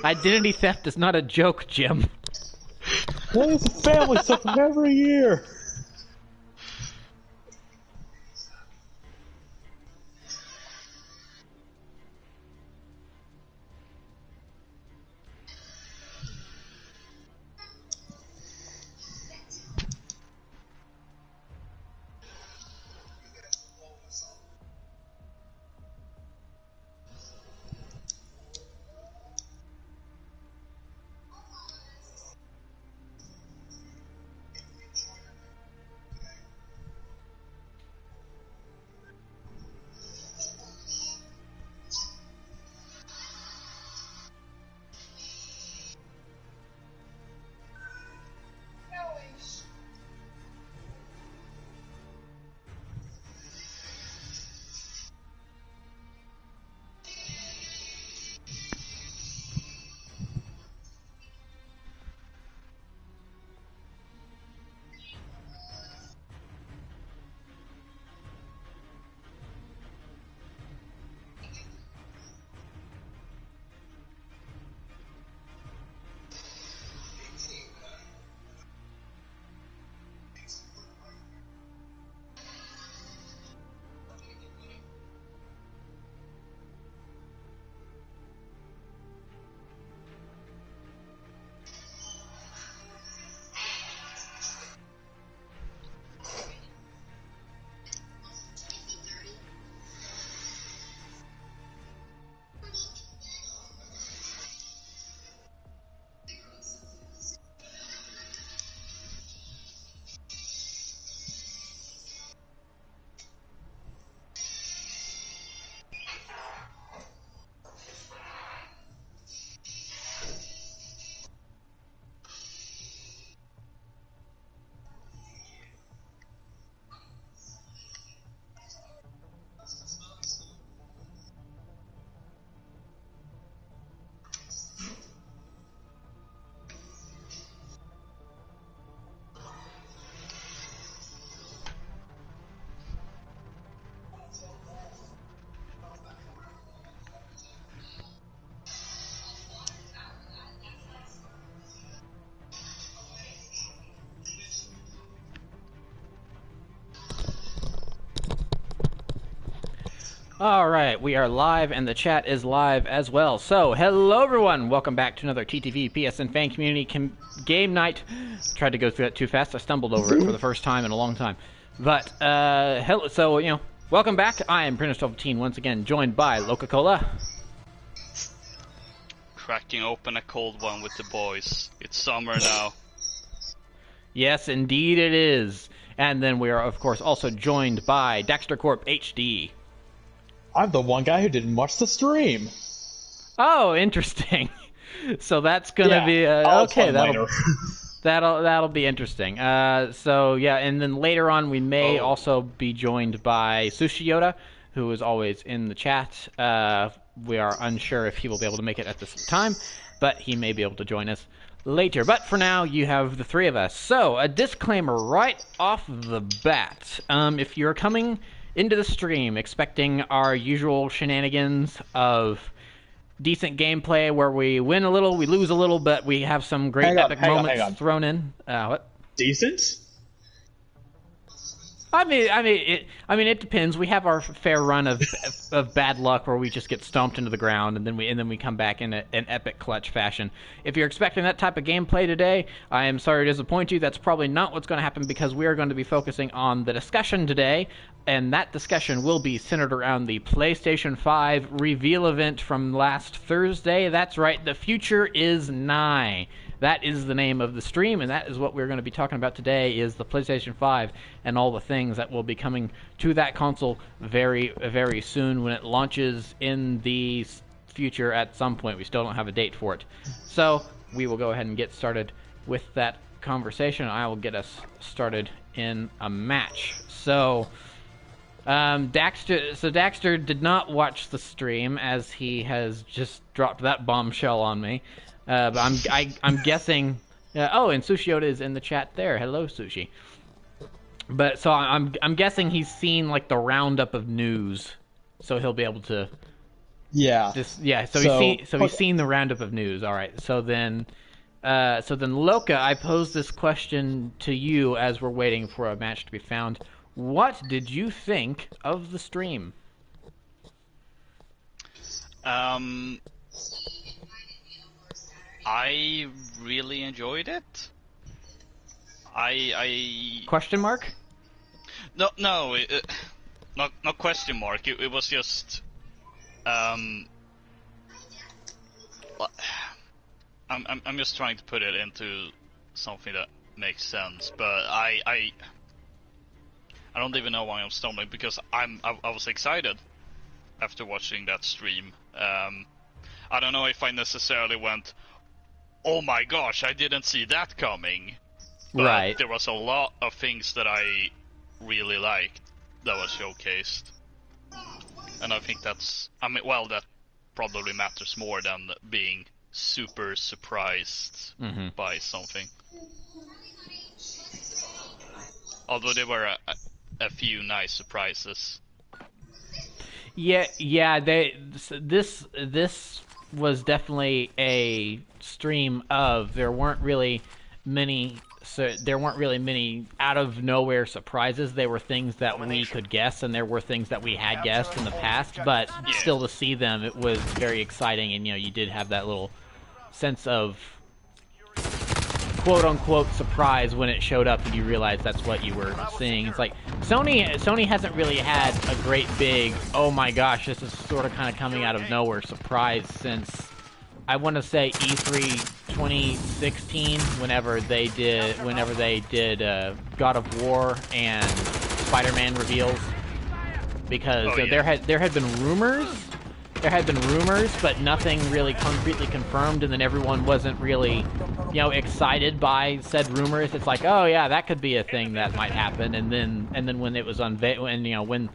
Identity theft is not a joke, Jim. Well, it's a family stuff from every year. All right, we are live, and the chat is live as well. So, hello everyone. Welcome back to another TTV PSN fan community game night. Tried to go through that too fast. I stumbled over it for the first time in a long time. But hello. So welcome back. I am Prince12 once again, joined by Coca-Cola. Cracking open a cold one with the boys. It's summer now. Yes, indeed it is. And then we are, of course, also joined by Daxter Corp HD. I'm the one guy who didn't watch the stream. Oh, interesting. So that's gonna be okay. That'll be interesting. So yeah, and then later on we may also be joined by Sushi Yoda, who is always in the chat. We are unsure if he will be able to make it at this time, but he may be able to join us later. But for now, you have the three of us. So a disclaimer right off the bat: if you're coming into the stream expecting our usual shenanigans of decent gameplay where we win a little, we lose a little, but we have some great epic moments thrown in. What? Decent? I mean, it depends. We have our fair run of bad luck where we just get stomped into the ground, and then we come back in an epic clutch fashion. If you're expecting that type of gameplay today, I am sorry to disappoint you. That's probably not what's going to happen, because we are going to be focusing on the discussion today, and that discussion will be centered around the PlayStation 5 reveal event from last Thursday. That's right, the future is Nigh. That is the name of the stream, and that is what we're going to be talking about today, is the PlayStation 5 and all the things that will be coming to that console very, very soon when it launches in the future at some point. We still don't have a date for it. So we will go ahead and get started with that conversation. I will get us started in a match. So Daxter did not watch the stream, as he has just dropped that bombshell on me. But I'm guessing. Oh, and Sushi Yoda is in the chat there. Hello, Sushi. But so I'm guessing he's seen like the roundup of news, so he'll be able to Yeah. He's seen the roundup of news. All right. So then Loka, I pose this question to you as we're waiting for a match to be found. What did you think of the stream? I really enjoyed it. I Question mark? No, not question mark. It was just I'm just trying to put it into something that makes sense, but I don't even know why I'm stumbling, because I was excited after watching that stream. I don't know if I necessarily went, oh my gosh, I didn't see that coming. But right. There was a lot of things that I really liked that was showcased. And I think that probably matters more than being super surprised by something. Although there were a few nice surprises. Yeah. This was definitely a stream of there weren't really many out of nowhere surprises. There were things that we could guess, and there were things that we had guessed in the past, but still to see them, it was very exciting, and you did have that little sense of quote-unquote surprise when it showed up and you realized that's what you were seeing. It's like Sony hasn't really had a great big, oh my gosh, this is sort of kind of coming out of nowhere surprise since, I want to say, E3 2016, whenever they did God of War and Spider-Man reveals, because there had been rumors, but nothing really concretely confirmed, and then everyone wasn't really, excited by said rumors. It's like, oh yeah, that could be a thing that might happen, and then when it was unveiled, when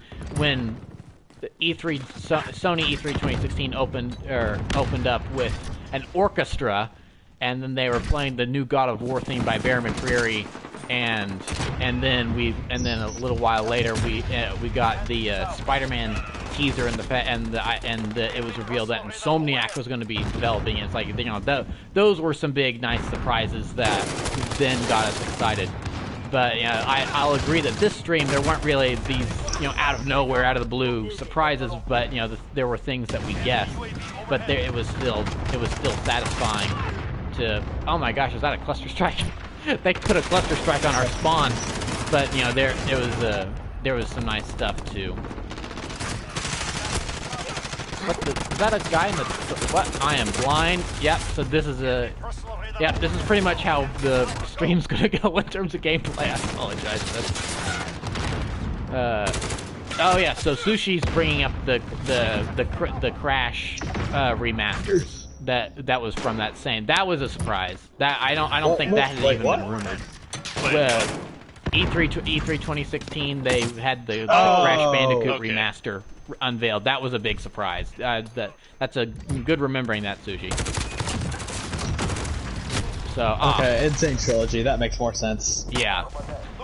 E3 Sony E3 2016 opened up with an orchestra, and then they were playing the new God of War theme by Bear McCreary, and then a little while later we got the Spider-Man teaser and it was revealed that Insomniac was going to be developing it. It's like, those were some big nice surprises that then got us excited. But I'll agree that this stream, there weren't really these out of nowhere, out of the blue surprises, but there were things that we guessed. But it was still satisfying to, oh my gosh, is that a cluster strike? They put a cluster strike on our spawn, but there was some nice stuff too. Is that a guy in the what? I am blind. Yep. So this is this is pretty much how the stream's gonna go in terms of gameplay. I apologize. Oh yeah. So Sushi's bringing up the Crash remasters. That was from that same. That was a surprise. That I don't think that had even been rumored. E3 2016, they had the Crash Bandicoot remaster unveiled. That was a big surprise. That's a good remembering that, Sushi. So Insane Trilogy. That makes more sense. Yeah.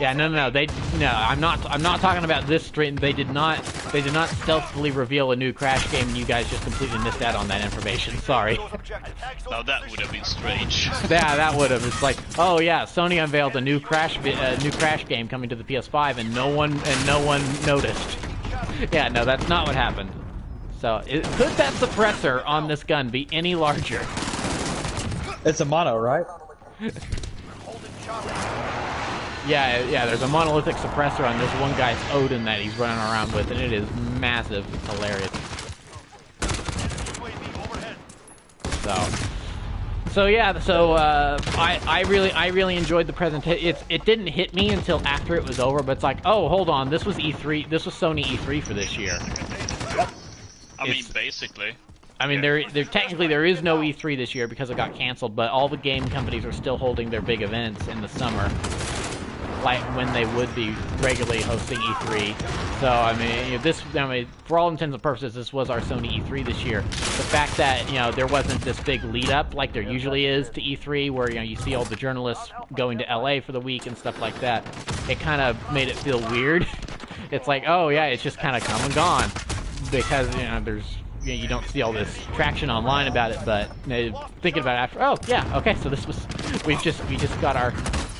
No. I'm not talking about this stream. They did not stealthily reveal a new Crash game, and you guys just completely missed out on that information. Sorry. Now that would have been strange. Yeah, that would have. It's like, oh yeah, Sony unveiled a new Crash game coming to the PS5, and no one noticed. Yeah, no, that's not what happened. So, could that suppressor on this gun be any larger? It's a mono, right? Yeah, there's a monolithic suppressor on this one guy's Odin that he's running around with, and it is massive. It's hilarious. I really enjoyed the presentation. It didn't hit me until after it was over, but it's like, oh, hold on, this was E3. This was Sony E3 for this year. I mean, basically. I mean, there technically there is no E3 this year because it got canceled, but all the game companies are still holding their big events in the summer, like when they would be regularly hosting E3. So I mean, for all intents and purposes, this was our Sony E3 this year. The fact that there wasn't this big lead up like there usually is to E3, where you see all the journalists going to LA for the week and stuff like that, it kind of made it feel weird. It's like, oh yeah, it's just kind of come and gone because you don't see all this traction online about it, but thinking about it after, oh yeah, okay, so we just got our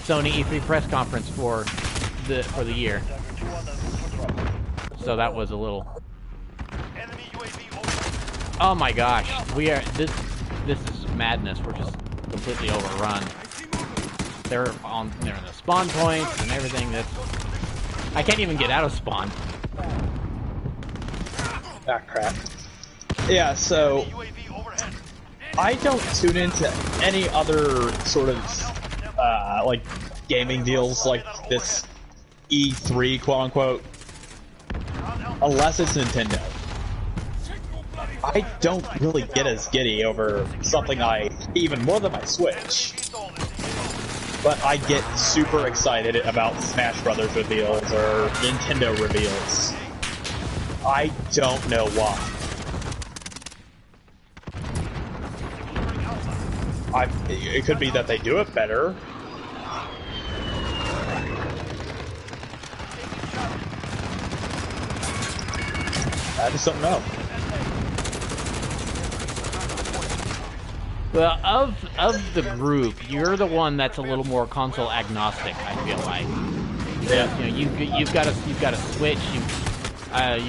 Sony E3 press conference for the year. So that was a little. Oh my gosh, this is madness. We're just completely overrun. They're in the spawn points and everything. I can't even get out of spawn. Ah, crap. Yeah, so I don't tune into any other sort of like gaming deals like this E3 quote unquote unless it's Nintendo. I don't really get as giddy over something even more than my Switch. But I get super excited about Smash Brothers reveals or Nintendo reveals. I don't know why. It could be that they do it better. I just don't know. Well, of the group, you're the one that's a little more console agnostic. I feel like. Yeah. You know, you've got a Switch. You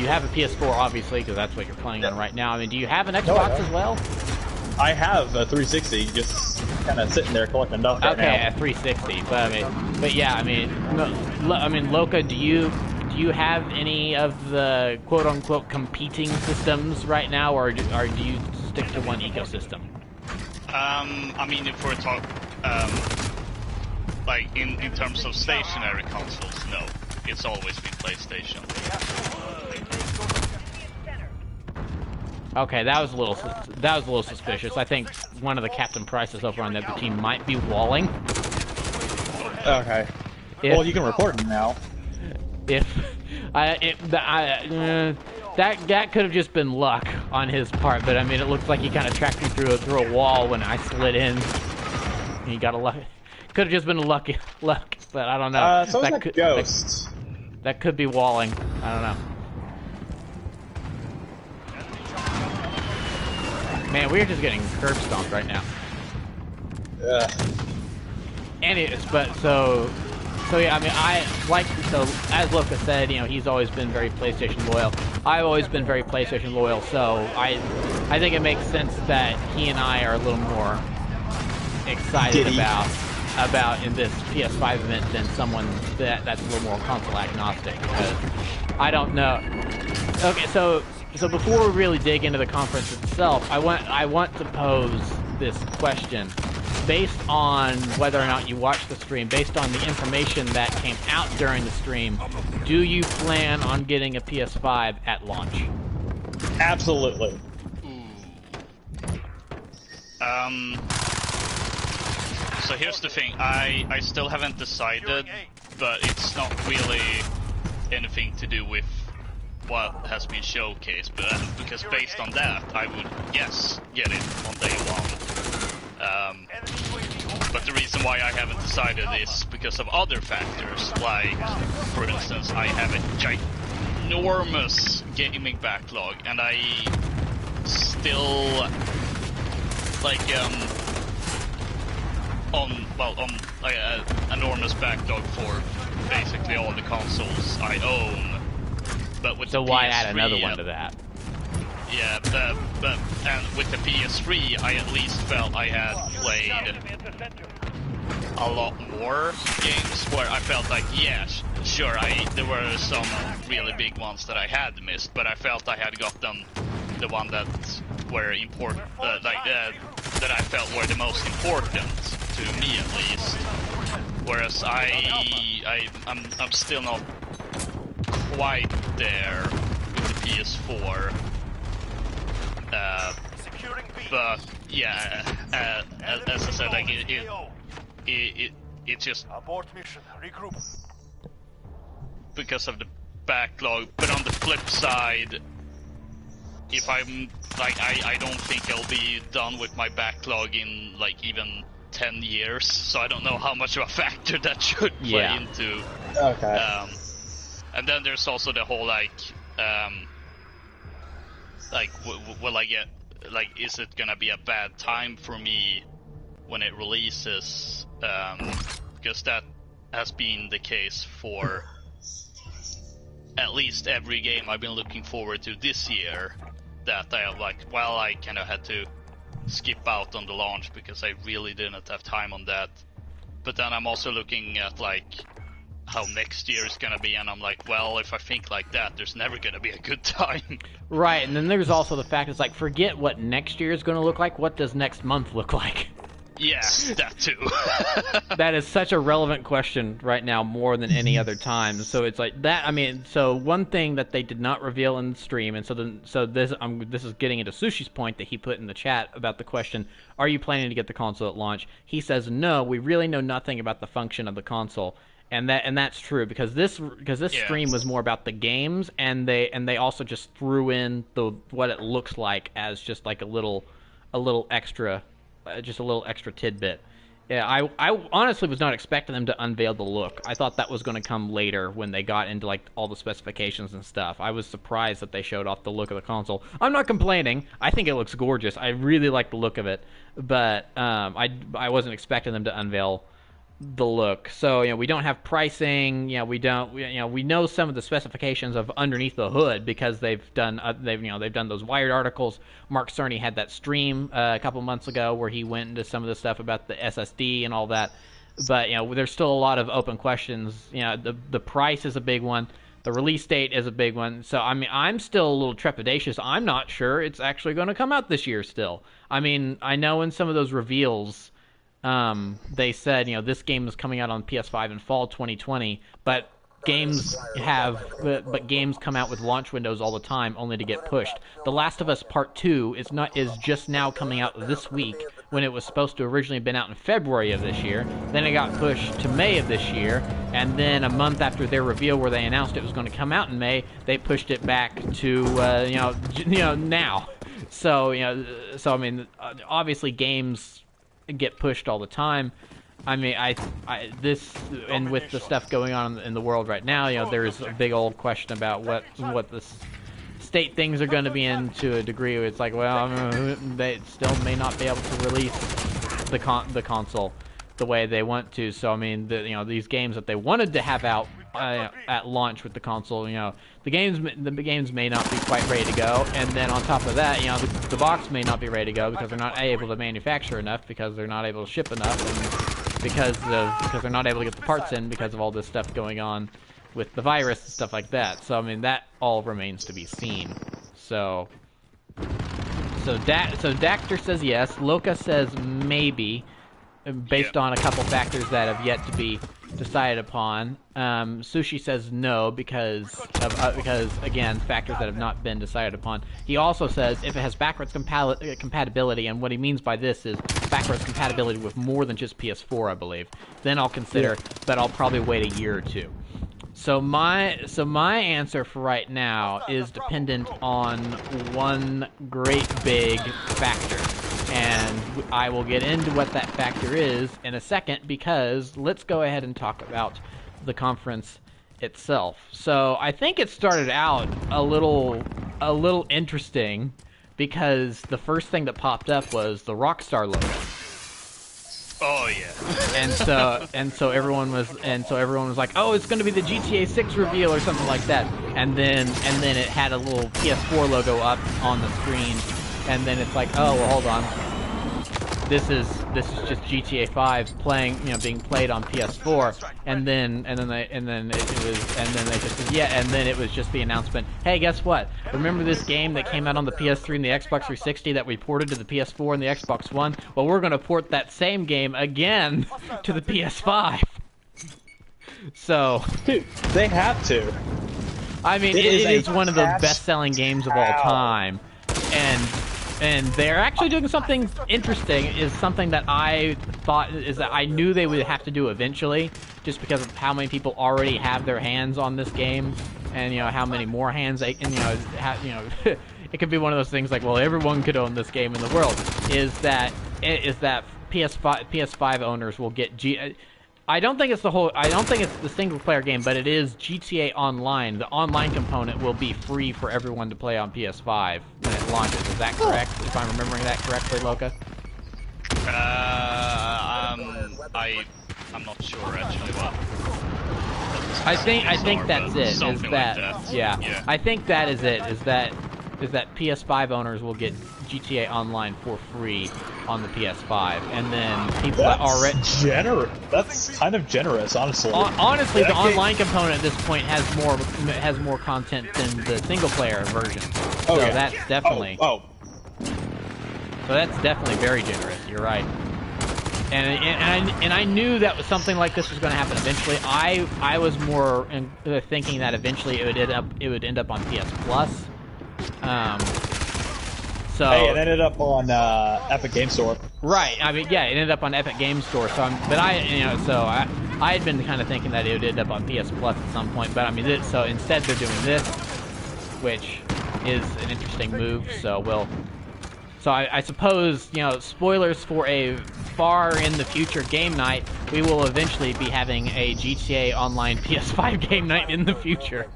have a PS4, obviously, because that's what you're playing on right now. I mean, do you have an Xbox as well? I have a 360, just kind of sitting there collecting dust right now. Okay, a 360. But yeah, I mean, Loka, do you have any of the quote unquote competing systems right now, or do you stick to one ecosystem? I mean, if we're talking, like in terms of stationary consoles, no, it's always been PlayStation. Okay, that was a little suspicious. I think one of the Captain Prices over on the other team might be walling. Okay. Well, you can report him now. That could have just been luck on his part, but I mean, it looks like he kind of tracked me through a wall when I slid in. He got a luck. Could have just been luck, but I don't know. So that could ghost. That could be walling. I don't know. Man, we're just getting curb stomped right now. Anyways, but so yeah, I mean, as Luca said, you know, he's always been very PlayStation loyal. I've always been very PlayStation loyal, so I think it makes sense that he and I are a little more excited about in this PS5 event than someone that's a little more console agnostic, because I don't know. Okay, so before we really dig into the conference itself, I want to pose this question. Based on whether or not you watched the stream, based on the information that came out during the stream, do you plan on getting a PS5 at launch? Absolutely. So here's the thing, I still haven't decided, but it's not really anything to do with what has been showcased, but because based on that, I would, yes, get it on day one. But the reason why I haven't decided is because of other factors, like, for instance, I have a ginormous gaming backlog, and I still, like, an enormous backlog for basically all the consoles I own. But with so the why PS3, add another one to that? Yeah, but and with the PS3, I at least felt I had played a lot more games where I felt like, yeah, sure, there were some really big ones that I had missed, but I felt I had gotten the one that were important, that I felt were the most important to me at least. Whereas I'm still not quite there with the PS4. But yeah, as I said, like it just abort mission, regroup. Because of the backlog. But on the flip side, if I'm like, I don't think I'll be done with my backlog in like even 10 years. So I don't know how much of a factor that should play into. Okay. And then there's also the whole like like, will I get, like, is it gonna be a bad time for me when it releases? Because that has been the case for at least every game I've been looking forward to this year, that I have, like, well, I kind of had to skip out on the launch because I really didn't have time on that. But then I'm also looking at, like, how next year is gonna be, and I'm like, well, if I think like that, there's never gonna be a good time. Right, and then there's also the fact it's like, forget what next year is going to look like, what does next month look like? Yeah, that too. That is such a relevant question right now, more than any other time. So it's like that. I mean, so one thing that they did not reveal in the stream, and so this is getting into Sushi's point that he put in the chat about the question: are you planning to get the console at launch? He says no. We really know nothing about the function of the console, and that's true because this stream was more about the games, and they also just threw in what it looks like as just like a little extra. Just a little extra tidbit. Yeah, I honestly was not expecting them to unveil the look. I thought that was going to come later when they got into like all the specifications and stuff. I was surprised that they showed off the look of the console. I'm not complaining. I think it looks gorgeous. I really like the look of it, but I wasn't expecting them to unveil the look. So, we don't have pricing. We know some of the specifications of underneath the hood because they've done those Wired articles. Mark Cerny had that stream a couple months ago where he went into some of the stuff about the SSD and all that. But there's still a lot of open questions. The price is a big one. The release date is a big one. So I'm still a little trepidatious. I'm not sure it's actually going to come out this year still. I know in some of those reveals, they said, this game is coming out on PS5 in fall 2020, but games come out with launch windows all the time, only to get pushed. The Last of Us Part 2 is just now coming out this week, when it was supposed to originally have been out in February of this year. Then it got pushed to May of this year, and then a month after their reveal, where they announced it was going to come out in May, they pushed it back to now. So obviously games get pushed all the time. With the stuff going on in the world right now, there's a big old question about what the state things are going to be in, to a degree. It's like, well, they still may not be able to release the console the way they want to. So these games that they wanted to have out at launch with the console, the games may not be quite ready to go, and then on top of that, the box may not be ready to go because they're not able to manufacture enough, because they're not able to ship enough, and because they're not able to get the parts in because of all this stuff going on with the virus and stuff like that. So that all remains to be seen. So Dactor says yes. Loka says maybe, based on a couple factors that have yet to be decided upon. Sushi says no because again, factors that have not been decided upon. He also says if it has backwards compatibility, and what he means by this is backwards compatibility with more than just PS4, I believe, then I'll consider, but I'll probably wait a year or two. So my answer for right now is dependent on one great big factor. And I will get into what that factor is in a second, because let's go ahead and talk about the conference itself. So I think it started out a little interesting, because the first thing that popped up was the Rockstar logo. Oh yeah. And so everyone was like, "Oh, it's going to be the GTA 6 reveal or something like that." And then it had a little PS4 logo up on the screen. And then it's like, oh, well, hold on. This is just GTA 5 being played on PS4, and then it was just the announcement. Hey, guess what? Remember this game that came out on the PS3 and the Xbox 360 that we ported to the PS4 and the Xbox One? Well, we're going to port that same game again to the PS5. So, dude, they have to. It is one of the best-selling games of all time, and they're actually doing something interesting. Is something that I thought is that I knew they would have to do eventually, just because of how many people already have their hands on this game, and how many more hands they can, it could be one of those things like, well, everyone could own this game in the world. Is that PS5 owners will get I don't think it's the single player game, but it is GTA Online. The online component will be free for everyone to play on PS5 when it launches. Is that correct? If I'm remembering that correctly, Loka? I'm not sure actually what. I think that's it. Something like that. Yeah. I think that is it. Is that PS5 owners will get GTA Online for free on the PS5, and then people that already That's kind of generous, honestly. Honestly, the online component at this point has more content than the single player version. So that's definitely. So that's definitely very generous. You're right. And I knew that was something like this was going to happen eventually. I was more thinking that eventually it would end up on PS Plus. So hey, it ended up on Epic Game Store. Right. I mean, yeah, it ended up on Epic Game Store. So I had been kind of thinking that it would end up on PS Plus at some point. But I mean, so instead they're doing this, which is an interesting move. So I suppose, spoilers for a far in the future game night, we will eventually be having a GTA Online PS5 game night in the future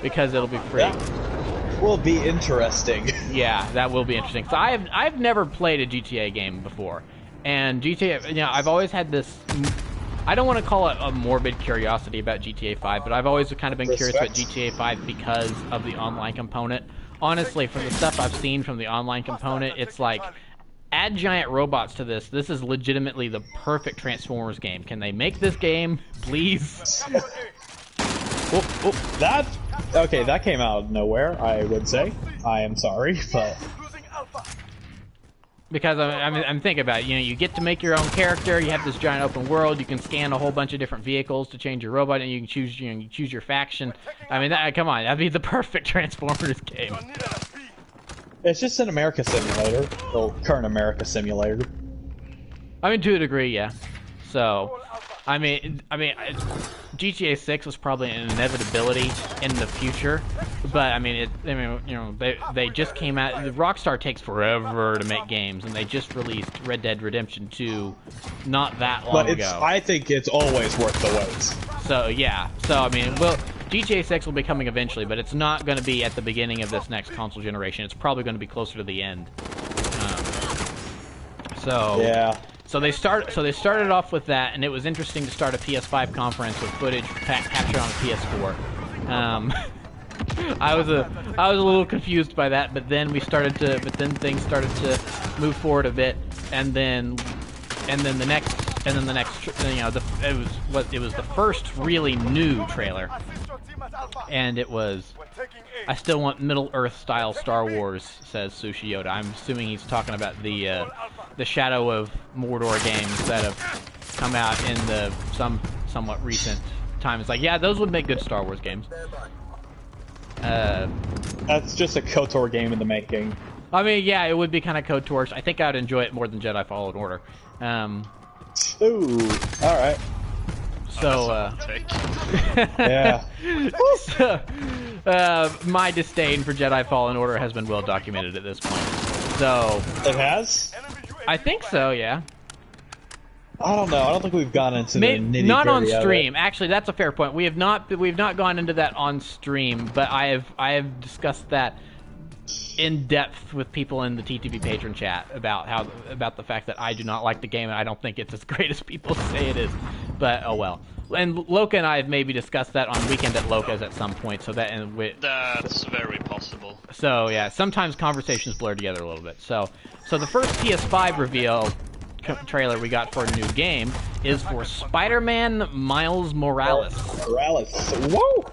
because it'll be free. That will be interesting. Yeah, that will be interesting. So I've never played a GTA game before, and GTA, I've always had this. I don't want to call it a morbid curiosity about GTA 5, but I've always kind of been curious about GTA 5 because of the online component. Honestly, from the stuff I've seen from the online component, it's like, add giant robots to this. This is legitimately the perfect Transformers game. Can they make this game, please? That came out of nowhere, I would say. I am sorry, but... Because I'm thinking about it. You get to make your own character. You have this giant open world. You can scan a whole bunch of different vehicles to change your robot, and you can choose you choose your faction. I mean, come on, that'd be the perfect Transformers game. It's just an America simulator, the current America simulator. I mean, to a degree, yeah. So, I mean, GTA 6 was probably an inevitability in the future, but I mean, they just came out. Rockstar takes forever to make games, and they just released Red Dead Redemption 2 not that long ago. I think it's always worth the wait. So yeah, I mean, GTA 6 will be coming eventually, but it's not going to be at the beginning of this next console generation. It's probably going to be closer to the end. Yeah. So they started off with that, and it was interesting to start a PS5 conference with footage captured on a PS4. I was a little confused by that, but then things started to move forward a bit, and then the next, it was the first really new trailer, and it was. I still want Middle-earth style Star Wars, says Sushi Yoda. I'm assuming he's talking about the Shadow of Mordor games that have come out in the somewhat recent time. It's like, yeah, those would make good Star Wars games. That's just a KOTOR game in the making. I mean, yeah, it would be kind of KOTOR. I think I'd enjoy it more than Jedi Fallen Order. Ooh, all right. So, yeah. My disdain for Jedi Fallen Order has been well documented at this point. So it has? I think so, yeah. I don't know. I don't think we've gone into the nitty-gritty. Not on stream. Actually, that's a fair point. We have not gone into that on stream, but I have discussed that in depth with people in the TTV patron chat about the fact that I do not like the game and I don't think it's as great as people say it is. But oh well. And Loka and I have maybe discussed that on Weekend at Loka's at some point. So that's very possible. So yeah, sometimes conversations blur together a little bit. So the first PS5 reveal trailer we got for a new game is for Spider-Man Miles Morales. Whoa!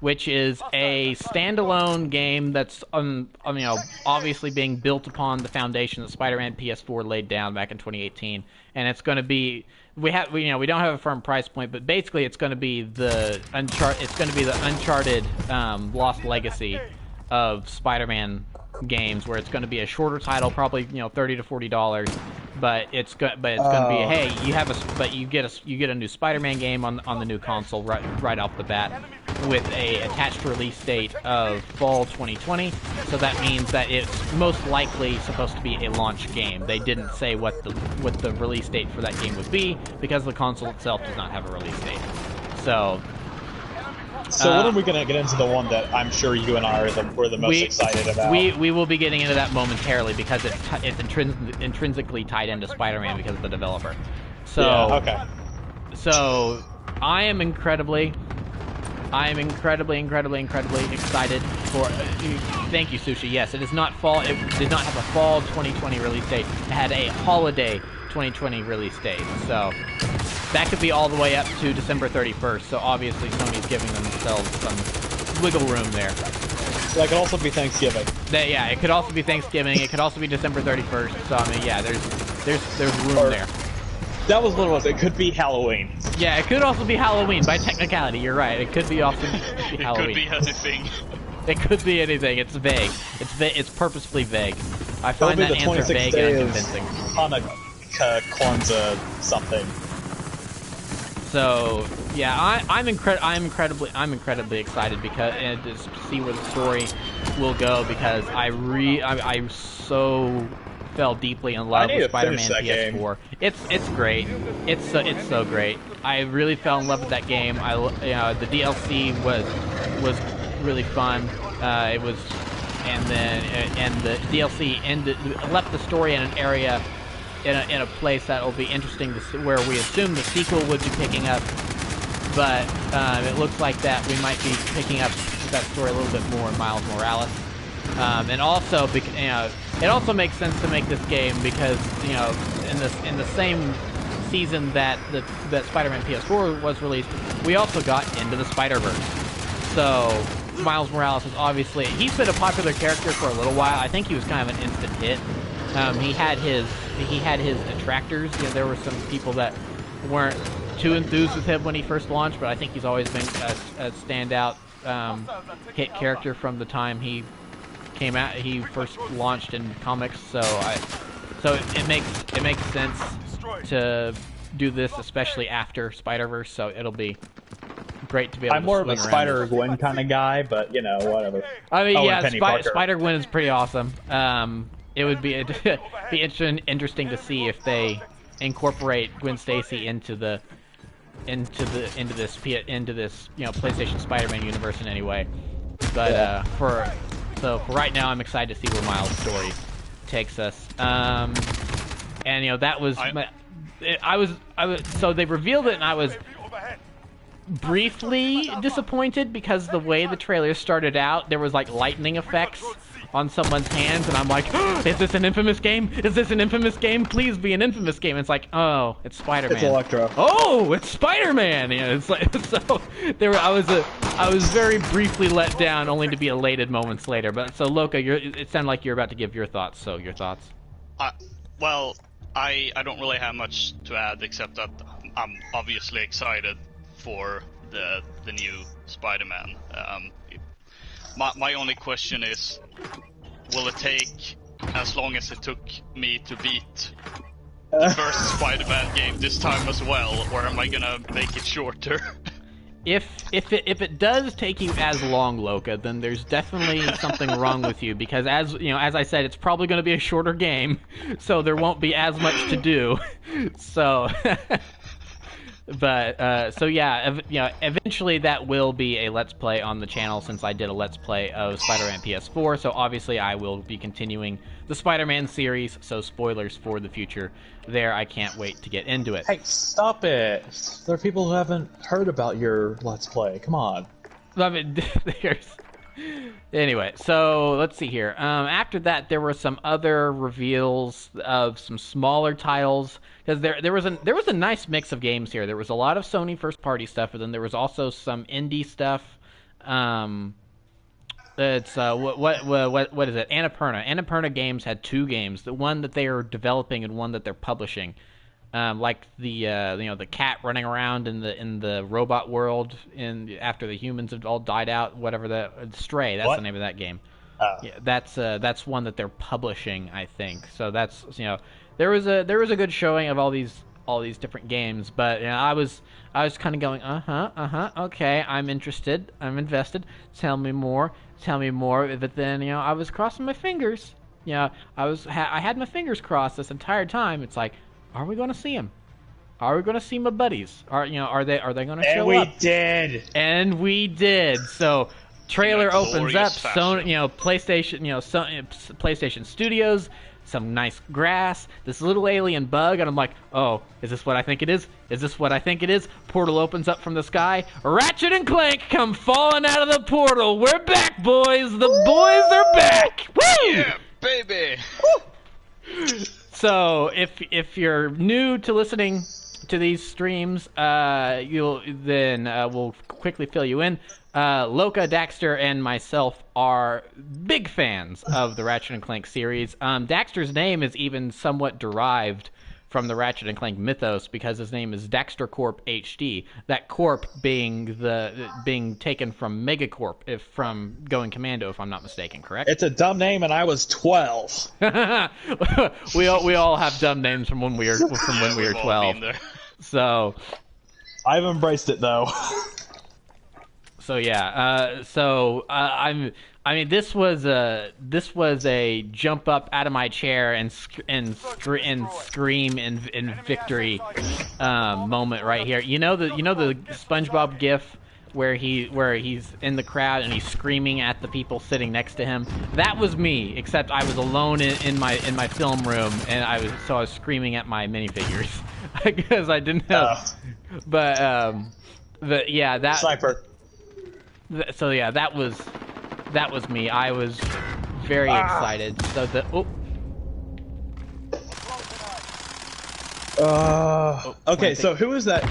Which is a standalone game that's obviously being built upon the foundation that Spider-Man PS4 laid down back in 2018, and it's going to be we don't have a firm price point, but basically it's going to be the Uncharted Lost Legacy of Spider-Man games, where it's going to be a shorter title, probably $30 to $40, but it's going to be hey, you get a new Spider-Man game on the new console right off the bat. with a attached release date of fall 2020. So that means that it's most likely supposed to be a launch game. They didn't say what the release date for that game would be because the console itself does not have a release date. So when are we going to get into the one that I'm sure you and I were the most excited about? We will be getting into that momentarily because it's intrinsically tied into Spider-Man because of the developer. So, yeah, okay. So I am incredibly excited for. Thank you, Sushi. Yes, it is not fall. It did not have a fall 2020 release date. It had a holiday 2020 release date. So that could be all the way up to December 31st. So obviously Sony's giving themselves some wiggle room there. That could also be Thanksgiving. Yeah, it could also be Thanksgiving. It could also be December 31st. So I mean, yeah, there's room there. That was what it was. It could be Halloween. Yeah, it could also be Halloween. By technicality, you're right. It could be also be Halloween. It could be anything. It could be anything. It's vague. It's purposefully vague. I find that answer vague and unconvincing. Hanukkah, Kwanzaa, something. So yeah, I'm incredibly excited because and to see where the story will go because I so fell deeply in love with Spider-Man PS4. It's great. It's so great. I really fell in love with that game. The DLC was really fun. It was, and the DLC left the story in an area, in a place that will be interesting to see, where we assume the sequel would be picking up, but it looks like that we might be picking up that story a little bit more in Miles Morales. And also, it also makes sense to make this game because in the same season that Spider-Man PS4 was released, we also got Into the Spider-Verse. So Miles Morales is obviously he's been a popular character for a little while. I think he was kind of an instant hit. He had his detractors. There were some people that weren't too enthused with him when he first launched, but I think he's always been a standout hit character from the time he came out. He first launched in comics, so it makes sense to do this, especially after Spider-Verse. So it'll be great to be able to. I'm more of a Spider-Gwen kind of guy, but whatever. I mean, Spider-Gwen is pretty awesome. It would be interesting to see if they incorporate Gwen Stacy into this PlayStation Spider-Man universe in any way. But for right now, I'm excited to see where Miles' story takes us. And that was so they revealed it, and I was briefly disappointed because the way the trailer started out, there was like lightning effects on someone's hands, and I'm like, is this an Infamous game? Is this an Infamous game? Please be an Infamous game. And it's like, oh, it's Spider-Man. It's Electro. Oh, it's Spider-Man. It's like so. I was very briefly let down, only to be elated moments later. But so, Loka, it sounded like you're about to give your thoughts. So, your thoughts? Well, I don't really have much to add except that I'm obviously excited for the new Spider-Man. My only question is, will it take as long as it took me to beat the first Spider-Man game this time as well, or am I gonna make it shorter? If it does take you as long, Loka, then there's definitely something wrong with you, because as I said, it's probably going to be a shorter game, so there won't be as much to do. So but so yeah, eventually that will be a Let's Play on the channel, since I did a Let's Play of Spider-Man PS4. So obviously I will be continuing the Spider-Man series. So spoilers for the future there. I can't wait to get into it. Hey, stop it! There are people who haven't heard about your Let's Play. Come on. I mean, anyway, so let's see here. After that, there were some other reveals of some smaller titles, because there was a nice mix of games here. There was a lot of Sony first party stuff, and then there was also some indie stuff. It's what is it? Annapurna. Annapurna Games had two games: the one that they are developing and one that they're publishing. Like the cat running around in the robot world after the humans have all died out, whatever Stray, that's the name of that game. Yeah, that's one that they're publishing, I think. So that's there was a good showing of all these all these different games. But you know, I was kind of going, okay, I'm interested, I'm invested. Tell me more. But then you know, I was crossing my fingers. Yeah, I had my fingers crossed this entire time. It's like, are we going to see him? Are we going to see my buddies? Are they going to show up? And we did. And we did. So, trailer opens up. So, fashion. you know, PlayStation Studios, some nice grass, this little alien bug, and I'm like, oh, is this what I think it is? Is this what I think it is? Portal opens up from the sky. Ratchet and Clank come falling out of the portal. We're back, boys. The boys are back. Woo! Yeah, baby. So, if you're new to listening to these streams, we'll quickly fill you in. Loka, Daxter, and myself are big fans of the Ratchet and Clank series. Daxter's name is even somewhat derived from the Ratchet and Clank mythos because his name is Daxter Corp HD. That Corp being taken from Megacorp, from Going Commando, if I'm not mistaken. Correct? It's a dumb name, and I was 12. we all have dumb names from when we were 12. So I've embraced it though. So yeah, I mean, this was a jump up out of my chair and scream in victory moment right here. You know the SpongeBob GIF where he's in the crowd and he's screaming at the people sitting next to him. That was me, except I was alone in my film room, and I was screaming at my minifigures because I didn't know. But yeah, that Sniper. So yeah, that was me. I was very excited. So okay, so who's that?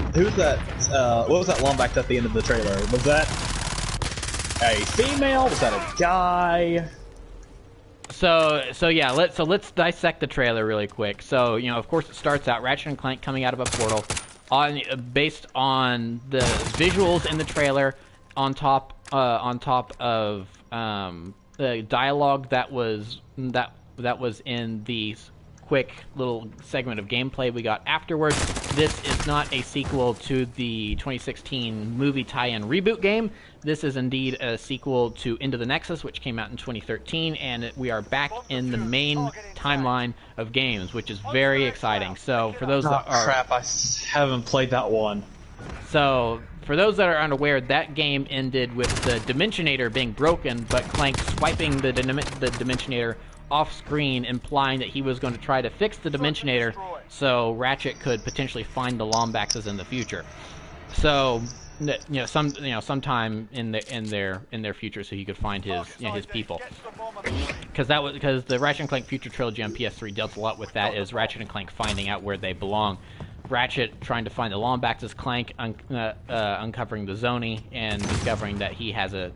What was that Lombax at the end of the trailer? Was that a female? Was that a guy? So yeah, let's dissect the trailer really quick. So you know, of course, it starts out Ratchet and Clank coming out of a portal, based on the visuals in the trailer, on top of the dialogue that was in the quick little segment of gameplay we got afterwards. This is not a sequel to the 2016 movie tie-in reboot game. This is indeed a sequel to Into the Nexus, which came out in 2013, and we are back in the main timeline of games, which is very exciting. So for those that are... crap, I haven't played that one. So for those that are unaware, that game ended with the Dimensionator being broken, but Clank swiping the Dimensionator off screen, implying that he was going to try to fix the Dimensionator so Ratchet could potentially find the Lombaxes in the future. So, sometime in their future, so he could find his people. Because the Ratchet and Clank Future Trilogy on PS3 dealt a lot with that, is Ratchet and Clank finding out where they belong. Ratchet trying to find the Lombaxes, Clank uncovering the Zoni and discovering that he had a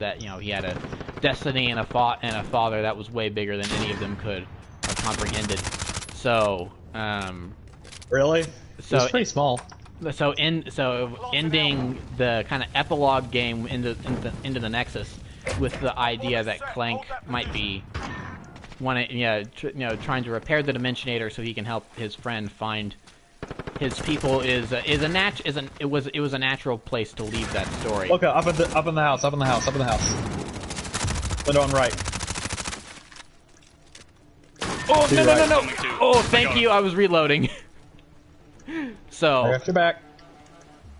destiny and a father that was way bigger than any of them could have comprehended. So, really? So it's pretty small. So ending the kind of epilogue game into the Nexus with the idea that Clank might be trying to repair the Dimensionator so he can help his friend find his people it was a natural place to leave that story. Okay, up in the house. Window on right. Oh no! Oh, thank you. I was reloading. So I got your back.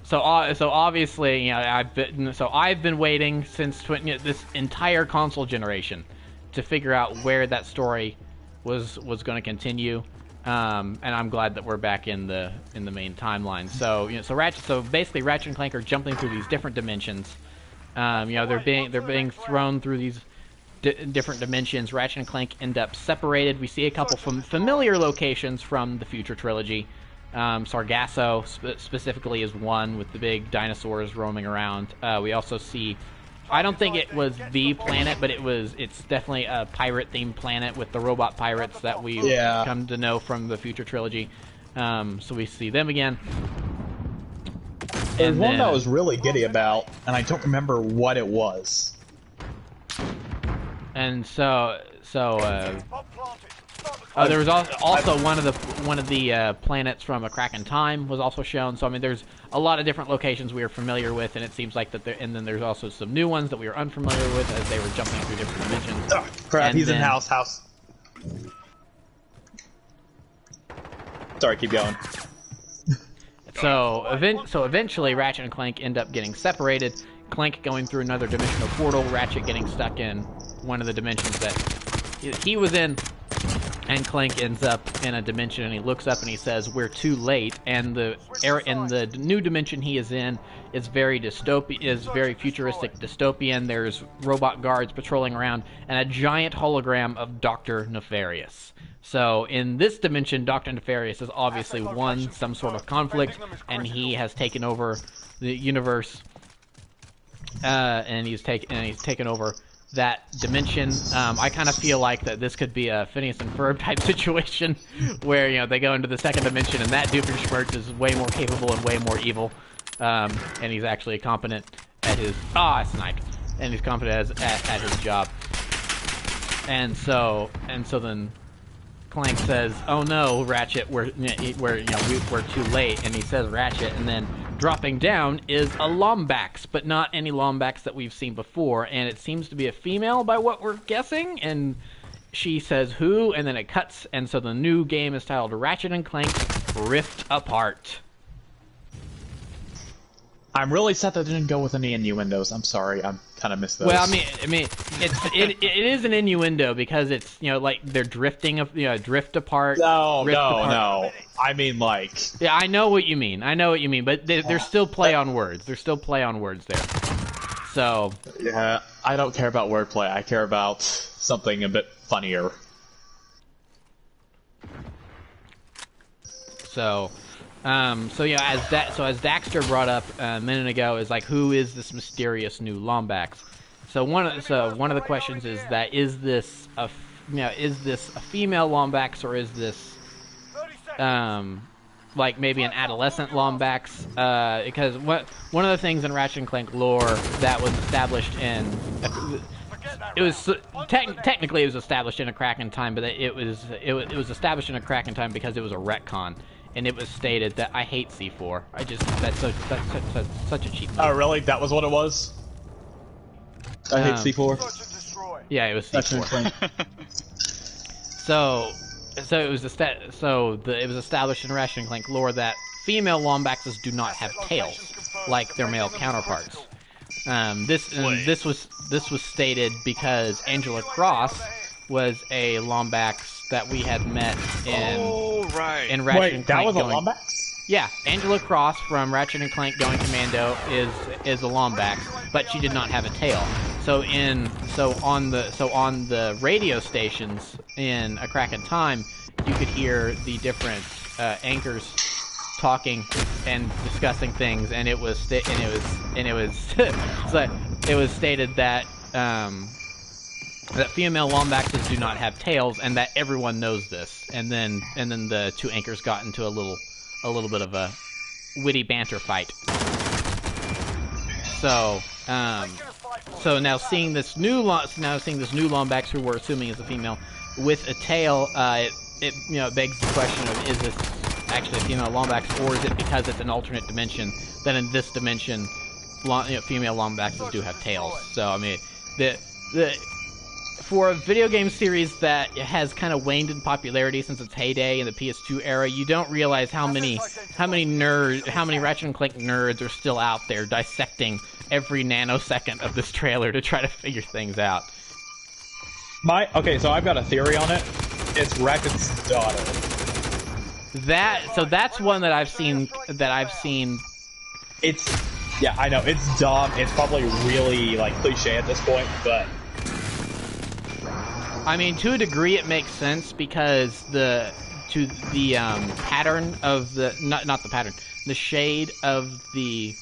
So obviously, I've been waiting since this entire console generation to figure out where that story was going to continue. And I'm glad that we're back in the main timeline. So basically Ratchet and Clank are jumping through these different dimensions. They're being thrown through these different dimensions. Ratchet and Clank end up separated. We see a couple familiar locations from the Future Trilogy. Sargasso specifically is one with the big dinosaurs roaming around. We also see, I don't think it was the planet, but it's definitely a pirate-themed planet with the robot pirates that we come to know from the Future Trilogy. So we see them again. There's one that I was really giddy about, and I don't remember what it was. And so There was also one of the planets from A Crack in Time was also shown. So I mean, there's a lot of different locations we are familiar with, and it seems like that. And then there's also some new ones that we were unfamiliar with as they were jumping through different dimensions. Oh, crap! And He's then, in house. Sorry, keep going. So eventually, Ratchet and Clank end up getting separated. Clank going through another dimensional portal. Ratchet getting stuck in one of the dimensions that he was in. And Clank ends up in a dimension, and he looks up and he says, "We're too late." And the new dimension he is in is very futuristic dystopian. There's robot guards patrolling around, and a giant hologram of Dr. Nefarious. So in this dimension, Dr. Nefarious has obviously won some sort of conflict, and he has taken over the universe, and he's taken over that dimension. I kind of feel like that this could be a Phineas and Ferb type situation where, they go into the second dimension and that Doofenshmirtz is way more capable and way more evil, and he's actually competent at his sniped, and he's competent at his job. And so then Clank says, "Oh no, Ratchet, we're too late," and he says Ratchet, and then dropping down is a Lombax, but not any Lombax that we've seen before, and it seems to be a female by what we're guessing, and she says who, and then it cuts, and so the new game is titled Ratchet and Clank Rift Apart. I'm really sad that didn't go with any innuendos. I'm sorry, I kind of missed those. Well, I mean, it is an innuendo because it's like they're drifting, drift apart. No. I mean, like. Yeah, I know what you mean. But there's still play on words. There's still play on words there. So. Yeah, I don't care about wordplay. I care about something a bit funnier. So. As Daxter brought up a minute ago, is like, who is this mysterious new Lombax? So one of the questions is that is this a female Lombax, or is this like maybe an adolescent Lombax? Because one of the things in Ratchet and Clank lore that was established in technically it was established in A Crack in Time, but it was established in A Crack in Time because it was a retcon. And it was stated that I hate C4. That's such a cheap move. Oh, really? That was what it was? I hate C4. Yeah, it was C4. It was established in Ratchet and Clank lore that female Lombaxes do not have tails like their male counterparts. This was stated because Angela Cross was a Lombax that we had met in Ratchet and Clank. That was a Lombax? Yeah, Angela Cross from Ratchet and Clank Going Commando is a Lombax, but she did not have a tail. So on the radio stations in A Crack in Time, you could hear the different anchors talking and discussing things, and it was stated that that female Lombaxes do not have tails, and that everyone knows this. And then the two anchors got into a little bit of a witty banter fight. So now seeing this new Lombax, who we're assuming is a female, with a tail, it begs the question of, is this actually a female Lombax, or is it because it's an alternate dimension that in this dimension female Lombaxes do have tails? So I mean, for a video game series that has kind of waned in popularity since its heyday in the PS2 era, you don't realize how many Ratchet and Clank nerds are still out there dissecting every nanosecond of this trailer to try to figure things out. So I've got a theory on it. It's Ratchet's daughter. That's one that I've seen. Yeah, I know, it's dumb. It's probably really cliche at this point, but I mean, to a degree, it makes sense because the pattern of the not the pattern, the shade of the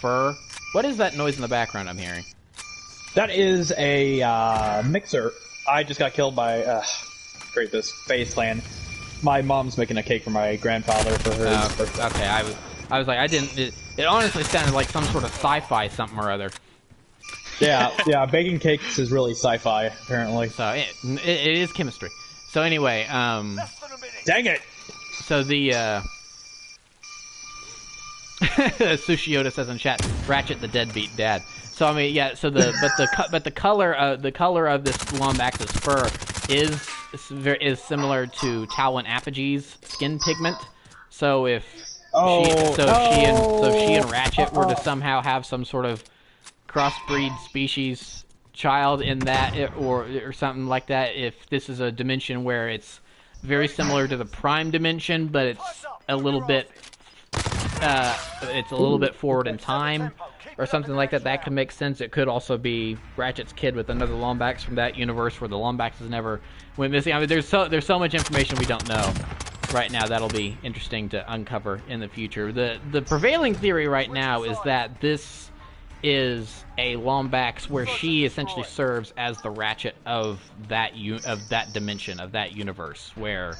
fur. What is that noise in the background I'm hearing? That is a mixer. I just got killed by this FaZe clan. My mom's making a cake for my grandfather for her birthday. Okay, I was like, I didn't. It honestly sounded like some sort of sci-fi something or other. Yeah, baking cakes is really sci-fi, apparently. So it is chemistry. So anyway, Dang it! so the Sushi Yoda says in chat, Ratchet the deadbeat dad. So I mean, yeah. So the color of this Lombax's fur is similar to Talwyn Apogee's skin pigment. So if she and Ratchet were to somehow have some sort of crossbreed species child in that, or something like that, if this is a dimension where it's very similar to the Prime dimension, but it's a little bit forward in time, or something like that, that could make sense. It could also be Ratchet's kid with another Lombax from that universe where the Lombax has never went missing. I mean, there's so much information we don't know right now that'll be interesting to uncover in the future. The prevailing theory right now is that this is a Lombax where she essentially serves as the Ratchet of that dimension, of that universe, where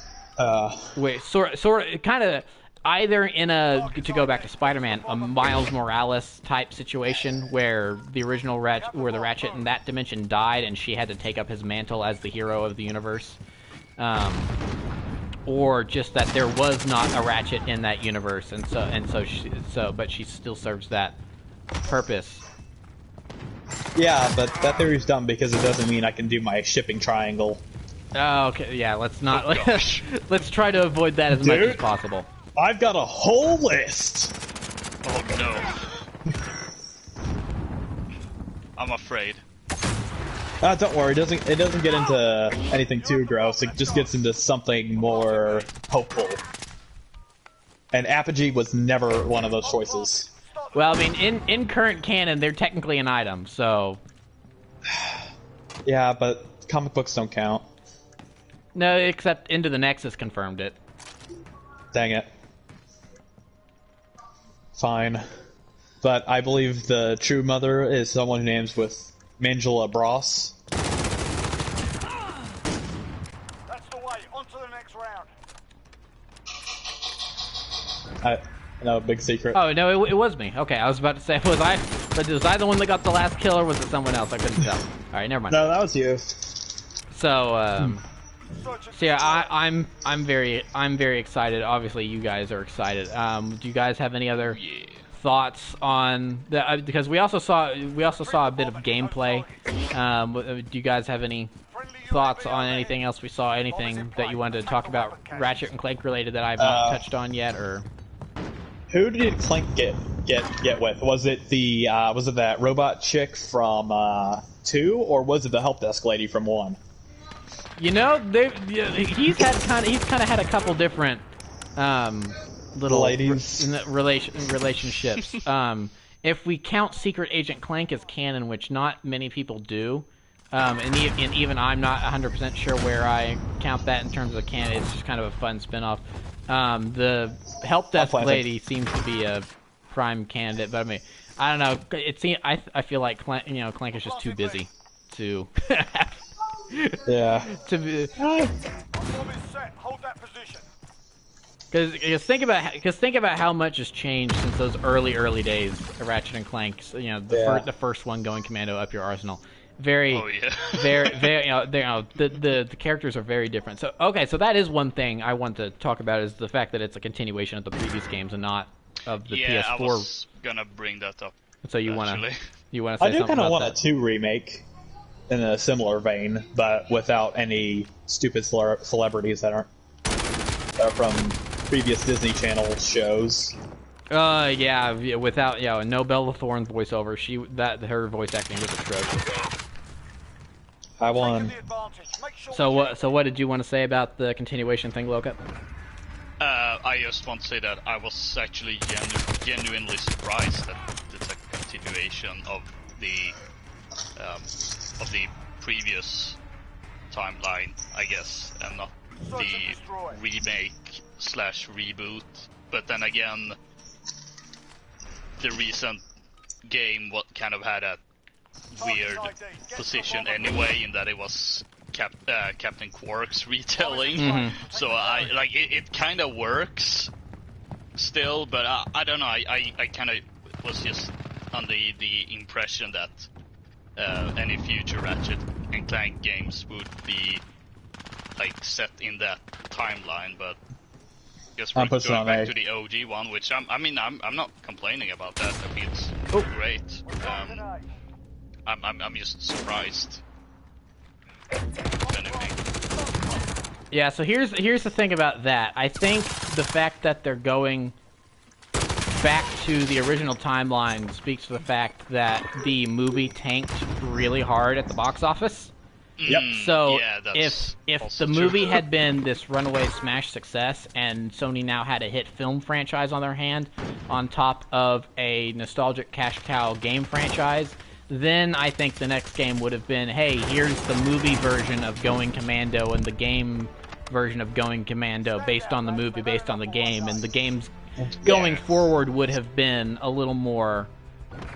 sort of kind of either in to go back to Spider-Man, a Miles Morales type situation where the original Ratchet in that dimension died and she had to take up his mantle as the hero of the universe, or just that there was not a Ratchet in that universe, but she still serves that purpose. Yeah, but that theory's dumb because it doesn't mean I can do my shipping triangle. Oh, okay, yeah, let's not. Let's try to avoid that as much as possible. I've got a whole list. Oh no. I'm afraid. Don't worry, it doesn't get into anything too gross. It just gets into something more hopeful. And Apogee was never one of those choices. Well, I mean, in current canon, they're technically an item, so... Yeah, but comic books don't count. No, except Into the Nexus confirmed it. Dang it. Fine. But I believe the true mother is someone who names with Mangela Bros. That's the way. On to the next round. No, big secret. Oh, no, it was me. Okay, I was about to say, was I the one that got the last kill, or was it someone else? I couldn't tell. Alright, never mind. No, that was you. So yeah, I'm very excited. Obviously, you guys are excited. Do you guys have any other thoughts on the? Because we also saw a bit of gameplay. Do you guys have any thoughts on anything else we saw? Anything that you wanted to talk about Ratchet and Clank related that I've not touched on yet, or? Who did Clank get with? Was it that robot chick from 2, or was it the help desk lady from 1? You know, he's kind of had a couple different little ladies relationships. If we count Secret Agent Clank as canon, which not many people do, and even I'm not 100% sure where I count that in terms of canon. It's just kind of a fun spin-off. The help desk lady seems to be a prime candidate, but I mean, I don't know. I feel like Clank is just too busy to. Yeah. Because think about how much has changed since those early days of Ratchet and Clank. The first one going commando up your arsenal. Very, the characters are very different. So okay, so that is one thing I want to talk about, is the fact that it's a continuation of the previous games and not of the PS4. I was gonna bring that up. So you want to say something about that? I do kind of want a 2 remake in a similar vein, but without any stupid celebrities that are from previous Disney Channel shows. Without no Bella Thorne voiceover. Her voice acting was atrocious. I won. So what did you want to say about the continuation thing, Loka? I just want to say that I was actually genuinely surprised that it's a continuation of the previous timeline, I guess, and not the remake/reboot. But then again, the recent game kind of had a weird position anyway, in that it was Captain Quark's retelling. Mm-hmm. So it kind of works still, but I don't know. I kind of was just under the impression that any future Ratchet and Clank games would be like set in that timeline, but just going back to the OG one, which I'm not complaining about that. I think it's great. I'm just surprised. If anything. Yeah, so here's the thing about that. I think the fact that they're going back to the original timeline speaks to the fact that the movie tanked really hard at the box office. Yep. So yeah, if the movie had been this runaway smash success and Sony now had a hit film franchise on their hand on top of a nostalgic cash cow game franchise, then I think the next game would have been, hey, here's the movie version of Going Commando and the game version of Going Commando based on the movie, based on the game, and the games going forward would have been a little more.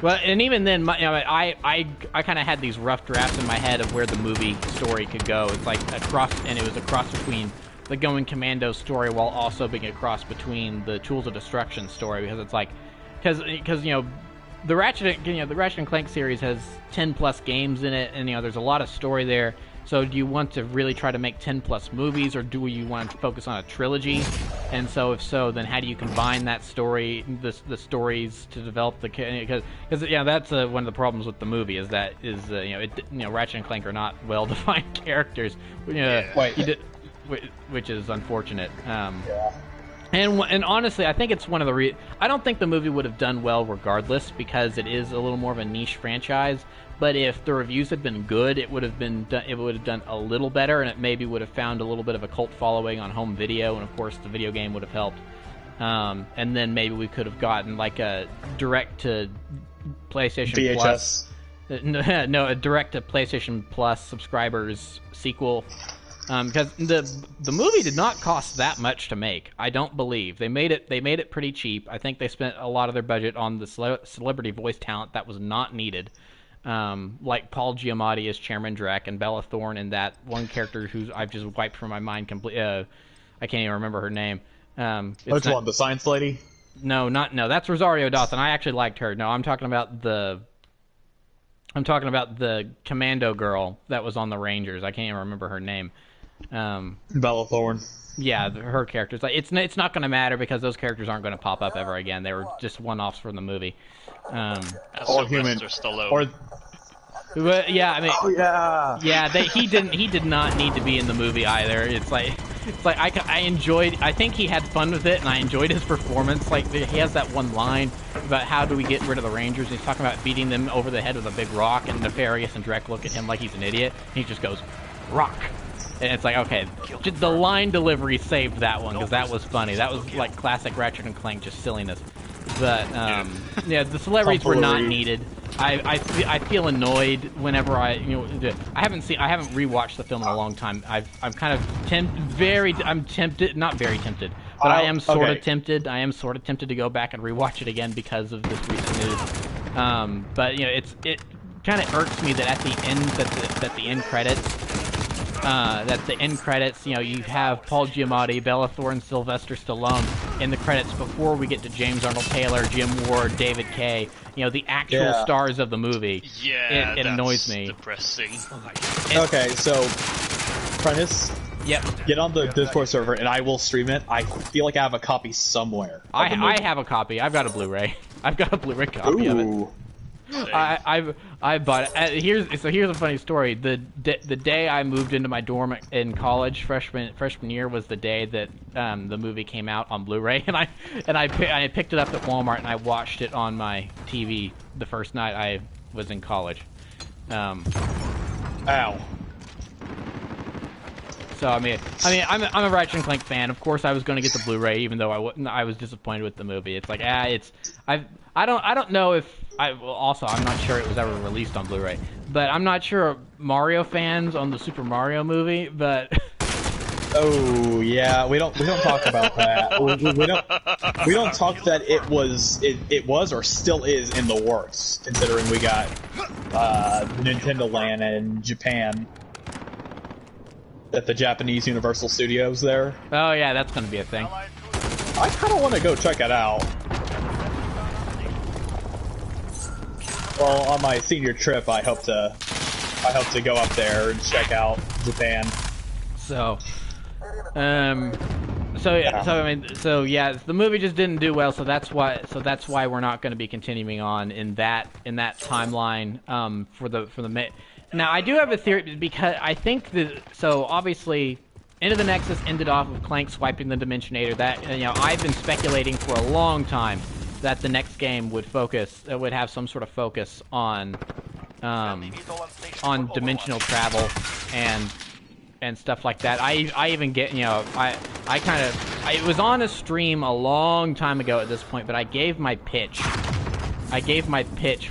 Well, and even then, I kind of had these rough drafts in my head of where the movie story could go. It's like it was a cross between the Going Commando story while also being a cross between the Tools of Destruction story, because it's like, because the Ratchet and Clank series has 10+ games in it, and there's a lot of story there. So do you want to really try to make 10+ movies, or do you want to focus on a trilogy? And so if so, then how do you combine that story, the stories to develop the, because that's one of the problems with the movie is that Ratchet and Clank are not well-defined characters, which is unfortunate. And honestly, I think it's one of the I don't think the movie would have done well regardless, because it is a little more of a niche franchise. But if the reviews had been good, it would have done a little better, and it maybe would have found a little bit of a cult following on home video, and of course the video game would have helped. And then maybe we could have gotten like a direct to PlayStation VHS. Plus. No, a direct to PlayStation Plus subscribers sequel. Because the movie did not cost that much to make. I don't believe they made it pretty cheap. I think they spent a lot of their budget on the celebrity voice talent that was not needed, like Paul Giamatti as Chairman Drek and Bella Thorne and that one character who's I've just wiped from my mind completely. I can't even remember her name. Which one? The science lady? No, that's Rosario Dawson. I actually liked her. No, I'm talking about the commando girl that was on the Rangers. I can't even remember her name. Bella Thorne. Yeah, her characters. Like, it's not going to matter because those characters aren't going to pop up ever again. They were just one-offs from the movie. Or human. Stallone. Yeah, I mean. Oh yeah. Yeah, he did not need to be in the movie either. It's like I enjoyed. I think he had fun with it, and I enjoyed his performance. Like he has that one line about how do we get rid of the Rangers. And he's talking about beating them over the head with a big rock, and Nefarious and Drek look at him like he's an idiot. And he just goes, "Rock." And it's like, okay, the line delivery saved that one because that was funny. That was like classic Ratchet and Clank, just silliness. But yeah, the celebrities were not needed. I feel annoyed whenever I haven't rewatched the film in a long time. I'm kind of I'm tempted, not very tempted, but I am sort of tempted. I am sort of tempted to go back and rewatch it again because of this recent news. But it kind of irks me that at the end the end credits, you have Paul Giamatti, Bella Thorne, Sylvester Stallone in the credits before we get to James Arnold Taylor, Jim Ward, David Kay, the actual stars of the movie. Yeah, it annoys me. Depressing. Okay, so Prentice, yep. Get on the Discord server and I will stream it. I feel like I have a copy somewhere. I have a copy. I've got a Blu-ray. I've got a Blu-ray copy of it. I bought it. Here's a funny story. The day I moved into my dorm in college, freshman year, was the day that the movie came out on Blu-ray, and I picked it up at Walmart and I watched it on my TV the first night I was in college. Ow. So I'm a Ratchet and Clank fan. Of course, I was going to get the Blu-ray, even though I was disappointed with the movie. It's like I don't know if I'm not sure it was ever released on Blu-ray, but I'm not sure Mario fans on the Super Mario movie, but. Oh yeah, we don't talk about that. we don't talk that it was or still is in the works, considering we got Nintendo Land in Japan at the Japanese Universal Studios there. Oh yeah, that's gonna be a thing. I kind of want to go check it out. Well, on my senior trip, I hope to go up there and check out Japan. So, the movie just didn't do well. So that's why we're not going to be continuing on in that timeline for the. Now I do have a theory because I think obviously. Into the Nexus ended off with Clank swiping the Dimensionator. That I've been speculating for a long time that the next game would have some sort of focus on dimensional travel and stuff like that. I even get it was on a stream a long time ago at this point, but I gave my pitch.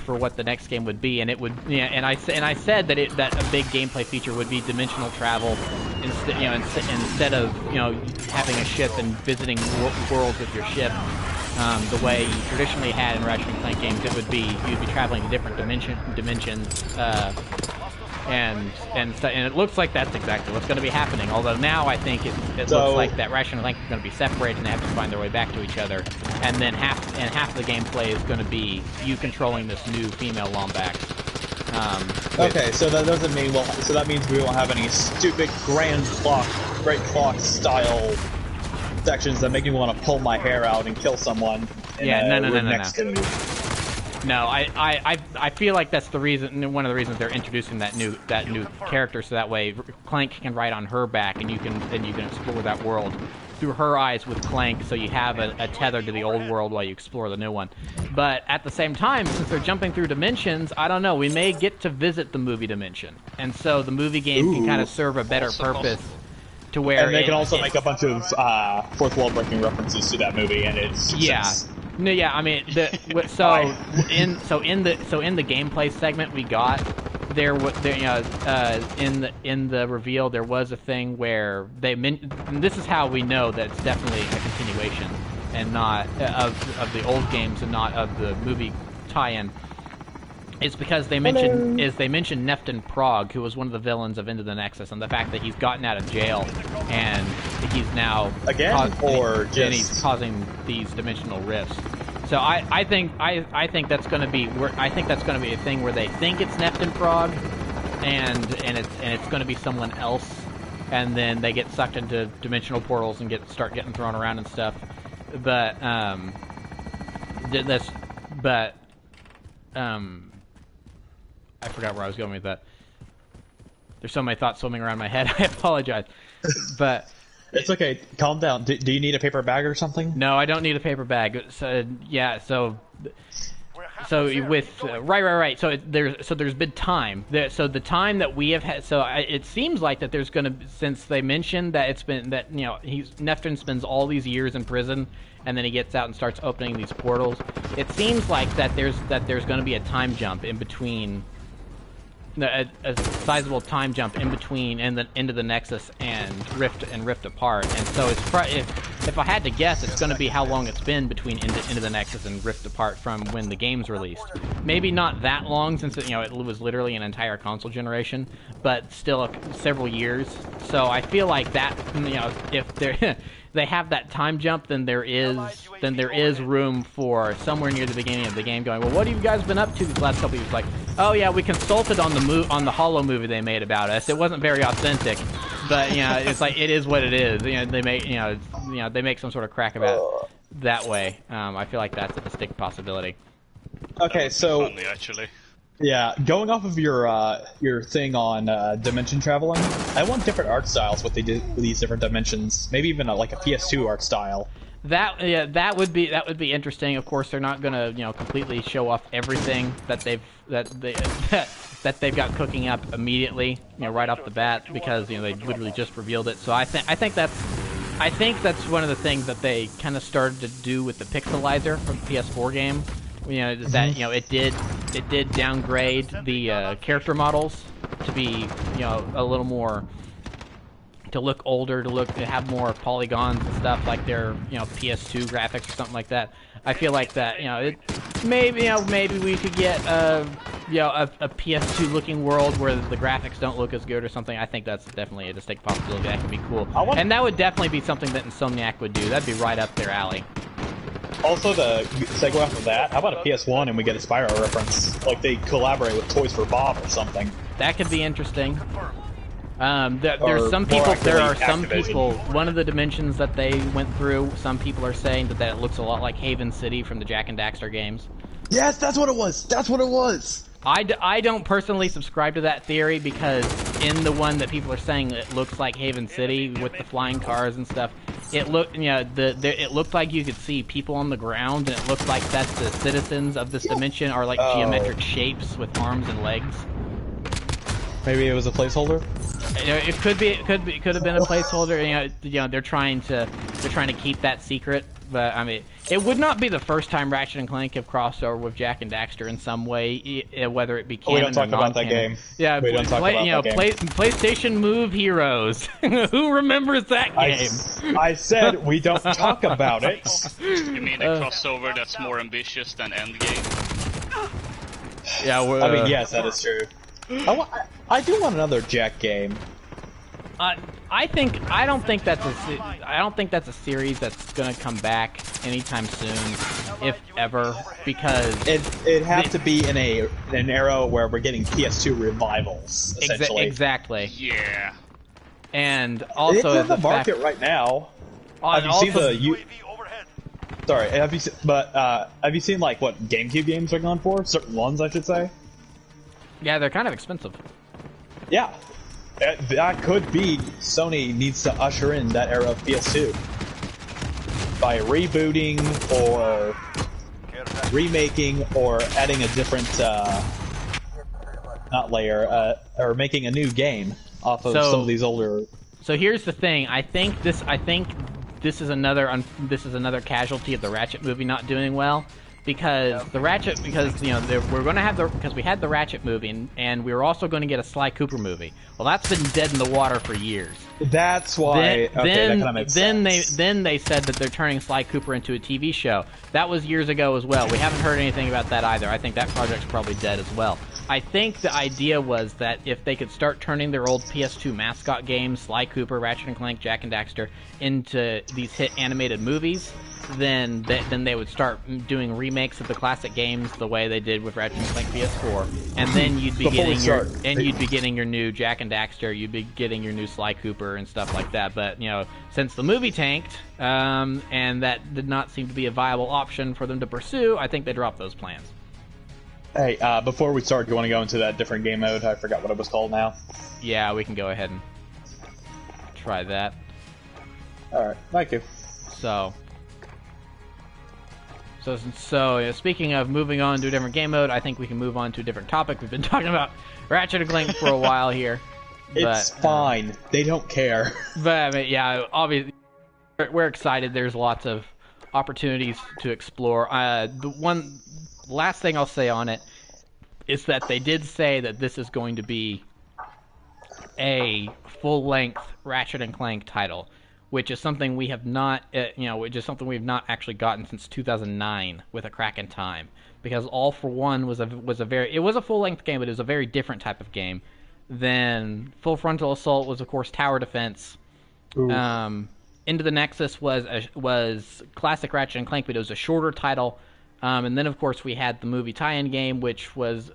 For what the next game would be, and it would, and I said that a big gameplay feature would be dimensional travel, instead of having a ship and visiting worlds with your ship, the way you traditionally had in Ratchet Clank games. It would be you'd be traveling to different dimensions, and it looks like that's exactly what's going to be happening. Although now I think it looks like that Ratchet and Clank are going to be separated and they have to find their way back to each other. And then half the gameplay is going to be you controlling this new female Lombax. Okay, so that doesn't mean so that means we won't have any stupid Great Clock style sections that make me want to pull my hair out and kill someone. No. No, I feel like that's the reason. One of the reasons they're introducing that new character, so that way Clank can ride on her back, and you can explore that world through her eyes with Clank. So you have a tether to the old world while you explore the new one. But at the same time, since they're jumping through dimensions, I don't know. We may get to visit the movie dimension, and so the movie game can kind of serve a better purpose. To where and they can also make a bunch of fourth wall breaking references to that movie, and it's No, yeah, I mean, in the gameplay segment we got in the reveal there was a thing where and this is how we know that it's definitely a continuation and not of the old games and not of the movie tie-in. It's because they mentioned Nefton Prague, who was one of the villains of Into the Nexus, and the fact that he's gotten out of jail and he's now he's causing these dimensional rifts. So I think that's going to be a thing where they think it's Nefton Prague, and it's going to be someone else, and then they get sucked into dimensional portals and start getting thrown around and stuff. But I forgot where I was going with that. There's so many thoughts swimming around my head. I apologize. But it's okay. Calm down. Do you need a paper bag or something? No, I don't need a paper bag. So with right. So there's been time. So the time that we have had. It seems like that there's going to, since they mentioned that it's been that Nefton spends all these years in prison, and then he gets out and starts opening these portals. It seems like that there's going to be a time jump in between. A sizable time jump in between into the Nexus and Rift Apart, and so it's if I had to guess, it's going to be how long it's been between into the Nexus and Rift Apart from when the game's released. Maybe not that long, since it was literally an entire console generation, but still several years. So I feel like that if they have that time jump, then there is room for somewhere near the beginning of the game going, well, what have you guys been up to these last couple of years? Like, oh yeah, we consulted on the Hollow movie they made about us. It wasn't very authentic, but it's like it is what it is. They make they make some sort of crack about it that way. I feel like that's a distinct possibility. Okay, so funny, actually. Yeah, going off of your thing on dimension traveling, I want different art styles. What they did with these different dimensions, maybe even like a PS2 art style. That would be interesting. Of course, they're not gonna completely show off everything that they've got cooking up immediately, right off the bat, because they literally just revealed it. So I think that's one of the things that they kind of started to do with the pixelizer from the PS4 game. It did downgrade the character models to be a little more, to look older, to have more polygons and stuff like their PS2 graphics or something like that. I feel like that maybe we could get a PS2 looking world where the graphics don't look as good or something. I think that's definitely a distinct possibility. That could be cool, and that would definitely be something that Insomniac would do. That'd be right up their alley. Also, to segue off of that, how about a PS1 and we get a Spyro reference? Like they collaborate with Toys for Bob or something. That could be interesting. Or There's some more people. There are accurately, some Activision. people. One of the dimensions that they went through. Some people are saying that it looks a lot like Haven City from the Jak and Daxter games. Yes, that's what it was. That's what it was. I don't personally subscribe to that theory because in the one that people are saying it looks like Haven City with the flying cars and stuff, it looked it looked like you could see people on the ground, and it looked like that's the citizens of this dimension are like geometric shapes with arms and legs. Maybe it was a placeholder. It could have been a placeholder. They're trying to keep that secret. But I mean, it would not be the first time Ratchet and Clank have crossed over with Jak and Daxter in some way, whether it be canon We don't talk or about that non-canon. game. Yeah, We don't talk about that game. PlayStation Move Heroes. Who remembers that game? I said we don't talk about it. You mean a crossover that's more ambitious than Endgame? Yeah, I mean, yes, that is true. I do want another Jak game. I don't think that's a series that's gonna come back anytime soon, if ever, because It'd have to be in an era where we're getting PS2 revivals, essentially. Exactly. Yeah. And also it's in the market right now. Have you seen the? Sorry, have you seen like what GameCube games are going for? Certain ones, I should say. Yeah, they're kind of expensive. Yeah. That could be Sony needs to usher in that era of PS2 by rebooting or remaking or adding a different not layer or making a new game off of some of these older. So here's the thing. I think this is another casualty of the Ratchet movie not doing well. Because we had the Ratchet movie and we were also going to get a Sly Cooper movie. Well, that's been dead in the water for years. That's why. that kind of makes sense. Then they said that they're turning Sly Cooper into a TV show. That was years ago as well. We haven't heard anything about that either. I think that project's probably dead as well. I think the idea was that if they could start turning their old PS2 mascot games, Sly Cooper, Ratchet and Clank, Jak and Daxter, into these hit animated movies, then they would start doing remakes of the classic games the way they did with Ratchet and Clank PS4, and then you'd be getting your new Jak and Daxter, you'd be getting your new Sly Cooper and stuff like that. But since the movie tanked, and that did not seem to be a viable option for them to pursue, I think they dropped those plans. Hey, before we start, do you want to go into that different game mode? I forgot what it was called now. Yeah, we can go ahead and try that. All right, thank you. So speaking of moving on to a different game mode, I think we can move on to a different topic. We've been talking about Ratchet and Clank for a while here. It's fine. They don't care. But I mean, yeah, obviously we're excited. There's lots of opportunities to explore. The one last thing I'll say on it is that they did say that this is going to be a full-length Ratchet and Clank title, which is something we have not, actually gotten since 2009 with A Crack in Time, because All for One was a full-length game, but it was a very different type of game. Then Full Frontal Assault was, of course, tower defense. Into the Nexus was classic Ratchet and Clank, but it was a shorter title. And then, of course, we had the movie tie-in game, which was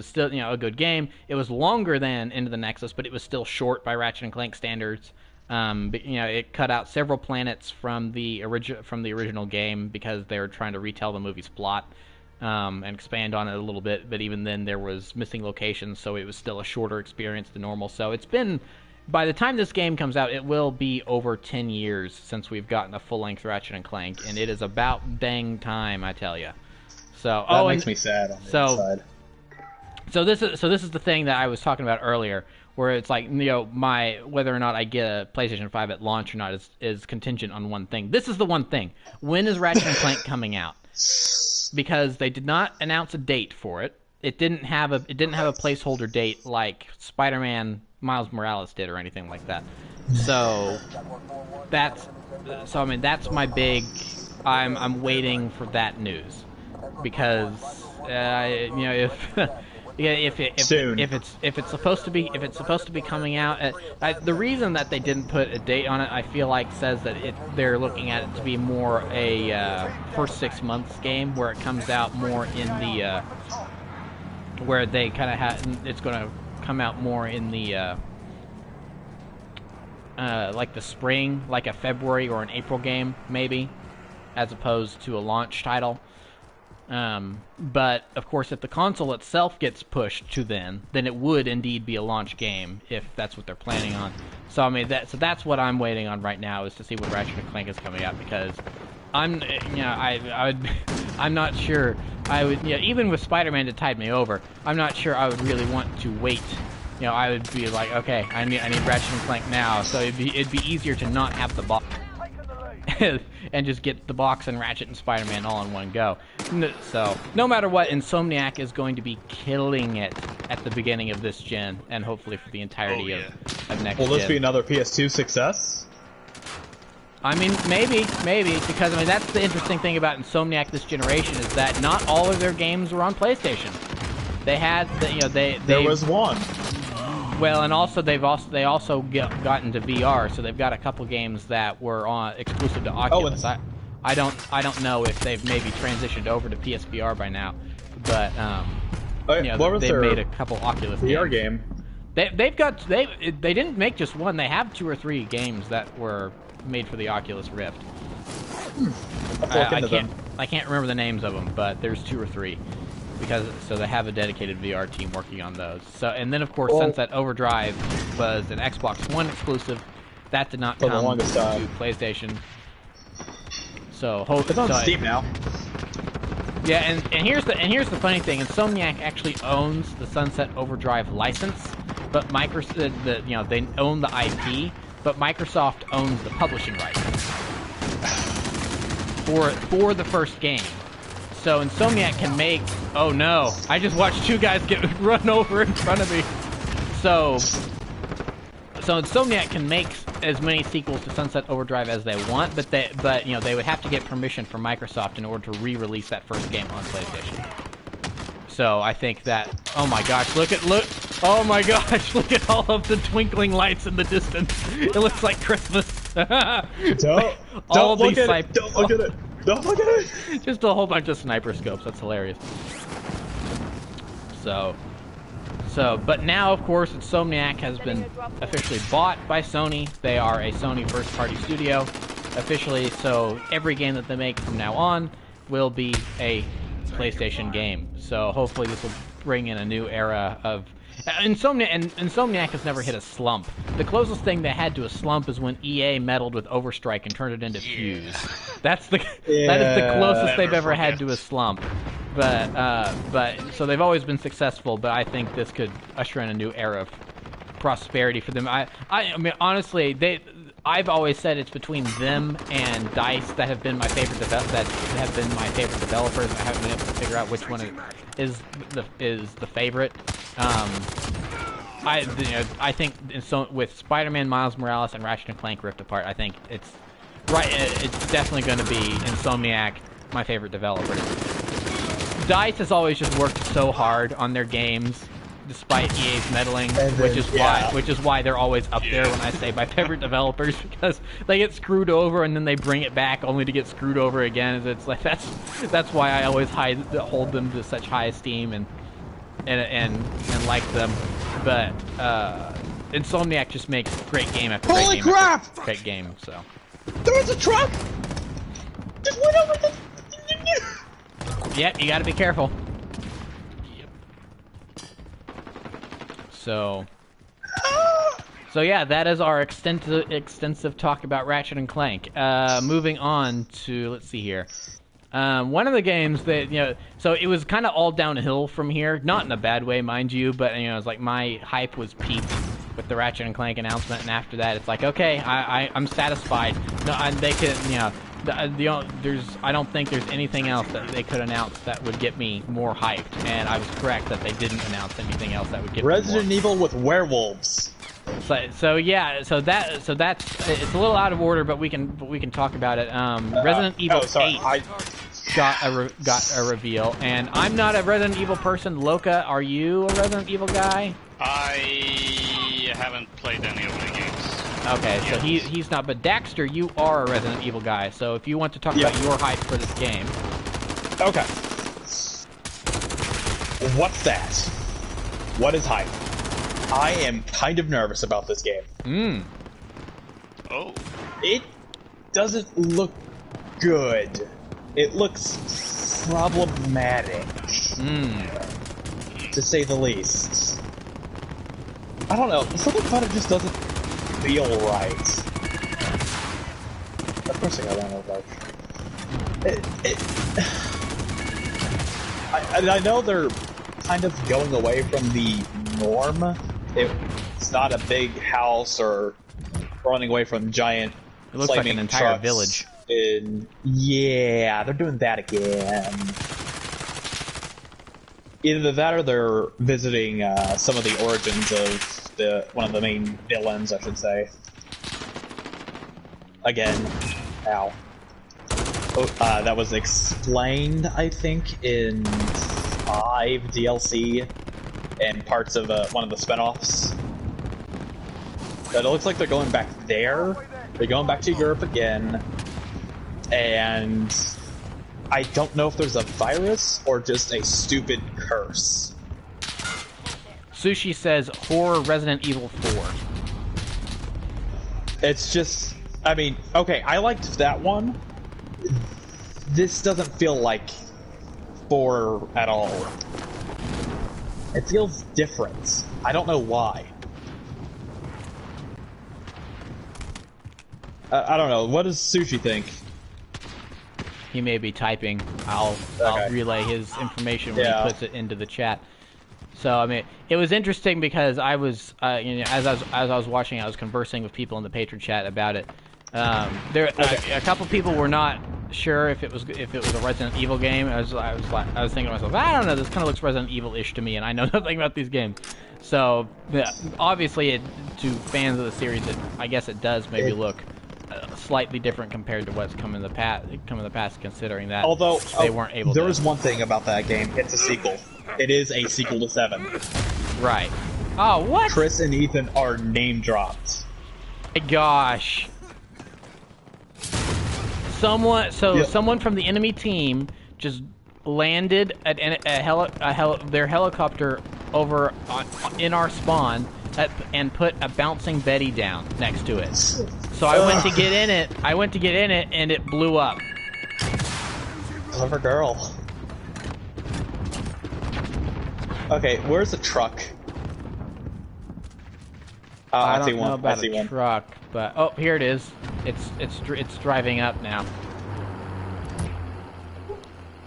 still a good game. It was longer than Into the Nexus, but it was still short by Ratchet and Clank standards. But, it cut out several planets from the original game because they were trying to retell the movie's plot and expand on it a little bit. But even then, there was missing locations, so it was still a shorter experience than normal. So it's been, by the time this game comes out, it will be over 10 years since we've gotten a full-length Ratchet and Clank, and it is about dang time, I tell you. So that makes me sad on the inside. So this is the thing that I was talking about earlier, where it's like, whether or not I get a PlayStation 5 at launch or not is contingent on one thing. This is the one thing. When is Ratchet and Clank coming out? Because they did not announce a date for it. It didn't have a placeholder date like Spider-Man Miles Morales did or anything like that. So that's my big. I'm waiting for that news because Yeah, if it's supposed to be coming out, the reason that they didn't put a date on it, I feel like says that they're looking at it to be more a first 6 months game where it comes out more in the where they kind of have it's going to come out more in the like the spring, like a February or an April game maybe, as opposed to a launch title. But of course, if the console itself gets pushed to then it would indeed be a launch game if that's what they're planning on. So I mean, that's what I'm waiting on right now, is to see when Ratchet Clank is coming out, because I'm not sure I would, even with Spider-Man to tide me over, I'm not sure I would really want to wait. I would be like, okay, I need Ratchet and Clank now, so it'd be easier to not have the box and just get the box and Ratchet and Spider-Man all in one go. So, no matter what, Insomniac is going to be killing it at the beginning of this gen, and hopefully for the entirety of next gen. Will this be another PS2 success? I mean, maybe, because I mean that's the interesting thing about Insomniac this generation, is that not all of their games were on PlayStation. They had, there was one. Well, and also they also got into VR, so they've got a couple games that were exclusive to Oculus. I don't know if they've maybe transitioned over to PSVR by now, but they've made a couple Oculus VR games. They didn't make just one. They have 2 or 3 games that were made for the Oculus Rift. I can't remember the names of them, but there's 2 or 3. So they have a dedicated VR team working on those. So, and then of course, Sunset Overdrive was an Xbox One exclusive. That did not come to PlayStation. So it's on Steam now. Yeah, and here's the funny thing: Insomniac actually owns the Sunset Overdrive license, but Microsoft, they own the IP, but Microsoft owns the publishing rights for the first game. So Insomniac can make... Oh no, I just watched 2 guys get run over in front of me. So Insomniac can make as many sequels to Sunset Overdrive as they want, but they would have to get permission from Microsoft in order to re-release that first game on PlayStation. So I think that... Oh my gosh, look! Oh my gosh, look at all of the twinkling lights in the distance. It looks like Christmas. Don't look at it. Don't look at it. Don't look at it! Just a whole bunch of sniper scopes. That's hilarious. But now, of course, Insomniac has been officially bought by Sony. They are a Sony first-party studio, officially, so every game that they make from now on will be a PlayStation game. So hopefully this will bring in a new era of... Insomniac has never hit a slump. The closest thing they had to a slump is when EA meddled with Overstrike and turned it into Fuse. That is the closest they've ever had to a slump. But so they've always been successful. But I think this could usher in a new era of prosperity for them. I mean, honestly, I've always said it's between them and DICE that have been my favorite developers. I haven't been able to figure out which one is the favorite. I think with Spider-Man, Miles Morales, and Ratchet and Clank Rift Apart, I think it's definitely going to be Insomniac, my favorite developer. DICE has always just worked so hard on their games, despite EA's meddling, which is why they're always up there when I say my favorite developers, because they get screwed over and then they bring it back only to get screwed over again. It's like that's why I always hold them to such high esteem and like them. But Insomniac just makes great game after great game after great game. So there is a truck. Just went over the. Yep, you got to be careful. So yeah, that is our extensive talk about Ratchet and Clank. Moving on to, let's see here. One of the games that, so it was kind of all downhill from here, not in a bad way, mind you, but, it's like my hype was peaked with the Ratchet and Clank announcement, and after that, it's like, okay, I'm satisfied. No, they could, I don't think there's anything else that they could announce that would get me more hyped, and I was correct that they didn't announce anything else that would get Resident me Evil with werewolves. So that's it's a little out of order, but we can talk about it. Resident Evil 8. got a reveal, and I'm not a Resident Evil person. Loka, are you a Resident Evil guy? I haven't played any of the games. Okay, so he's not, but Daxter, you are a Resident Evil guy, so if you want to talk about your hype for this game. Okay. What's that? What is hype? I am kind of nervous about this game. Oh. It doesn't look good. It looks problematic, to say the least. I don't know. Something about it just doesn't feel right. Of course I got one of those. I know they're kind of going away from the norm. It's not a big house or running away from giant. It looks like an entire village. Yeah, they're doing that again. Either that or they're visiting some of the origins of one of the main villains, I should say. Again. Ow. Oh, that was explained, I think, in 5 DLC and parts of one of the spinoffs. But it looks like they're going back there. They're going back to Europe again. And I don't know if there's a virus or just a stupid curse. Sushi says horror Resident Evil 4. It's just, I mean, okay, I liked that one. This doesn't feel like 4 at all. It feels different. I don't know why. I don't know. What does Sushi think? He may be typing. I'll relay his information when he puts it into the chat. So I mean, it was interesting because I was, as I was watching, I was conversing with people in the patron chat about it. A couple people were not sure if it was a Resident Evil game. I was thinking to myself, I don't know, this kind of looks Resident Evil-ish to me, and I know nothing about these games. So obviously, to fans of the series, I guess it does maybe look slightly different compared to what's come in the past, considering that although they weren't able. There is one thing about that game: it's a sequel. It is a sequel to 7. Right. Oh, what? Chris and Ethan are name dropped. Gosh. Someone from the enemy team just landed their helicopter over in our spawn and put a bouncing Betty down next to it. So I went to get in it, and it blew up. Clever girl. Okay, where's the truck? I don't know about a truck, but oh, here it is. It's driving up now.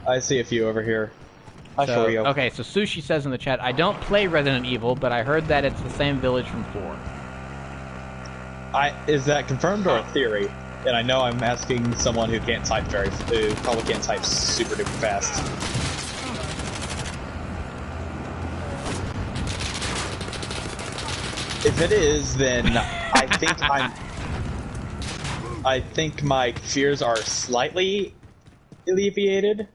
I see a few over here. I'll show you. Okay, so Sushi says in the chat, I don't play Resident Evil, but I heard that it's the same village from 4. Is that confirmed or a theory? And I know I'm asking someone who can't type who probably can't type super duper fast. If it is, then I think my fears are slightly alleviated,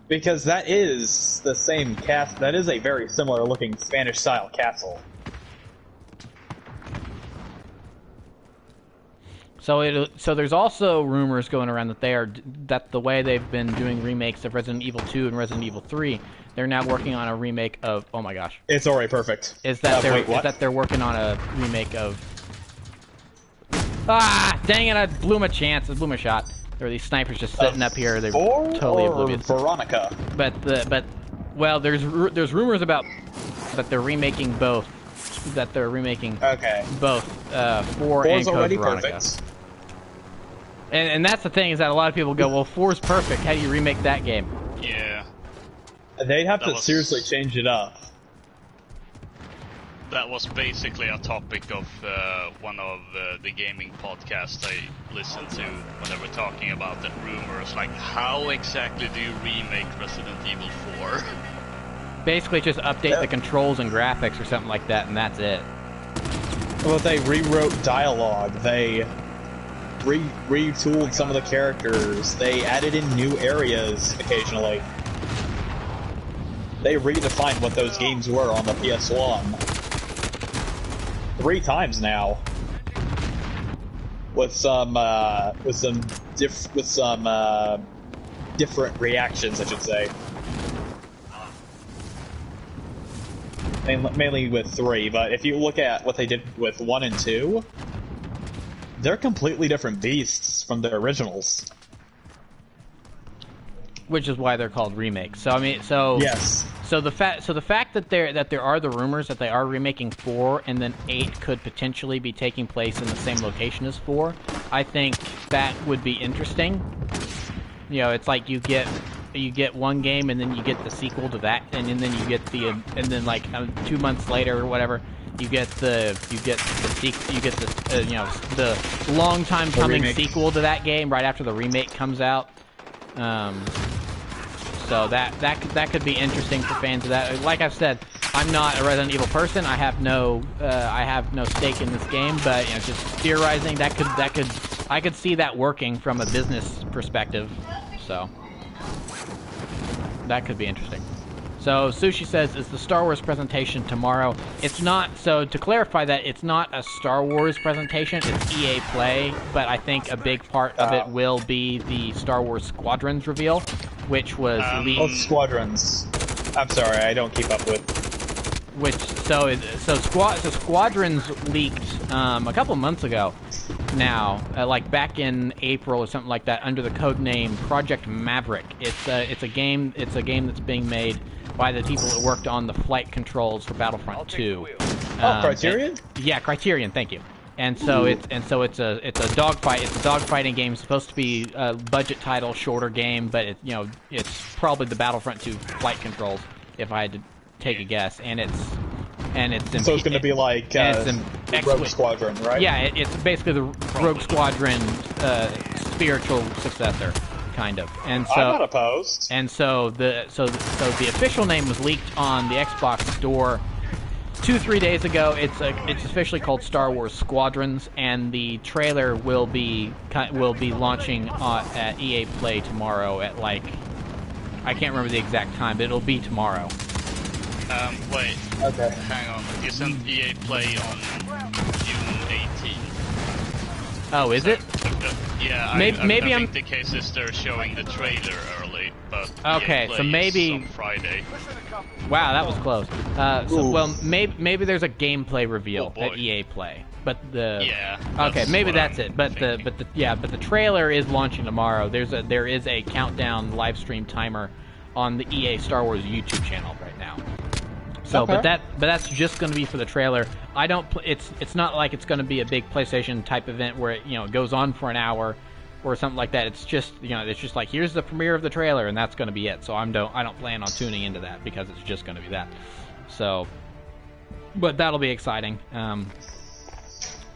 because that is the same castle. That is a very similar looking Spanish style castle. So there's also rumors going around that the way they've been doing remakes of Resident Evil 2 and Resident Evil 3, they're now working on a remake of, oh my gosh. It's already perfect. Is that they're working on a remake of, dang it, I blew my chance, I blew my shot. There were these snipers just sitting up here, they're totally oblivious. Veronica. Well, there's rumors about that they're remaking both. That they're remaking both 4 and Code Veronica. Perfect. And that's the thing, is that a lot of people go, well, 4's perfect, how do you remake that game? Yeah. They'd have to seriously change it up. That was basically a topic of one of the gaming podcasts I listened to when they were talking about the rumors, like, how exactly do you remake Resident Evil 4? Basically just update the controls and graphics or something like that, and that's it. Well, they rewrote dialogue. retooled some of the characters. They added in new areas occasionally. They redefined what those games were on the PS1 3 times now, with some different reactions, I should say. Mainly with 3, but if you look at what they did with 1 and 2, they're completely different beasts from the originals. Which is why they're called remakes. So yes. So the fact that there are the rumors that they are remaking 4 and then 8 could potentially be taking place in the same location as 4, I think that would be interesting. You know, it's like you get one game and then you get the sequel to that, and then you get and then like 2 months later or whatever, you get the long time coming sequel to that game right after the remake comes out. So that could be interesting for fans of that. Like I've said, I'm not a Resident Evil person. I have no stake in this game, but you know, just theorizing I could see that working from a business perspective. So that could be interesting. So Sushi says, is the Star Wars presentation tomorrow? It's not. So to clarify that, it's not a Star Wars presentation. It's EA Play, but I think a big part of it will be the Star Wars Squadrons reveal, which was leaked. Oh, Squadrons. I'm sorry, I don't keep up with. Squadrons leaked a couple months ago. Now, like back in April or something like that, under the code name Project Maverick. It's a game that's being made by the people that worked on the flight controls for Battlefront 2. Criterion? Yeah, Criterion. Thank you. And so it's a dogfight. It's a dogfighting game. It's supposed to be a budget title, shorter game, but it's probably the Battlefront 2 flight controls, if I had to take a guess. And it's so it's going to be like Rogue Squadron, right? Yeah, it's basically the Rogue Squadron spiritual successor, kind of. And so I'm not opposed. And so the official name was leaked on the Xbox store 2-3 days ago. It's officially called Star Wars Squadrons, and the trailer will be launching at EA Play tomorrow at like, I can't remember the exact time, but it'll be tomorrow. Wait. Okay. Hang on. Isn't EA Play on June 18th? Oh, is it? Yeah, maybe I I'm. think the case is they're showing the trailer early, but Okay, EA Play so maybe. is on Friday. Wow, that was close. Well, maybe there's a gameplay reveal at EA Play, but the. Yeah. Okay, maybe that's it. But the trailer is launching tomorrow. There is a countdown live stream timer on the EA Star Wars YouTube channel right now. So, okay. but that's just going to be for the trailer. It's not like it's going to be a big PlayStation type event where it goes on for an hour or something like that. It's just like, here's the premiere of the trailer, and that's going to be it. So I don't plan on tuning into that because it's just going to be that. So, but that'll be exciting.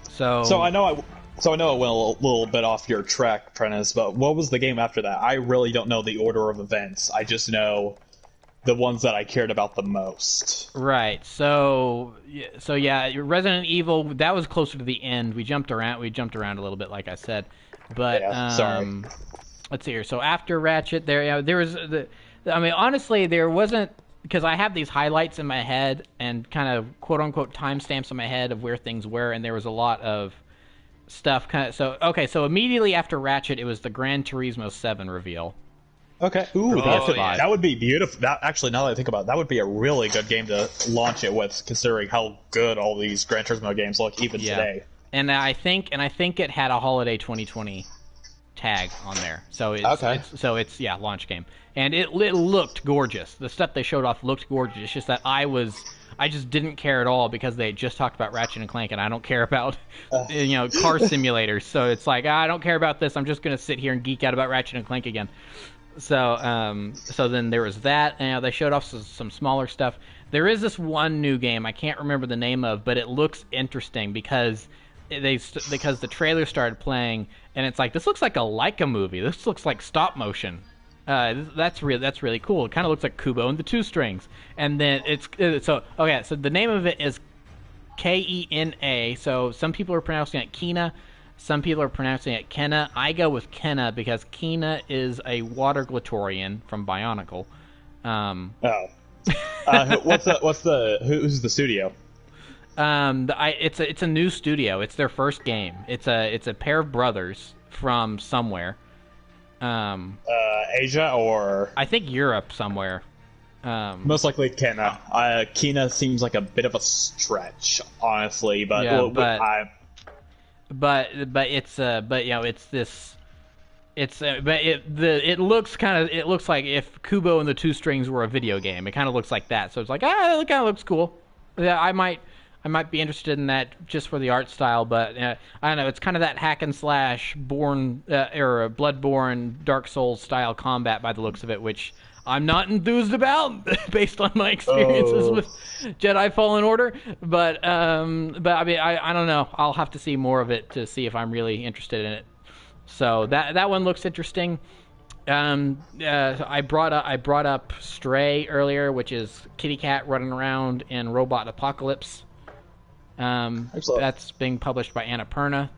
So I know it went a little bit off your track, Prentice, but what was the game after that? I really don't know the order of events. I just know the ones that I cared about the most. Right. So yeah, Resident Evil, that was closer to the end. We jumped around a little bit, like I said. But sorry. Let's see here. So after Ratchet, there was honestly, there wasn't, because I have these highlights in my head and kind of quote unquote timestamps in my head of where things were, and there was a lot of stuff so immediately after Ratchet, it was the Gran Turismo 7 reveal. Okay. Ooh, that would be beautiful. That actually, now that I think about it, that would be a really good game to launch it with, considering how good all these Gran Turismo games look even today. And I think it had a holiday 2020 tag on there. So it's launch game. And it looked gorgeous. The stuff they showed off looked gorgeous. It's just that I just didn't care at all because they had just talked about Ratchet and Clank, and I don't care about car simulators. So it's like, I don't care about this. I'm just going to sit here and geek out about Ratchet and Clank again. So then there was that. They showed off some smaller stuff. There is this one new game I can't remember the name of, but it looks interesting because the trailer started playing, and it's like, this looks like a Leica movie. This looks like stop motion. That's really cool. It kind of looks like Kubo and the Two Strings. And then so the name of it is Kena. So some people are pronouncing it Kena. Some people are pronouncing it Kenna. I go with Kenna because Kena is a water Glatorian from Bionicle. Who's the studio? It's a new studio. It's their first game. It's a pair of brothers from somewhere. Asia or I think Europe somewhere. Most likely Kena. Kena seems like a bit of a stretch, honestly, but yeah, but it looks like if Kubo and the Two Strings were a video game. It kind of looks like that. So it's like, it kind of looks cool. Yeah, I might be interested in that just for the art style, but I don't know. It's kind of that hack and slash Bloodborne, Dark Souls style combat by the looks of it, which I'm not enthused about based on my experiences with Jedi Fallen Order. But I mean, I don't know. I'll have to see more of it to see if I'm really interested in it. So that one looks interesting. I brought up Stray earlier, which is kitty cat running around in Robot Apocalypse. That's being published by Annapurna.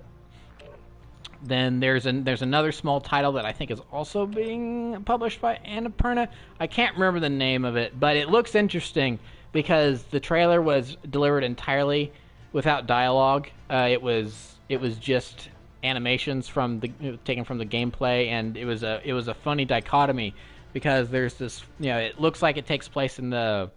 Then there's another small title that I think is also being published by Annapurna. I can't remember the name of it, but it looks interesting because the trailer was delivered entirely without dialogue. It was just animations taken from the gameplay, and it was a funny dichotomy because there's this, it looks like it takes place in the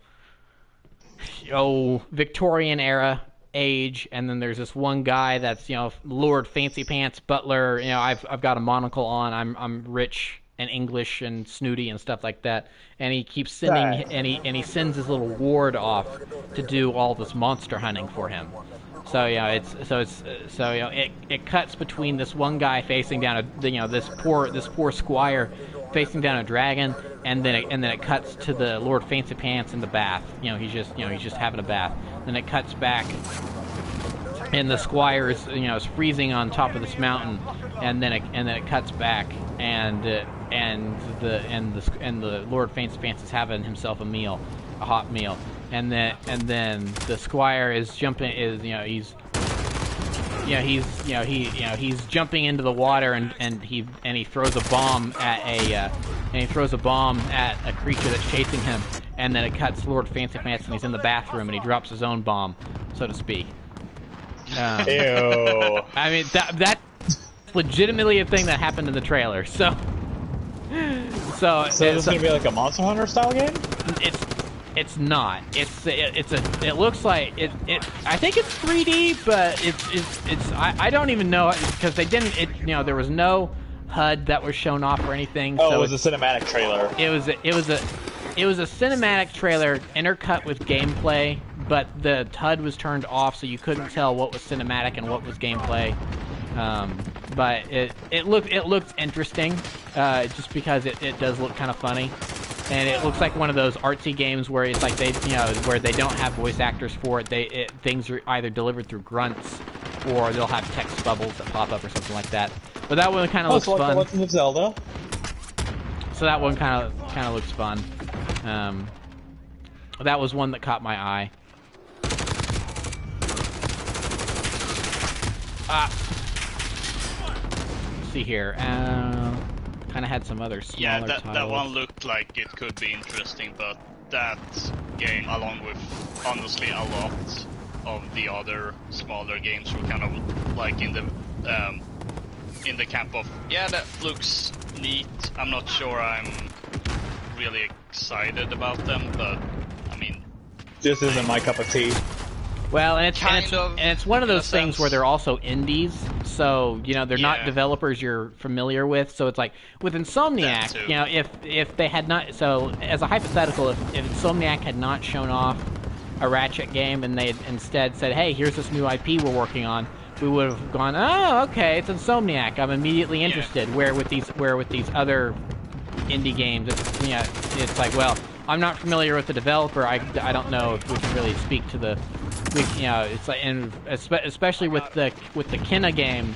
Victorian era age, and then there's this one guy that's Lord Fancy Pants Butler. I've got a monocle on. I'm rich and English and snooty and stuff like that, and he keeps sending and he sends his little ward off to do all this monster hunting for him. So it cuts between this one guy facing down this poor squire facing down a dragon, and then it cuts to the Lord Fancy Pants in the bath. He's just having a bath. Then it cuts back, and the squire is is freezing on top of this mountain, and then it cuts back, and the Lord Fancy Pants is having himself a hot meal, and then the squire is he's jumping into the water, and he throws a bomb at a creature that's chasing him, and then it cuts Lord Fancy Pants, and he's in the bathroom, and he drops his own bomb, so to speak. Ew. I mean, that's legitimately a thing that happened in the trailer. So this is gonna be like a Monster Hunter style game? It's not. It looks like it. I think it's 3D, but I don't even know because they didn't. There was no HUD that was shown off or anything. Oh, so it was a cinematic trailer. It was a cinematic trailer intercut with gameplay, but the HUD was turned off, so you couldn't tell what was cinematic and what was gameplay. But it looked interesting, just because it does look kind of funny. And it looks like one of those artsy games where it's like where they don't have voice actors for it. Things are either delivered through grunts, or they'll have text bubbles that pop up or something like that. But that one kind of looks fun. Like the Legend of Zelda. So that one kind of looks fun. That was one that caught my eye. Let's see here. Kind of had some other smaller titles. That one looked like it could be interesting, but that game, along with honestly a lot of the other smaller games, were kind of like in the camp of that looks neat. I'm not sure I'm really excited about them, but I mean, this isn't my cup of tea. Well, and it's one of those things where they're also indies, so they're not developers you're familiar with. So it's like with Insomniac, if they had not, so as a hypothetical, if Insomniac had not shown off a Ratchet game and they had instead said, "Hey, here's this new IP we're working on," we would have gone, "Oh, okay, it's Insomniac. I'm immediately interested." Where with these other indie games, it's like, well, I'm not familiar with the developer. I don't know if we can really speak to the. It's like, and especially with the Kenna game,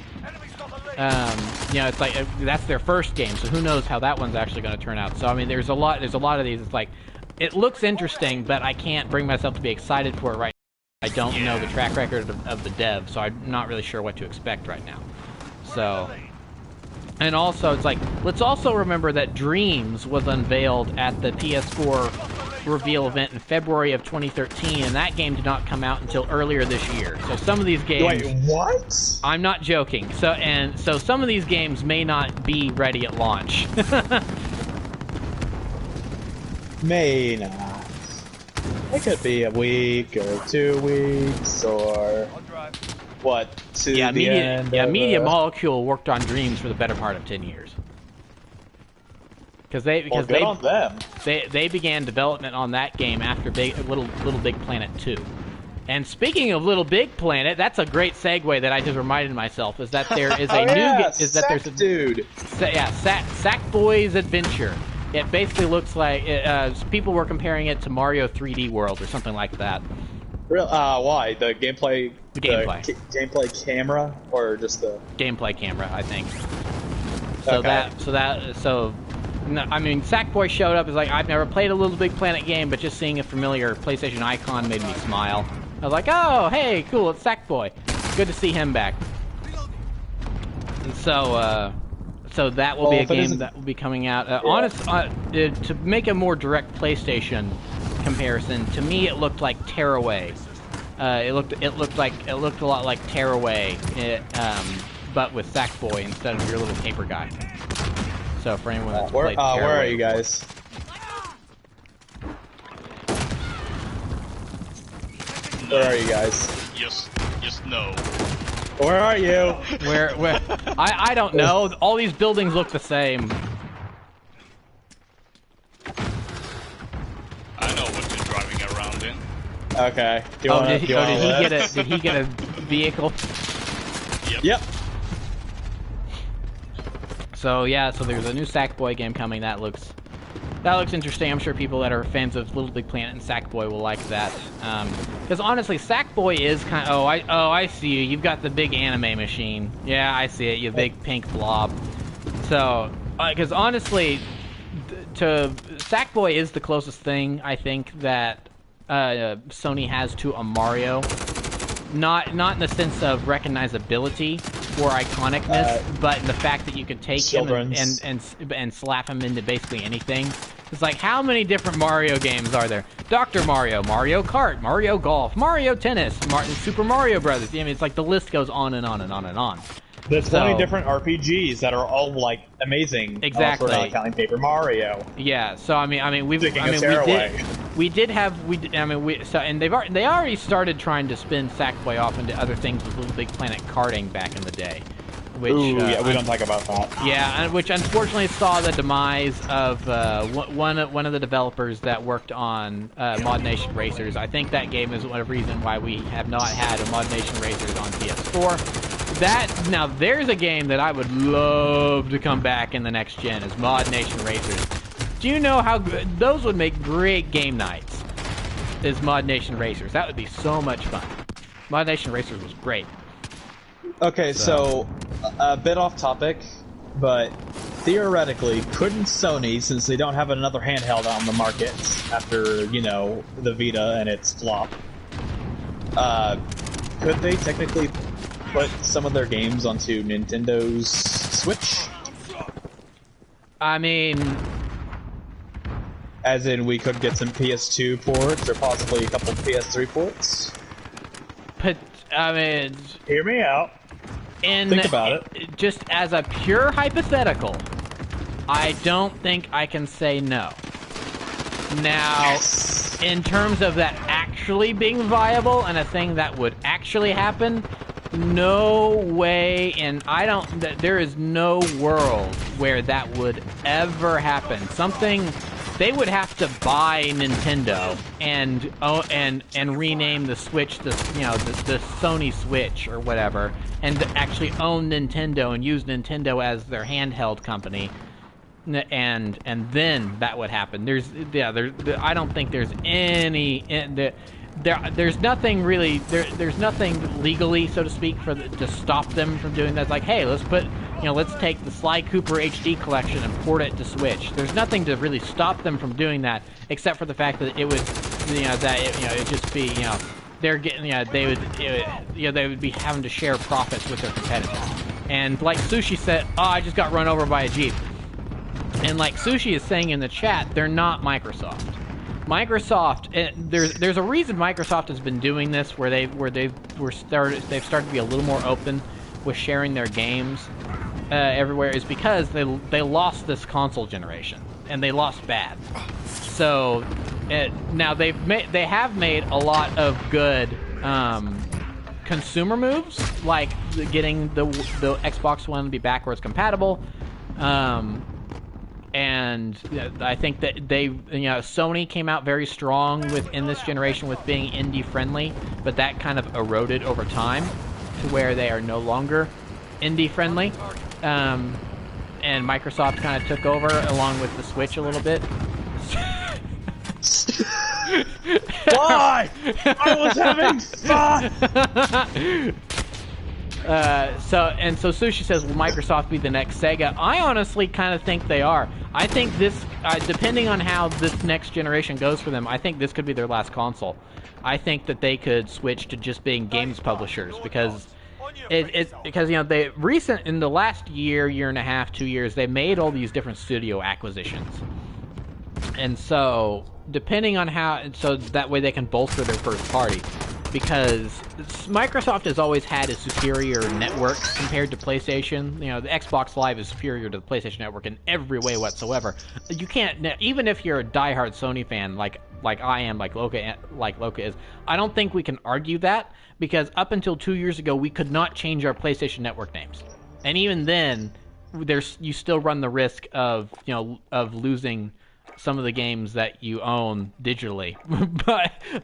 it's like that's their first game, so who knows how that one's actually going to turn out. So I mean, there's a lot of these. It's like, it looks interesting, but I can't bring myself to be excited for it right now. I don't know the track record of the dev, so I'm not really sure what to expect right now. So, and also it's like, let's also remember that Dreams was unveiled at the PS4 reveal event in February of 2013, and that game did not come out until earlier this year. So some of these games... Wait, what? I'm not joking. So some of these games may not be ready at launch. May not. It could be a week or 2 weeks or... What? To yeah, the end Media Molecule worked on Dreams for the better part of 10 years. Because they began development on that game after Little Big Planet 2. And speaking of Little Big Planet, that's a great segue that I just reminded myself, is that there is a Sackboy's Adventure. It basically looks like people were comparing it to Mario 3D World or something like that. Real? Why? The gameplay? The gameplay. Gameplay camera, or just the gameplay camera? I think. No, I mean, Sackboy showed up. Is like, I've never played a Little Big Planet game, but just seeing a familiar PlayStation icon made me smile. I was like, oh, hey, cool, it's Sackboy. Good to see him back. And so that will be a game that will be coming out. To make a more direct PlayStation comparison, to me it looked like Tearaway. It looked a lot like Tearaway, but with Sackboy instead of your little paper guy. So for anyone that's played Tearaway, where are you guys? Where are you guys? Just no. Where are you? Where? I don't know. All these buildings look the same. I know what you're driving around in. Okay. Did he get a vehicle? Yep. So yeah, so there's a new Sackboy game coming that looks interesting. I'm sure people that are fans of Little Big Planet and Sackboy will like that. Because honestly, Sackboy is kind of... I see you. You've got the big anime machine. Yeah, I see it. You big pink blob. So, because honestly, Sackboy is the closest thing, I think, that Sony has to a Mario. Not in the sense of recognizability or iconicness, but in the fact that you can take him and slap him into basically anything. It's like, how many different Mario games are there? Dr. Mario, Mario Kart, Mario Golf, Mario Tennis, Super Mario Brothers. I mean, it's like the list goes on and on and on and on. There's 20 different RPGs that are all like amazing. Exactly. For not counting Paper Mario. Yeah. So they already started trying to spin Sackboy off into other things with Little Big Planet karting back in the day. Which, yeah, we don't talk about that. Yeah, which unfortunately saw the demise of one of the developers that worked on Mod Nation Racers. I think that game is one reason why we have not had a Mod Nation Racers on PS4. Now there's a game that I would love to come back in the next gen, is Mod Nation Racers. Do you know how good those would make great game nights? Is Mod Nation Racers? That would be so much fun. Mod Nation Racers was great. Okay, so a bit off topic, but theoretically, couldn't Sony, since they don't have another handheld on the market after, the Vita and its flop, could they technically put some of their games onto Nintendo's Switch? I mean... As in, we could get some PS2 ports, or possibly a couple PS3 ports? But, I mean... Hear me out. Think about it. Just as a pure hypothetical, I don't think I can say no. Now, in terms of that actually being viable and a thing that would actually happen, no way, and there is no world where that would ever happen. They would have to buy Nintendo and rename the Switch the Sony Switch or whatever, and actually own Nintendo and use Nintendo as their handheld company, and then that would happen. I don't think there's any there's nothing really there's nothing legally, so to speak, to stop them from doing that. It's like, hey, let's take the Sly Cooper HD collection and port it to Switch. There's nothing to really stop them from doing that, except for the fact that it would, it'd just be, they're getting, they would be having to share profits with their competitors. And like Sushi said, oh, I just got run over by a Jeep. And like Sushi is saying in the chat, they're not Microsoft. Microsoft, there's a reason Microsoft has been doing this, where they've started to be a little more open with sharing their games everywhere, is because they lost this console generation, and they lost bad. So now they have made a lot of good consumer moves, like getting the Xbox One to be backwards compatible. And I think that Sony came out very strong in this generation with being indie friendly, but that kind of eroded over time to where they are no longer indie friendly. And Microsoft kind of took over along with the Switch a little bit. Why? I was having fun! So Sushi says, will Microsoft be the next Sega? I honestly kind of think they are. I think this, depending on how this next generation goes for them, I think this could be their last console. I think that they could switch to just being games publishers, because in the last year and a half, 2 years, they made all these different studio acquisitions. And so, depending on so that way they can bolster their first party. Because Microsoft has always had a superior network compared to PlayStation. The Xbox Live is superior to the PlayStation Network in every way whatsoever. You can't, even if you're a diehard Sony fan, like I am, like Loka is, I don't think we can argue that, because up until 2 years ago, we could not change our PlayStation Network names, and even then, you still run the risk of losing some of the games that you own digitally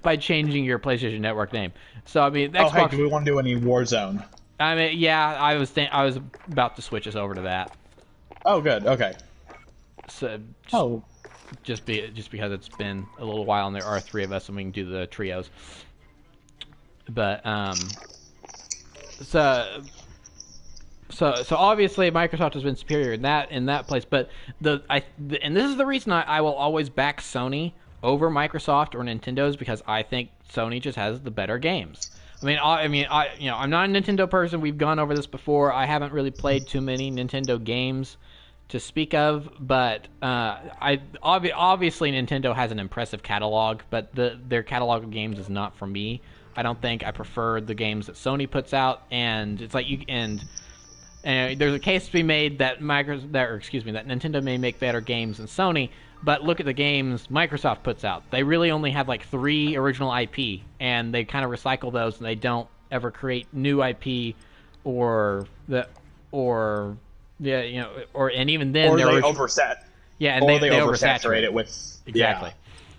by changing your PlayStation Network name. So I mean, Xbox. Oh, hey, do we want to do any Warzone? I mean, yeah, I was about to switch us over to that. Oh, good. Okay. So just because it's been a little while and there are three of us and we can do the trios. But So obviously Microsoft has been superior in that place, but and this is the reason I will always back Sony over Microsoft or Nintendo's, because I think Sony just has the better games. I'm not a Nintendo person. We've gone over this before. I haven't really played too many Nintendo games to speak of, but obviously Nintendo has an impressive catalog, but their catalog of games is not for me. I don't think I prefer the games that Sony puts out, and it's like and there's a case to be made that Nintendo may make better games than Sony, but look at the games Microsoft puts out. They really only have like 3 original IP, and they kind of recycle those, and they don't ever create new IP, and even then they overset. Yeah, and they oversaturate it with exactly. Yeah.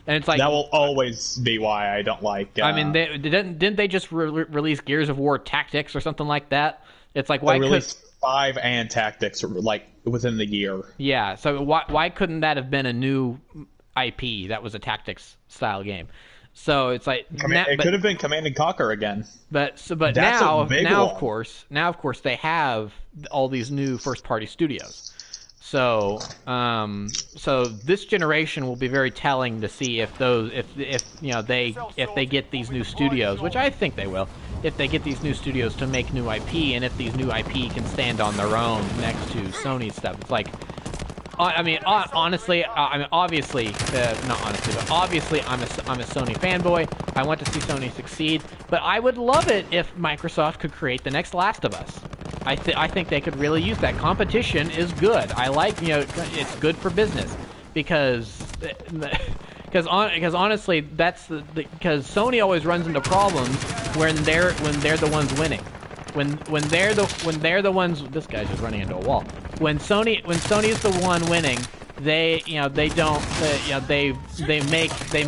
And it's like that will always be why I don't like. I mean, didn't they just release Gears of War Tactics or something like that? It's like, why could 5 and Tactics like within the year? Yeah, so why couldn't that have been a new IP that was a Tactics style game? So it's like it could have been Command and Conquer again. But now of course they have all these new first party studios. So this generation will be very telling to see if they get these new studios, which I think they will. If they get these new studios to make new IP, and if these new IP can stand on their own next to Sony's stuff, it's like, obviously, I'm a Sony fanboy. I want to see Sony succeed, but I would love it if Microsoft could create the next Last of Us. I think they could really use that. Competition is good. I like, it's good for business, because honestly, because Sony always runs into problems when they're the ones winning. When they're the ones, this guy's just running into a wall. When Sony's the one winning, they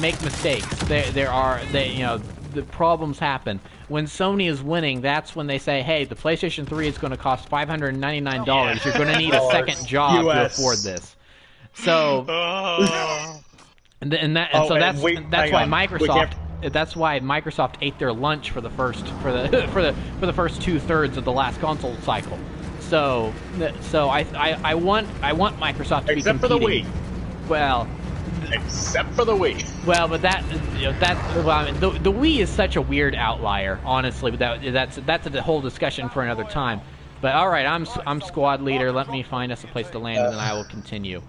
make mistakes. The problems happen. When Sony is winning, that's when they say, hey, the PlayStation 3 is going to cost $599. You're going to need a second job to afford this. So, that's why Microsoft ate their lunch for the first 2/3 of the last console cycle. So I want Microsoft to be competing. Except for the Wii. Well, except for the Wii. Well, but the Wii is such a weird outlier, honestly. But that's a whole discussion for another time. But all right, I'm squad leader. Let me find us a place to land, and then I will continue.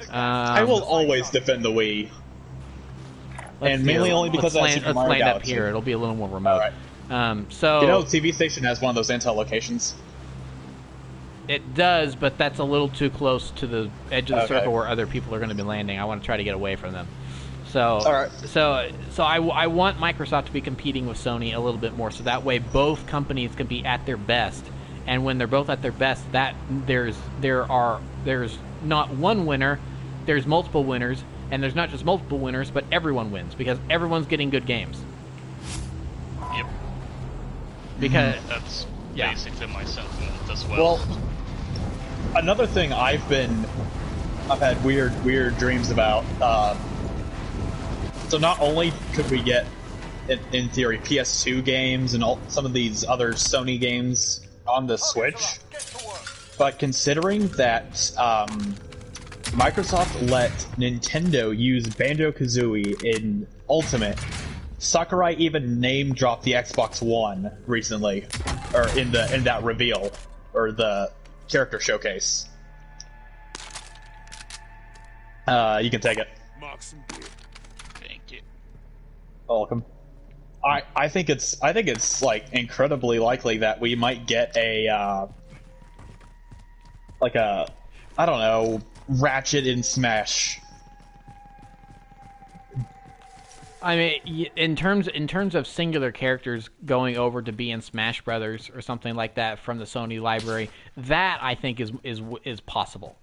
I will always defend the Wii. And mainly only because let's land up here. It'll be a little more remote. So you know, TV station has one of those intel locations. It does, but that's a little too close to the edge of the circle where other people are going to be landing. I want to try to get away from them. So, I want Microsoft to be competing with Sony a little bit more, so that way both companies can be at their best. And when they're both at their best, that there's not one winner, there's multiple winners, and there's not just multiple winners, but everyone wins because everyone's getting good games. Yep. Because that's basically my sentiment as well. Well, another thing I've had weird dreams about. So not only could we get, in theory, PS2 games and some of these other Sony games on the Switch, but considering that Microsoft let Nintendo use Banjo-Kazooie in Ultimate, Sakurai even name-dropped the Xbox One recently, or in that reveal, or the character showcase. You can take it. Thank you. Welcome. I think it's like incredibly likely that we might get I don't know, Ratchet in Smash. I mean, in terms of singular characters going over to be in Smash Brothers or something like that from the Sony library, that I think is possible.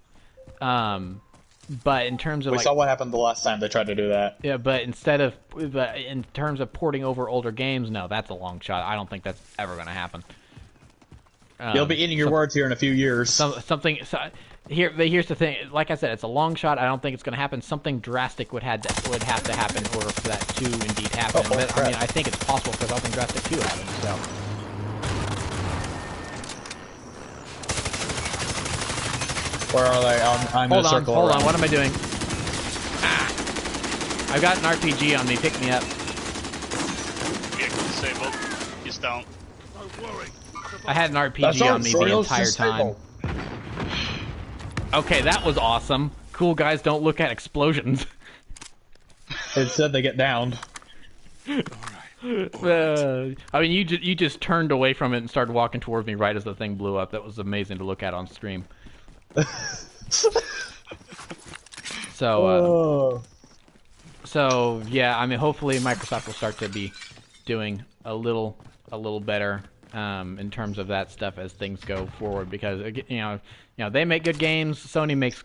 But in terms of we saw what happened the last time they tried to do that. Yeah, but in terms of porting over older games, no, that's a long shot. I don't think that's ever going to happen. You'll be eating your words here in a few years. Here's the thing. Like I said, it's a long shot. I don't think it's going to happen. Something drastic would have to happen in order for that to indeed happen. But, I mean, I think it's possible for something drastic to happen. So. Where are they? I'm in a circle. Hold on. What am I doing? I've got an RPG on me. Pick me up. Vehicle disabled. He's down. Don't worry. I had an RPG on me the entire time. Okay, that was awesome. Cool guys don't look at explosions. It said they get downed. I mean, you just turned away from it and started walking towards me right as the thing blew up. That was amazing to look at on stream. So yeah, I mean, hopefully Microsoft will start to be doing a little better in terms of that stuff as things go forward, because you know they make good games. Sony makes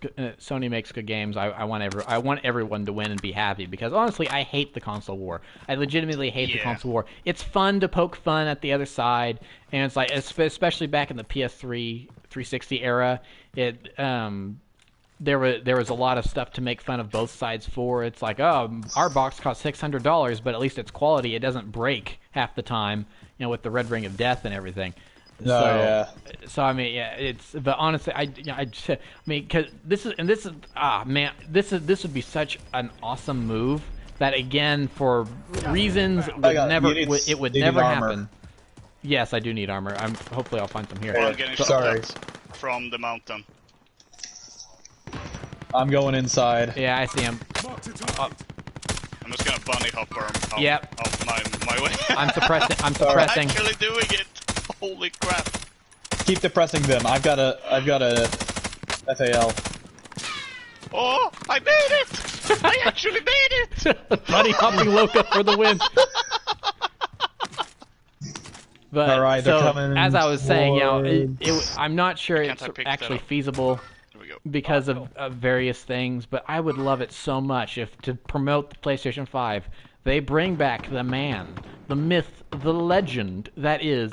good games. I want everyone to win and be happy, because honestly, I hate the console war. I legitimately hate the console war. It's fun to poke fun at the other side, and it's like, especially back in the PS3 360 era, there was a lot of stuff to make fun of both sides for. It's like, oh, our box costs $600, but at least it's quality. It doesn't break half the time, with the red ring of death and everything. So I mean, but honestly, I mean, because this would be such an awesome move that, again, for reasons it would never happen. Yes, I do need armor. Hopefully I'll find some here. I'm getting shot from the mountain. I'm going inside. Yeah, I see him. I'm just gonna bunny hop out my way. I'm suppressing. I'm actually doing it. Holy crap! Keep depressing them. I've got a FAL. Oh, I made it! I actually made it! Bunny hopping Loco for the win. But all right, so, they're coming as I was saying, towards... I'm not sure it's actually feasible because of various things, but I would love it so much if, to promote the PlayStation 5, they bring back the man, the myth, the legend that is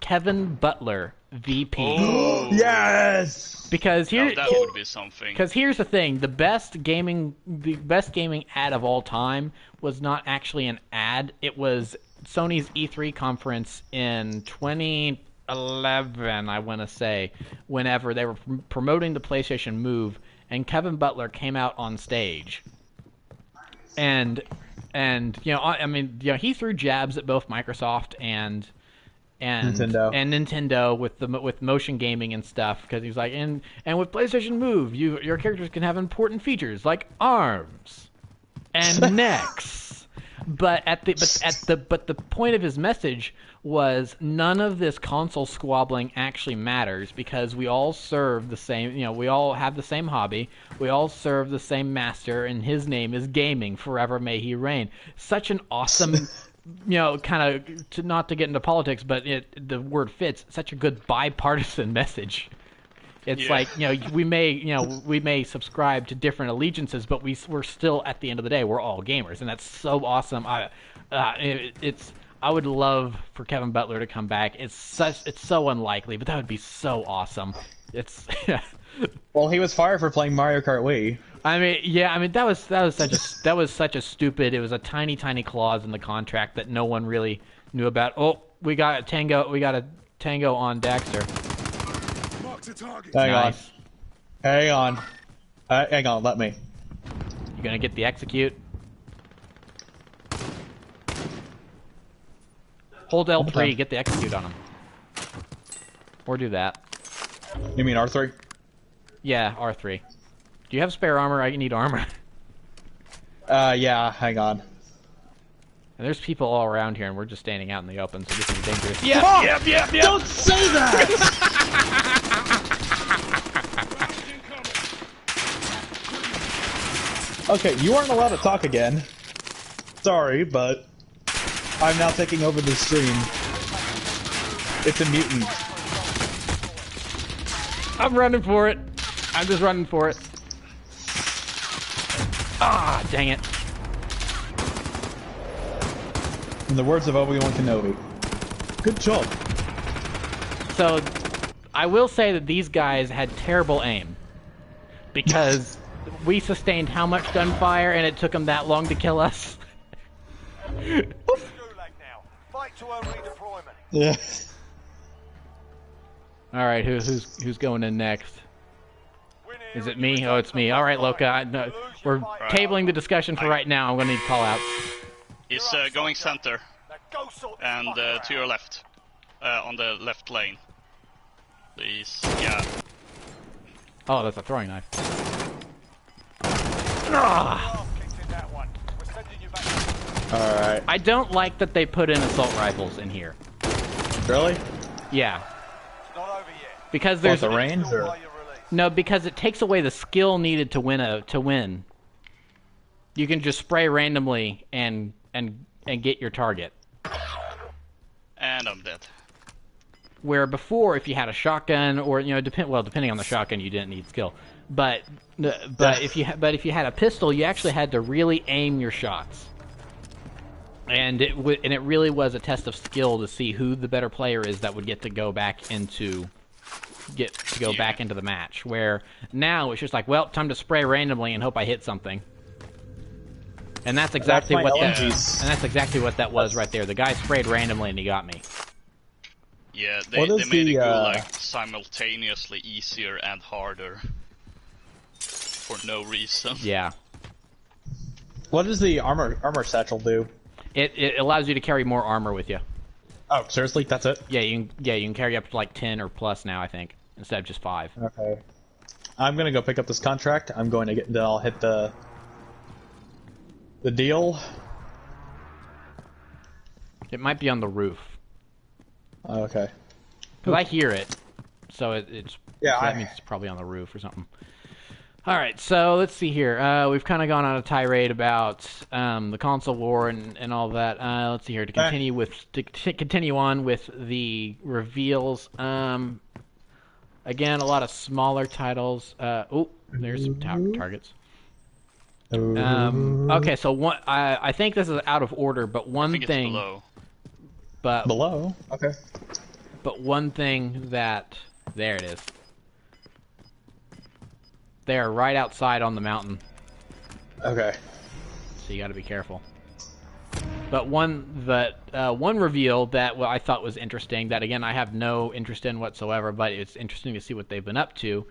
Kevin Butler, VP. Oh. Yes. Because that would be something. Because here's the thing: the best gaming ad of all time was not actually an ad. It was Sony's E3 conference in 2011, I want to say, whenever they were promoting the PlayStation Move, and Kevin Butler came out on stage, and I mean, he threw jabs at both Microsoft and and Nintendo with motion gaming and stuff, because he's like, and with PlayStation Move, your characters can have important features like arms and necks. But the point of his message was none of this console squabbling actually matters, because we all serve the same, we all have the same hobby, we all serve the same master, and his name is gaming. Forever may he reign. Such an awesome, kind of, not to get into politics, but the word fits. Such a good bipartisan message. It's like, we may subscribe to different allegiances, but we're still, at the end of the day, we're all gamers, and that's so awesome. I would love for Kevin Butler to come back. It's so unlikely, but that would be so awesome. Well, he was fired for playing Mario Kart Wii. That was such a stupid. It was a tiny clause in the contract that no one really knew about. Oh, we got a tango on Daxter. Hang on, let me. You gonna get the execute? Hold L3, get the execute on him. Or do that. You mean R3? Yeah, R3. Do you have spare armor? I need armor. Yeah, hang on. And there's people all around here, and we're just standing out in the open, so this is dangerous. Yeah. Don't say that! Okay, you aren't allowed to talk again. Sorry, but I'm now taking over the stream. It's a mutant. I'm running for it. I'm just running for it. Ah, dang it. In the words of Obi-Wan Kenobi. Good job. So, I will say that these guys had terrible aim. Because we sustained how much gunfire, and it took them that long to kill us? Yeah. Alright, who's going in next? Is it me? Oh, it's me. Alright, Loka. We're tabling the discussion for right now. I'm going to need call-outs. He's going center. And to your left. On the left lane. Please. Yeah. Oh, that's a throwing knife. Ah! Alright. I don't like that they put in assault rifles in here. Really? Yeah. Because there's the range, or? No, because it takes away the skill needed to win. You can just spray randomly and get your target. And I'm dead. Where before, if you had a shotgun, or depending on the shotgun, you didn't need skill. But if you had a pistol, you actually had to really aim your shots. And it really was a test of skill to see who the better player is that would get to go back into the match. Where now it's just like, well, time to spray randomly and hope I hit something. And that's exactly what that was right there. The guy sprayed randomly and he got me. Yeah, they made it go like simultaneously easier and harder for no reason. Yeah. What does the armor satchel do? It allows you to carry more armor with you. Oh, seriously? That's it? Yeah, you can carry up to like 10 or plus now, I think, instead of just 5. Okay. I'm gonna go pick up this contract. I'm going to then I'll hit the deal. It might be on the roof. Okay. Because I hear it, so it's yeah. That means it's probably on the roof or something. All right, so let's see here. We've kind of gone on a tirade about the console war and all that. Let's see here to continue on with the reveals. Again, a lot of smaller titles. Oh, there's some targets. Okay, so one. I think this is out of order, but one thing. It's below. But below. Okay. But one thing that there it is. They are right outside on the mountain. Okay. So you got to be careful. But one reveal that I thought was interesting, that again I have no interest in whatsoever, but it's interesting to see what they've been up to,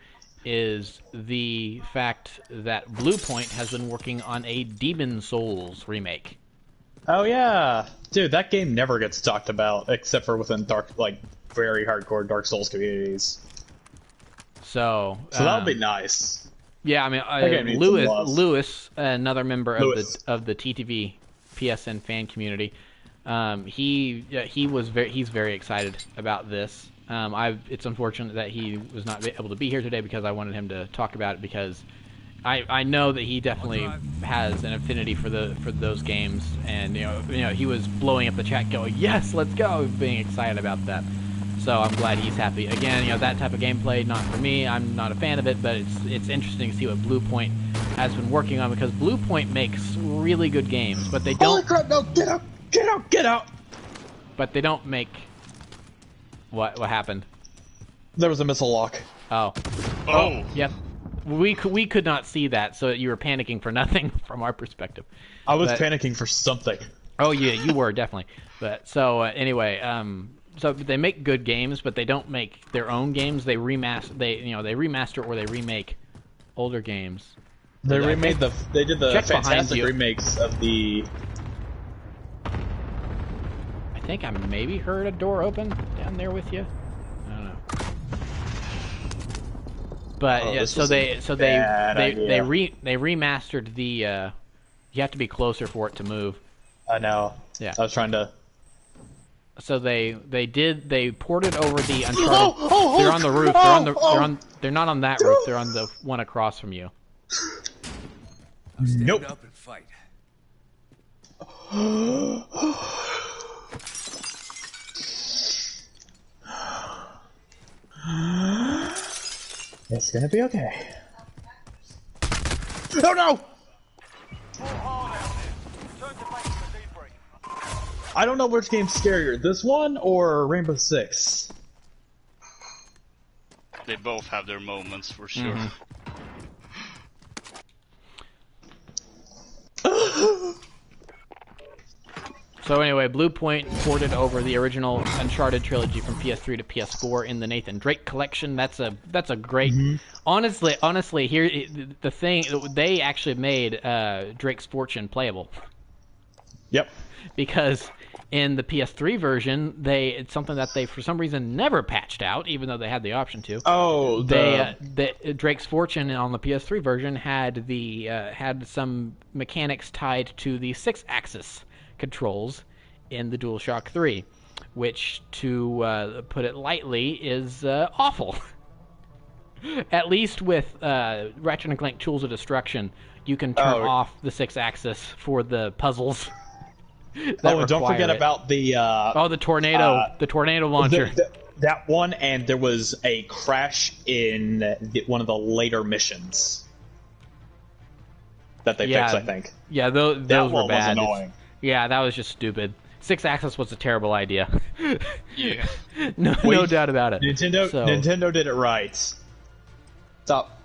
is the fact that Bluepoint has been working on a Demon Souls remake. Oh yeah, dude, that game never gets talked about except for within very hardcore Dark Souls communities. So that would be nice. Yeah, I mean, Lewis, another member of the TTV PSN fan community, he's very excited about this. It's unfortunate that he was not able to be here today because I wanted him to talk about it because I know that he definitely has an affinity for those games, and you know he was blowing up the chat going, yes, let's go, being excited about that. So I'm glad he's happy. Again, that type of gameplay, not for me. I'm not a fan of it, but it's interesting to see what Bluepoint has been working on because Bluepoint makes really good games, but they don't. Holy crap! No, get out! Get out! Get out! But they don't make. What happened? There was a missile lock. Oh. Yep. We could not see that, so you were panicking for nothing from our perspective. I was panicking for something. Oh yeah, you were definitely. But so anyway, so they make good games, but they don't make their own games. They remaster or they remake older games. They did the fantastic remakes of the. I think I maybe heard a door open down there with you. I don't know. But yeah, so they remastered the. You have to be closer for it to move. I know. Yeah. I was trying to. So they ported over the Uncharted. They're on the roof. They're not on that roof. They're on the one across from you. Nope. Up and fight. It's gonna be okay. Oh no! I don't know which game's scarier, this one or Rainbow Six. They both have their moments for sure. Mm-hmm. So anyway, Bluepoint ported over the original Uncharted trilogy from PS3 to PS4 in the Nathan Drake collection. That's a great. Honestly, here the thing they actually made Drake's Fortune playable. Yep. Because in the PS3 version, it's something that they for some reason never patched out, even though they had the option to. Oh, Drake's Fortune on the PS3 version had had some mechanics tied to the 6-axis controls in the DualShock 3, which, to put it lightly, is awful. At least with Ratchet Clank Tools of Destruction, you can turn off the 6-axis for the puzzles. And don't forget about the the tornado launcher. That one, and there was a crash in one of the later missions that they fixed, I think. Yeah, those were bad. Was annoying. Yeah, that was just stupid. 6-axis was a terrible idea. Yeah. No doubt about it. Nintendo did it right. Stop.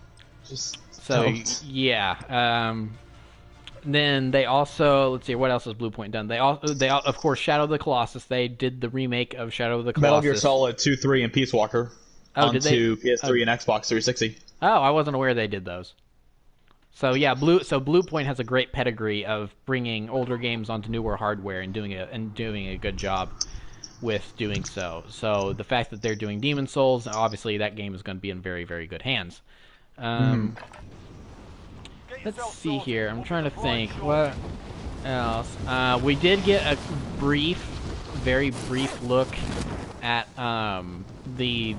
Just don't. Yeah. Then they also, let's see, what else has Bluepoint done? They of course, Shadow of the Colossus. They did the remake of Shadow of the Colossus. Metal Gear Solid 2, 3, and Peace Walker onto PS3 and Xbox 360. Oh, I wasn't aware they did those. So yeah, Bluepoint has a great pedigree of bringing older games onto newer hardware and doing a good job with doing so. So the fact that they're doing Demon Souls, obviously that game is going to be in very, very good hands. Let's see here. I'm trying to think. What else? We did get a very brief look at the.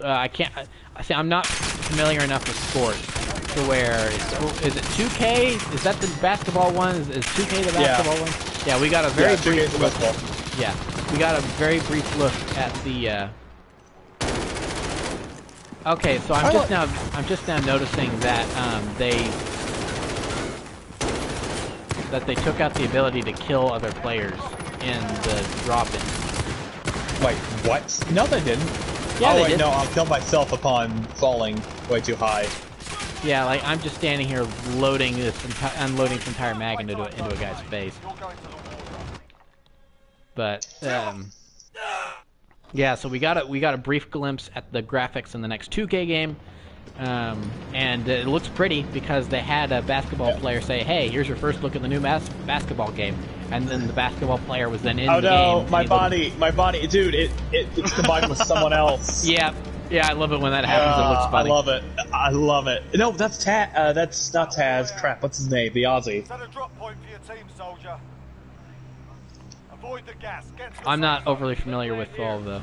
I'm not familiar enough with sports to where is it 2K? Is that the basketball one? Is 2K the basketball one? Yeah, we got a very brief look. Yeah, we got a very brief look at the. Okay, so I'm just now noticing that they took out the ability to kill other players in the drop-in. Wait, what? No, they didn't. Yeah, they did. No, I'll kill myself upon falling way too high. Yeah, like I'm just standing here unloading this entire mag into a guy's face. But yeah, so we got a brief glimpse at the graphics in the next 2K game. and it looks pretty because they had a basketball player say, "Hey, here's your first look at the new basketball game," and then the basketball player was then in the game. Oh no, my body, dude, it's combined with someone else. Yeah, I love it when that happens. It looks funny. I love it. No, that's that's not Taz. Crap, what's his name? The Aussie. Set a drop point for your team, soldier. Avoid the gas. Get to the I'm not safe zone. overly familiar with all the.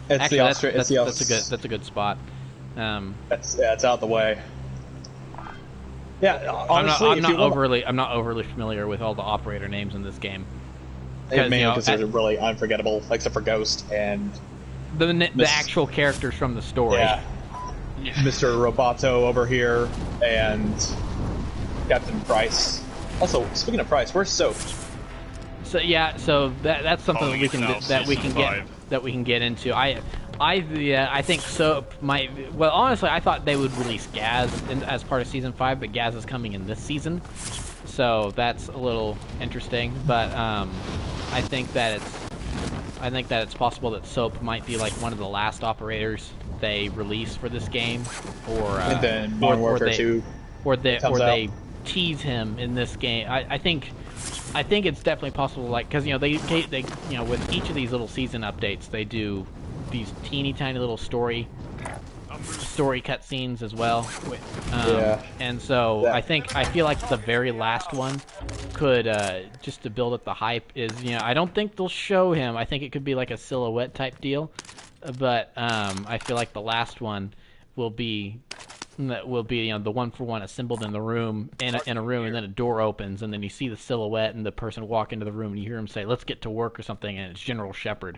It's Actually, the Austrian. that's a good spot. It's out of the way. Yeah, honestly, I'm not overly familiar with all the operator names in this game. Mainly because they're really unforgettable, except for Ghost and the actual characters from the story. Yeah. Mr. Roboto over here and Captain Price. Also, speaking of Price, where's Soap? So that's something that we can get into. I think Soap might. Well, honestly, I thought they would release Gaz as part of season 5, but Gaz is coming in this season, so that's a little interesting. But I think that it's possible that Soap might be like one of the last operators they release for this game, or and then Modern Warfare 2, or they tease him in this game. I think it's definitely possible, like, because they with each of these little season updates, they do these teeny tiny little story cutscenes as well. And so I feel like the very last one could just to build up the hype is I don't think they'll show him. I think it could be like a silhouette type deal, but I feel like the last one will be the 1-for-1 assembled in the room in a room, and then a door opens, and then you see the silhouette and the person walk into the room, and you hear him say, "Let's get to work" or something, and it's General Shepard.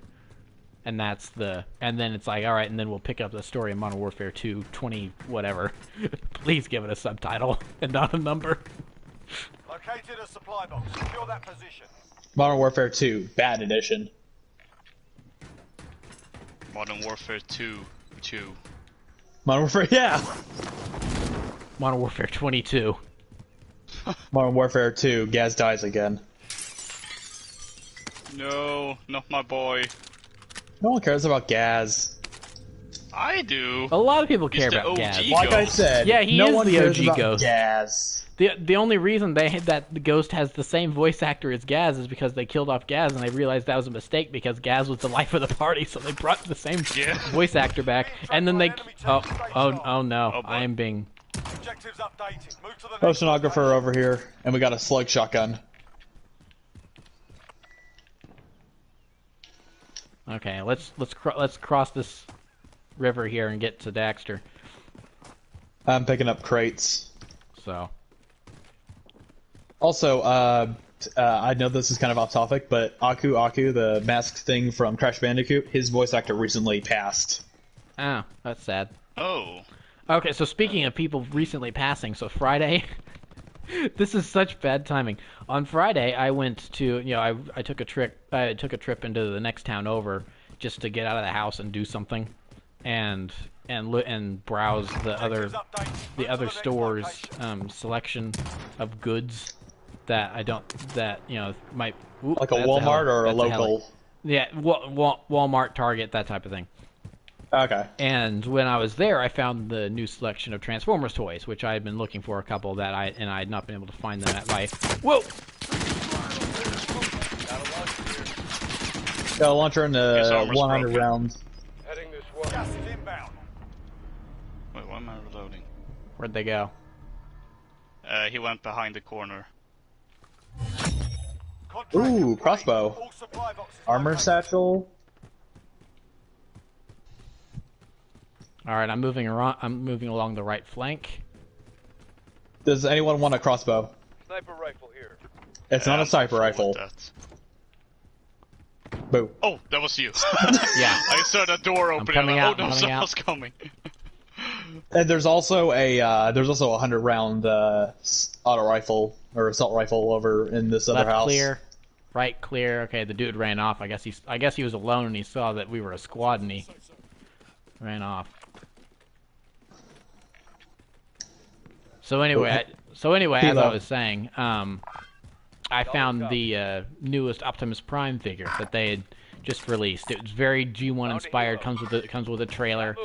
And then it's like, all right, and then we'll pick up the story in Modern Warfare 2, 20 whatever. Please give it a subtitle and not a number. Located a supply box. Secure that position. Modern Warfare 2, Bad Edition. Modern Warfare 2. Modern Warfare, yeah. Modern Warfare 22. Modern Warfare 2, Gaz dies again. No, not my boy. No one cares about Gaz. I do. A lot of people care He's the about OG Gaz. Like I said, Yeah, he no is one the cares OG about Ghost. Gaz. The only reason that the Ghost has the same voice actor as Gaz is because they killed off Gaz, and they realized that was a mistake because Gaz was the life of the party, so they brought the same voice actor back, and then they oh no, I am being Objectives updated. Move to the next Oceanographer over here, and we got a slug shotgun. okay. Let's cross this river here and get to Daxter. I'm picking up crates. So. Also, I know this is kind of off topic, but Aku, the masked thing from Crash Bandicoot, his voice actor recently passed. Oh, that's sad. Oh. Okay, so speaking of people recently passing, so Friday, this is such bad timing. On Friday, I went to, I took a trip into the next town over just to get out of the house and do something, and browse the other stores' selection of goods that might Like a Walmart or a local? Yeah, Walmart, Target, that type of thing. Okay. And when I was there, I found the new selection of Transformers toys, which I had been looking for a couple that I had not been able to find them at my. Whoa! Got a launcher in the 100 broken. rounds. Heading this way. Gas is inbound. Wait, why am I reloading? Where'd they go? He went behind the corner. Ooh, crossbow. All supply boxes Armor located. satchel. All right, I'm moving around. I'm moving along the right flank. Does anyone want a crossbow? Sniper rifle here. It's not a sniper I'm rifle. with that. Boo. Oh, that was you. Yeah. I saw that door opening. coming I'm out, like, oh no, coming someone's out. coming. And there's also a 100 round auto rifle or assault rifle over in this other Left house. clear, right clear. Okay, the dude ran off. I guess he was alone and he saw that we were a squad and he ran off. So anyway, as I was saying, I found the newest Optimus Prime figure that they had just released. It was very G1 inspired. Comes with a trailer.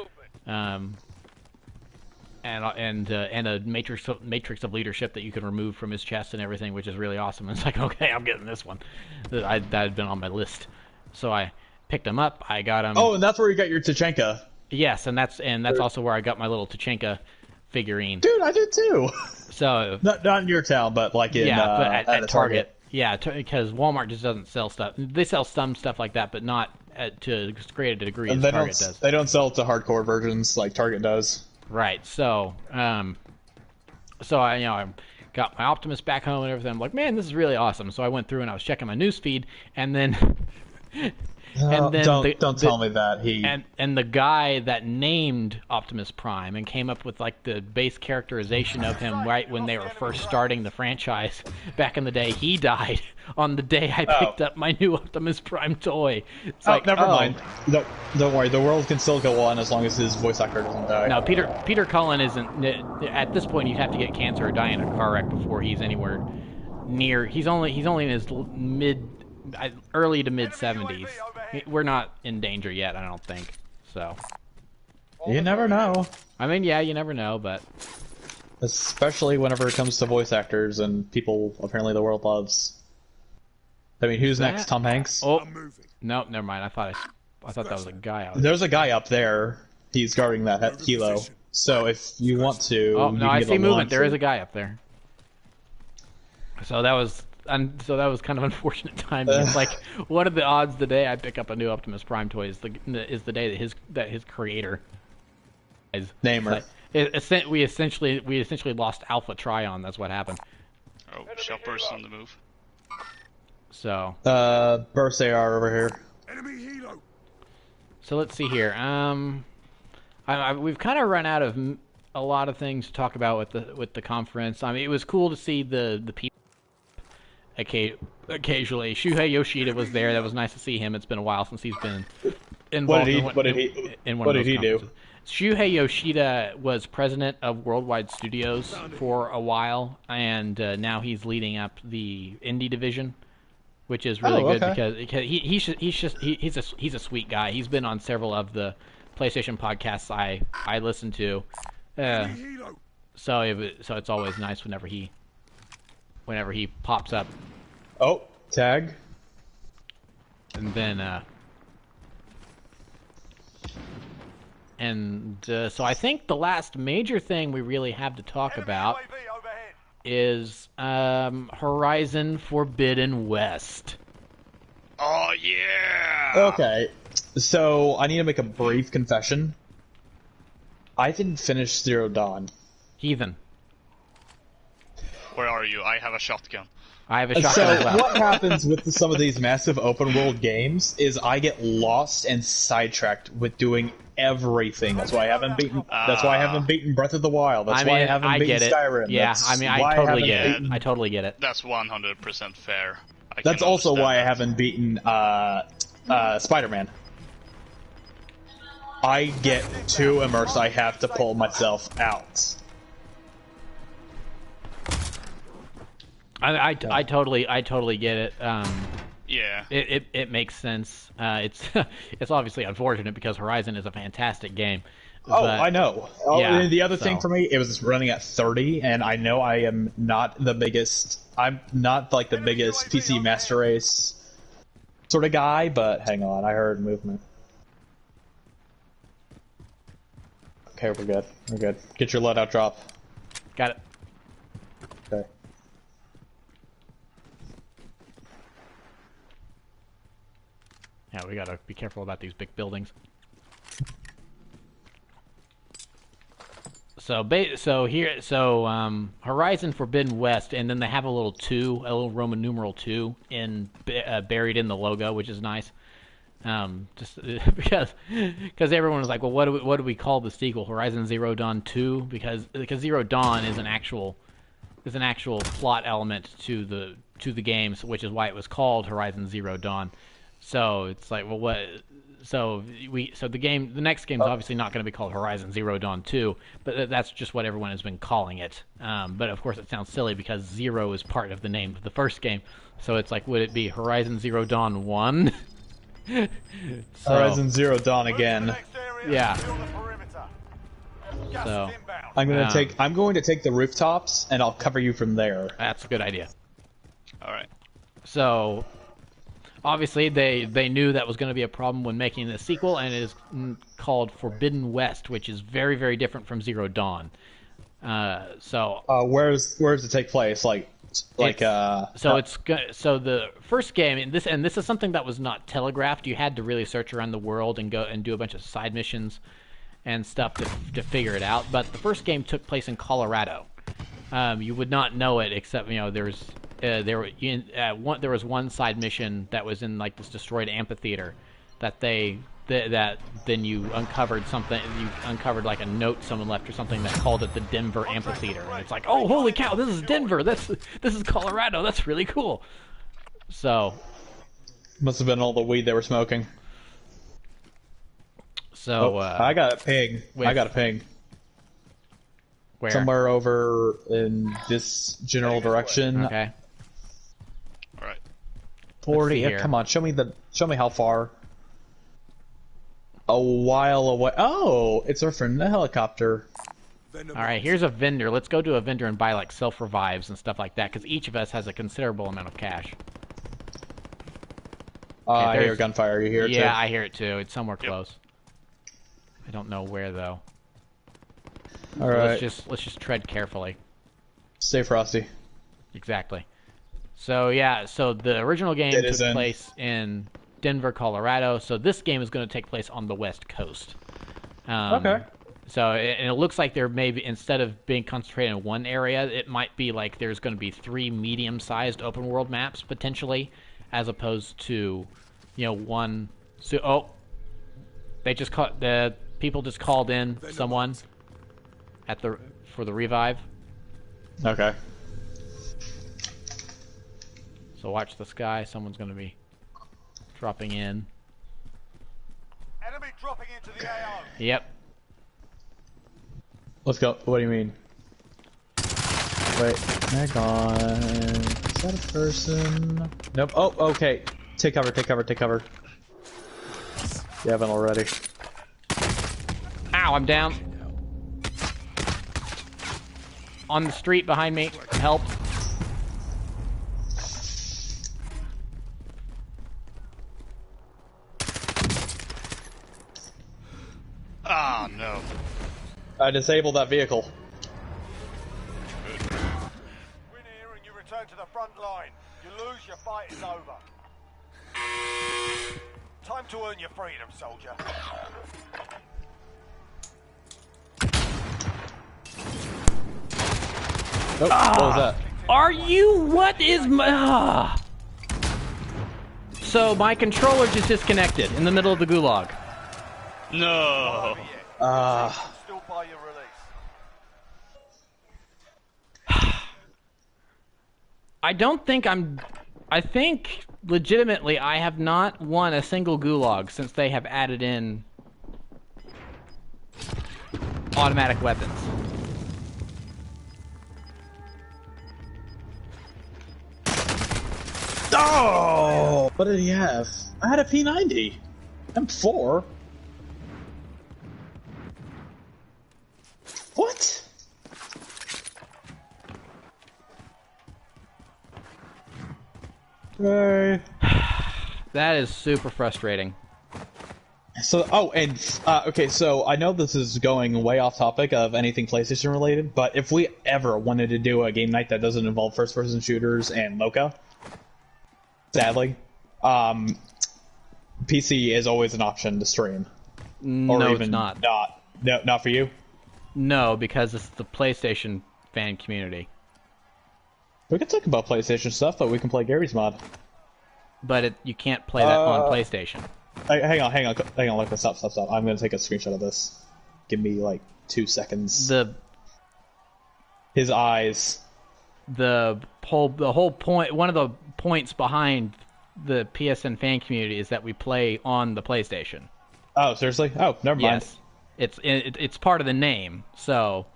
and a matrix of leadership that you can remove from his chest and everything, which is really awesome. And it's like, okay, I'm getting this one. That had been on my list, so I picked him up. I got him. Oh, and that's where you got your Tachenka. Yes, and that's also where I got my little Tachenka figurine. Dude, I did too. So not in your town, but like in but at Target. Yeah, because Walmart just doesn't sell stuff. They sell some stuff like that, but not to as great a degree as Target does. They don't sell it to hardcore versions like Target does. Right. So, I got my Optimus back home and everything. I'm like, man, this is really awesome. So I went through and I was checking my news feed, and then. Don't tell me that and the guy that named Optimus Prime and came up with like the base characterization of him right when they were first starting the franchise back in the day, he died on the day I picked up my new Optimus Prime toy. It's never mind. Don't worry, the world can still go on as long as his voice actor doesn't die. No, Peter Cullen isn't. At this point, you'd have to get cancer or die in a car wreck before he's anywhere near. He's only in his early to mid 70s. We're not in danger yet, I don't think. So you never know. I mean, yeah, you never know, but especially whenever it comes to voice actors and people apparently the world loves. I mean, who's next? Tom Hanks? Oh, no, never mind. I thought that was a guy out there. There's a guy up there. He's guarding that kilo. So if you want to, oh no, I see movement. There is a guy up there. So that was kind of unfortunate timing. It's like, what are the odds the day I pick up a new Optimus Prime toy is the day that his creator is Namer. We essentially lost Alpha Trion. That's what happened. Oh, shoppers on the move. So burst AR over here. Enemy helo. So let's see here. We've kind of run out of a lot of things to talk about with the conference. I mean, it was cool to see the people. Occasionally, Shuhei Yoshida was there. That was nice to see him. It's been a while since he's been involved. What did he do? Shuhei Yoshida was president of Worldwide Studios for a while, and now he's leading up the indie division, which is really good because he's a sweet guy. He's been on several of the PlayStation podcasts I listen to, so it's always nice whenever he pops up. Oh, tag. And then, so I think the last major thing we really have to talk about is Horizon Forbidden West. Oh, yeah! Okay, so I need to make a brief confession. I didn't finish Zero Dawn. Heathen. Where are you? I have a shotgun. I have a shotgun as well. What happens with some of these massive open world games is I get lost and sidetracked with doing everything. That's why I haven't beaten. That's why I haven't beaten Breath of the Wild. That's why I haven't beaten Skyrim. Yeah, I totally get it. I totally get it. That's 100% fair. That's also why I haven't beaten Spider-Man. I get too immersed. I have to pull myself out. I totally get it. Yeah. It makes sense. It's obviously unfortunate because Horizon is a fantastic game. Oh, but, I know. Yeah, the other thing for me, it was running at 30, and I know I am not the biggest. I'm not like the biggest PC Master Race sort of guy, but hang on, I heard movement. Okay, we're good. We're good. Get your loadout drop. Got it. Okay. Yeah, we gotta be careful about these big buildings. Horizon Forbidden West, and then they have a little Roman numeral 2 buried in the logo, which is nice. Just because everyone was like, well, what do we call the sequel? Horizon Zero Dawn 2? Because Zero Dawn is an actual plot element to the games, which is why it was called Horizon Zero Dawn. So it's like, well, what? So the next game is obviously not going to be called Horizon Zero Dawn 2, but that's just what everyone has been calling it. But of course, it sounds silly because Zero is part of the name of the first game. So it's like, would it be Horizon Zero Dawn 1? Horizon Zero Dawn again. Yeah. So I'm going to take the rooftops, and I'll cover you from there. that's a good idea. All right. So obviously they knew that was going to be a problem when making the sequel, and it is called Forbidden West, which is very, very different from Zero Dawn. Where's it take place? So the first game, and this is something that was not telegraphed. You had to really search around the world and go and do a bunch of side missions and stuff to figure it out. But the first game took place in Colorado. You would not know it, except there was one side mission that was in like this destroyed amphitheater that then you uncovered something. You uncovered like a note someone left or something that called it the Denver Amphitheater, and it's like, oh, holy cow, this is Denver. This is Colorado. That's really cool. So must have been all the weed they were smoking. So I got a ping. Where? Somewhere over in this general direction. Okay. All right. 40. here. Come on, show me how far. A while away. Oh, it's our friend in the helicopter. All right, here's a vendor. Let's go to a vendor and buy like self revives and stuff like that, because each of us has a considerable amount of cash. I hear gunfire. You hear it too? Yeah, I hear it too. It's somewhere close. I don't know where though. All right. Let's just tread carefully. Stay frosty. Exactly. So yeah, so the original game took place in Denver, Colorado. So this game is going to take place on the West Coast. Okay. So and it looks like there may be, instead of being concentrated in one area, it might be like there's going to be 3 medium-sized open world maps potentially, as opposed to, one. So the people just called in someone for the revive. Okay. So watch the sky. Someone's going to be dropping in. Enemy dropping into the AO. Yep. Let's go. What do you mean? Wait, hang on. Is that a person? Nope. Oh, okay. Take cover. You haven't already. Ow, I'm down. On the street behind me. Help. Ah, no. I disabled that vehicle. Win here and you return to the front line. You lose, your fight is over. Time to earn your freedom, soldier. Oh, what was that? What is my... So my controller just disconnected in the middle of the gulag. No. Still by your release. I think legitimately I have not won a single gulag since they have added in automatic weapons. Oh! What did he have? I had a P90. M4. What? Hey. That is super frustrating. So, okay, so I know this is going way off topic of anything PlayStation related, but if we ever wanted to do a game night that doesn't involve first-person shooters and Mocha, sadly, PC is always an option to stream. No, or even it's not. Not for you? No, because it's the PlayStation fan community. We can talk about PlayStation stuff, but we can play Gary's mod. But you can't play that on PlayStation. Hang on, look, stop. I'm gonna take a screenshot of this. Give me, 2 seconds. His eyes. The whole point, one of the points behind the PSN fan community is that we play on the PlayStation. Oh, seriously? Oh, never mind. Yes. It's part of the name, so...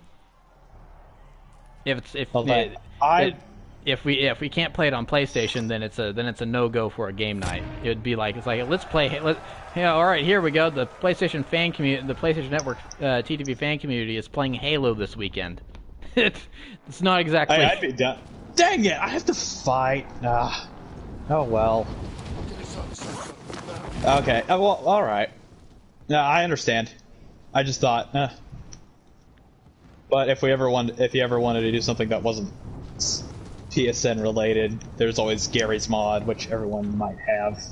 if we can't play it on PlayStation, then it's a no go for a game night. It would be like let's play. All right, here we go. The PlayStation fan community, the PlayStation Network TTV fan community is playing Halo this weekend. It's not exactly. I'd be done. Dang it! I have to fight. Oh well. Okay. Well, all right. No, I understand. I just thought. But if you ever wanted to do something that wasn't PSN related, there's always Gary's mod, which everyone might have.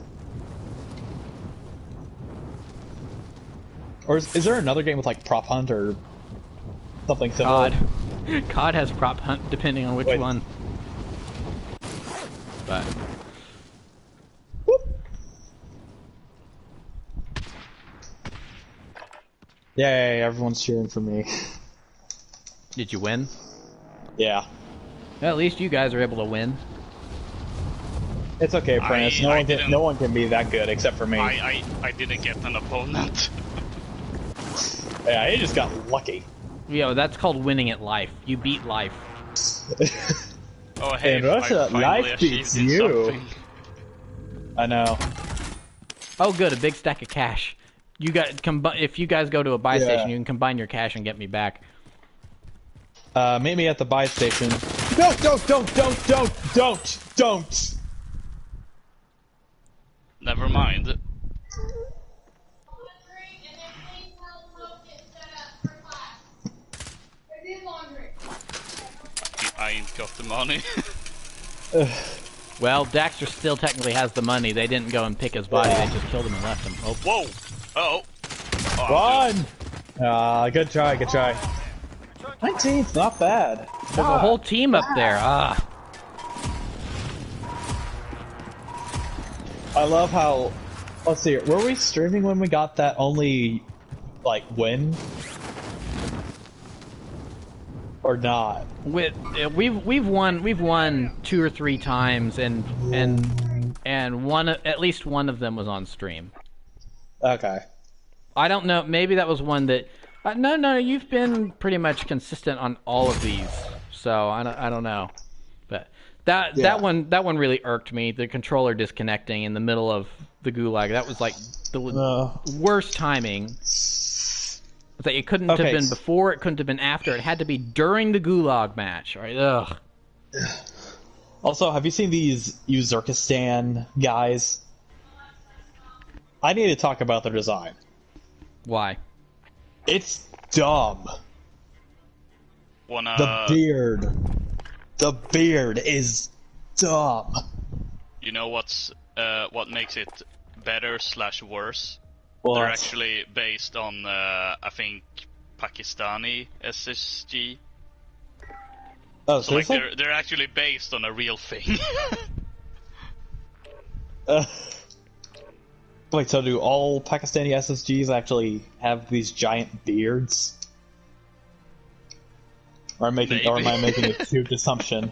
Or is there another game with like Prop Hunt or something similar? COD has Prop Hunt depending on which one. But Whoop. Yay! Everyone's cheering for me. did you win? Yeah. Well, at least you guys are able to win. It's okay, Prentice. No one can be that good except for me. I didn't get an opponent. Yeah, he just got lucky. Yo, that's called winning at life. You beat life. Oh hey, In Russia, life beats you. Something. I know. Oh, good, a big stack of cash. You got if you guys go to a buy station, you can combine your cash and get me back. Meet me at the buy station. No, don't! Never mind. I ain't got the money. Well, Daxter still technically has the money. They didn't go and pick his body. They just killed him and left him. Oh. Whoa! Oh. Run! Good try, good try. 19th, not bad. There's a whole team up there. I love how... Let's see, were we streaming when we got that only, like, win? Or not? We've won 2 or 3 times, and at least one of them was on stream. Okay. I don't know. Maybe that was one that. No, you've been pretty much consistent on all of these, so I don't know. But that one really irked me. The controller disconnecting in the middle of the gulag. That was like the worst timing. It's like it couldn't have been before, it couldn't have been after, it had to be during the gulag match. Right? Ugh. Also, have you seen these Uzbekistan guys? I need to talk about their design. Why? It's dumb. The beard is dumb. You know what makes it better / worse? Well, they're actually based on, I think, Pakistani SSG. Oh, so like seriously? they're actually based on a real thing. Wait, so do all Pakistani SSGs actually have these giant beards? Or am I making a huge assumption?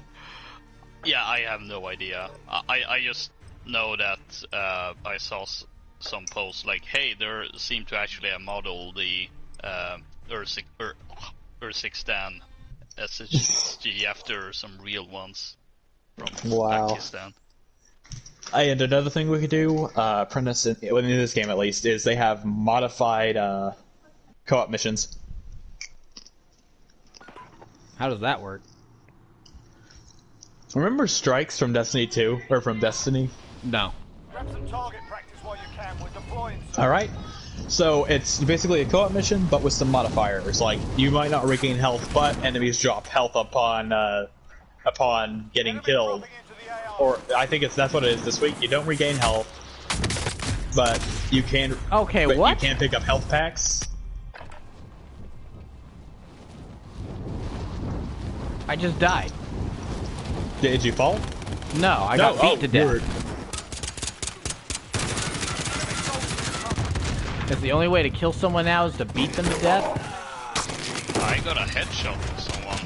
Yeah, I have no idea. I just know that I saw some posts like, hey, there seem to actually have modeled the Uzbekistan SSG after some real ones from Pakistan. And another thing we could do, Prentice, in this game at least, is they have modified co-op missions. How does that work? Remember strikes from Destiny 2? Or from Destiny? No. Grab some target practice while you can. We're deploying. Alright. So it's basically a co-op mission, but with some modifiers. Like, you might not regain health, but enemies drop health upon getting killed. Or I think that's what it is this week. You don't regain health, but you can. Okay, but what? You can pick up health packs. I just died. Did you fall? No, I got beat to death. Word. Because the only way to kill someone now is to beat them to death? I got a headshot from someone,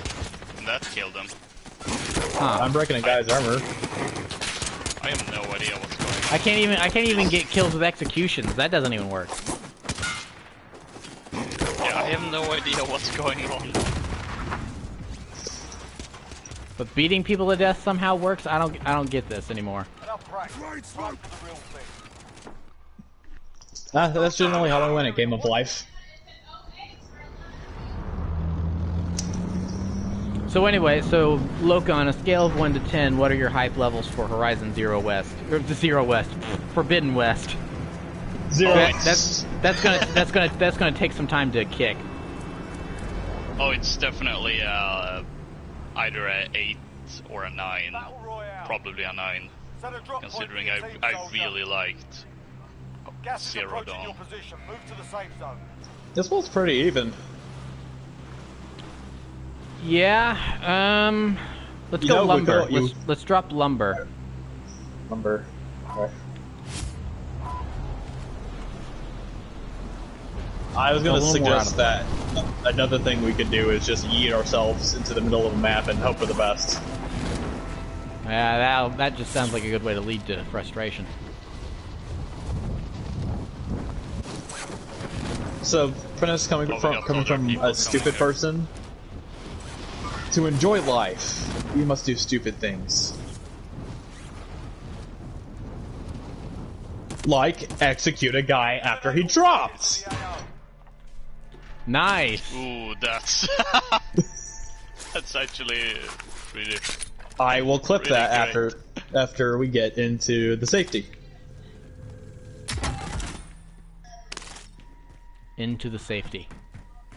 and that killed him. Huh. I'm breaking a guy's armor. I have no idea what's going on. I can't even get kills with executions. That doesn't even work. Yeah, I have no idea what's going on. But beating people to death somehow works. I don't get this anymore. Enough practice. Time for the real thing. That's generally how I win a game of life. So anyway, so Loka, on a scale of 1 to 10, what are your hype levels for Horizon Zero West? Or Zero West, Forbidden West. Zero. That's gonna take some time to kick. Oh, it's definitely either a 8 or a 9. Battle Royale. Probably a 9, Set a drop considering point for your team, I soldier. really liked Gas is Zero approaching Dawn. your position. Move to the safe zone. This one's pretty even. Yeah. Let's You go know, lumber. without Let's drop lumber. Number. Okay. I was gonna A little more out suggest of that another thing we could do is just yeet ourselves into the middle of a map and hope for the best. Yeah, that just sounds like a good way to lead to frustration. So, premise coming from a stupid person. To enjoy life, you must do stupid things. Like, execute a guy after he drops! Nice. Ooh, that's that's actually pretty. I will clip Really that great. after we get into the safety. Into the safety.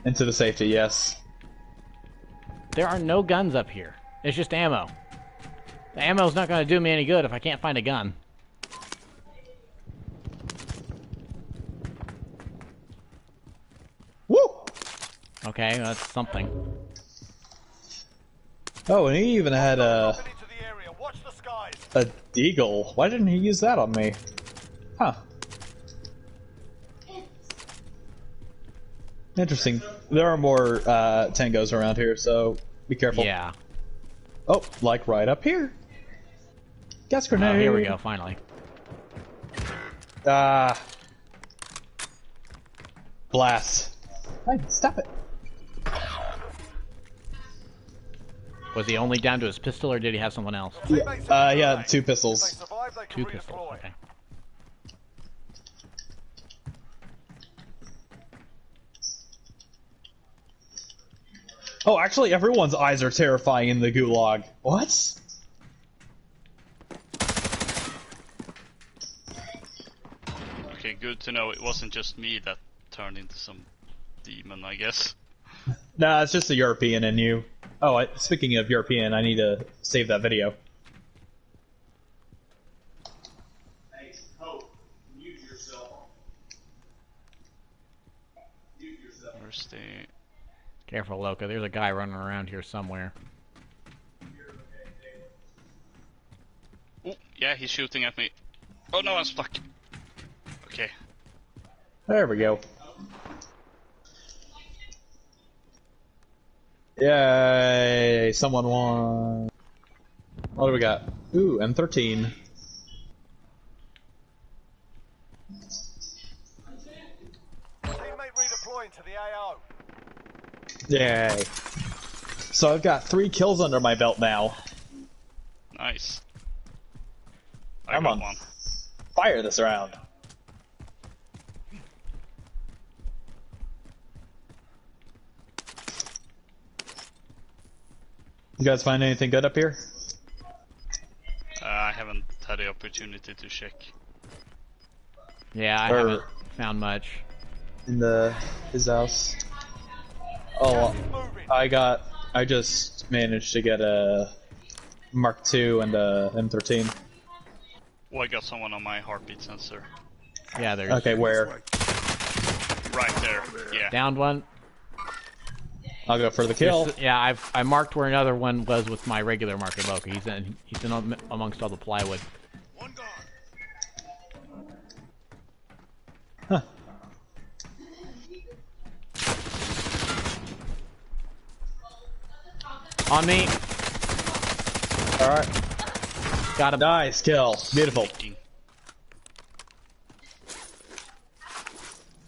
Into the safety, yes. There are no guns up here. It's just ammo. The ammo's not going to do me any good if I can't find a gun. Woo! Okay, that's something. Oh, and he even had a Dropping into the area. Watch the skies. deagle. Why didn't he use that on me? Huh. Interesting. There are more tangos around here, so be careful. Yeah. Oh, like right up here. Gas Oh, grenade. here we go, finally. Blast. Hey, stop it. Was he only down to his pistol, or did he have someone else? Yeah, 2 If pistols. they survive, they can Two pistols, redeploy. okay. Oh, actually, everyone's eyes are terrifying in the gulag. What? Okay, good to know it wasn't just me that turned into some demon, I guess. Nah, it's just a European in you. Oh, speaking of European, I need to save that video. Where's the... Careful, Loka. There's a guy running around here somewhere. Oh, yeah, he's shooting at me. Oh no, I'm stuck. Okay. There we go. Yay! Someone won. What do we got? Ooh, M13. Teammate redeploying to the AO. Yay. So I've got 3 kills under my belt now. Nice. I I'm got on one. fire this round. You guys find anything good up here? I haven't had the opportunity to check. Yeah, I haven't found much. In his house. Oh, I just managed to get a Mark II and a M13. Oh, I got someone on my heartbeat sensor. Yeah, there's Okay, where? Right there, yeah. downed one. I'll go for the kill. Yeah, I marked where another one was with my regular marker, Loka. He's in amongst all the plywood. Huh. On me. Alright. Got him. Nice kill. Beautiful.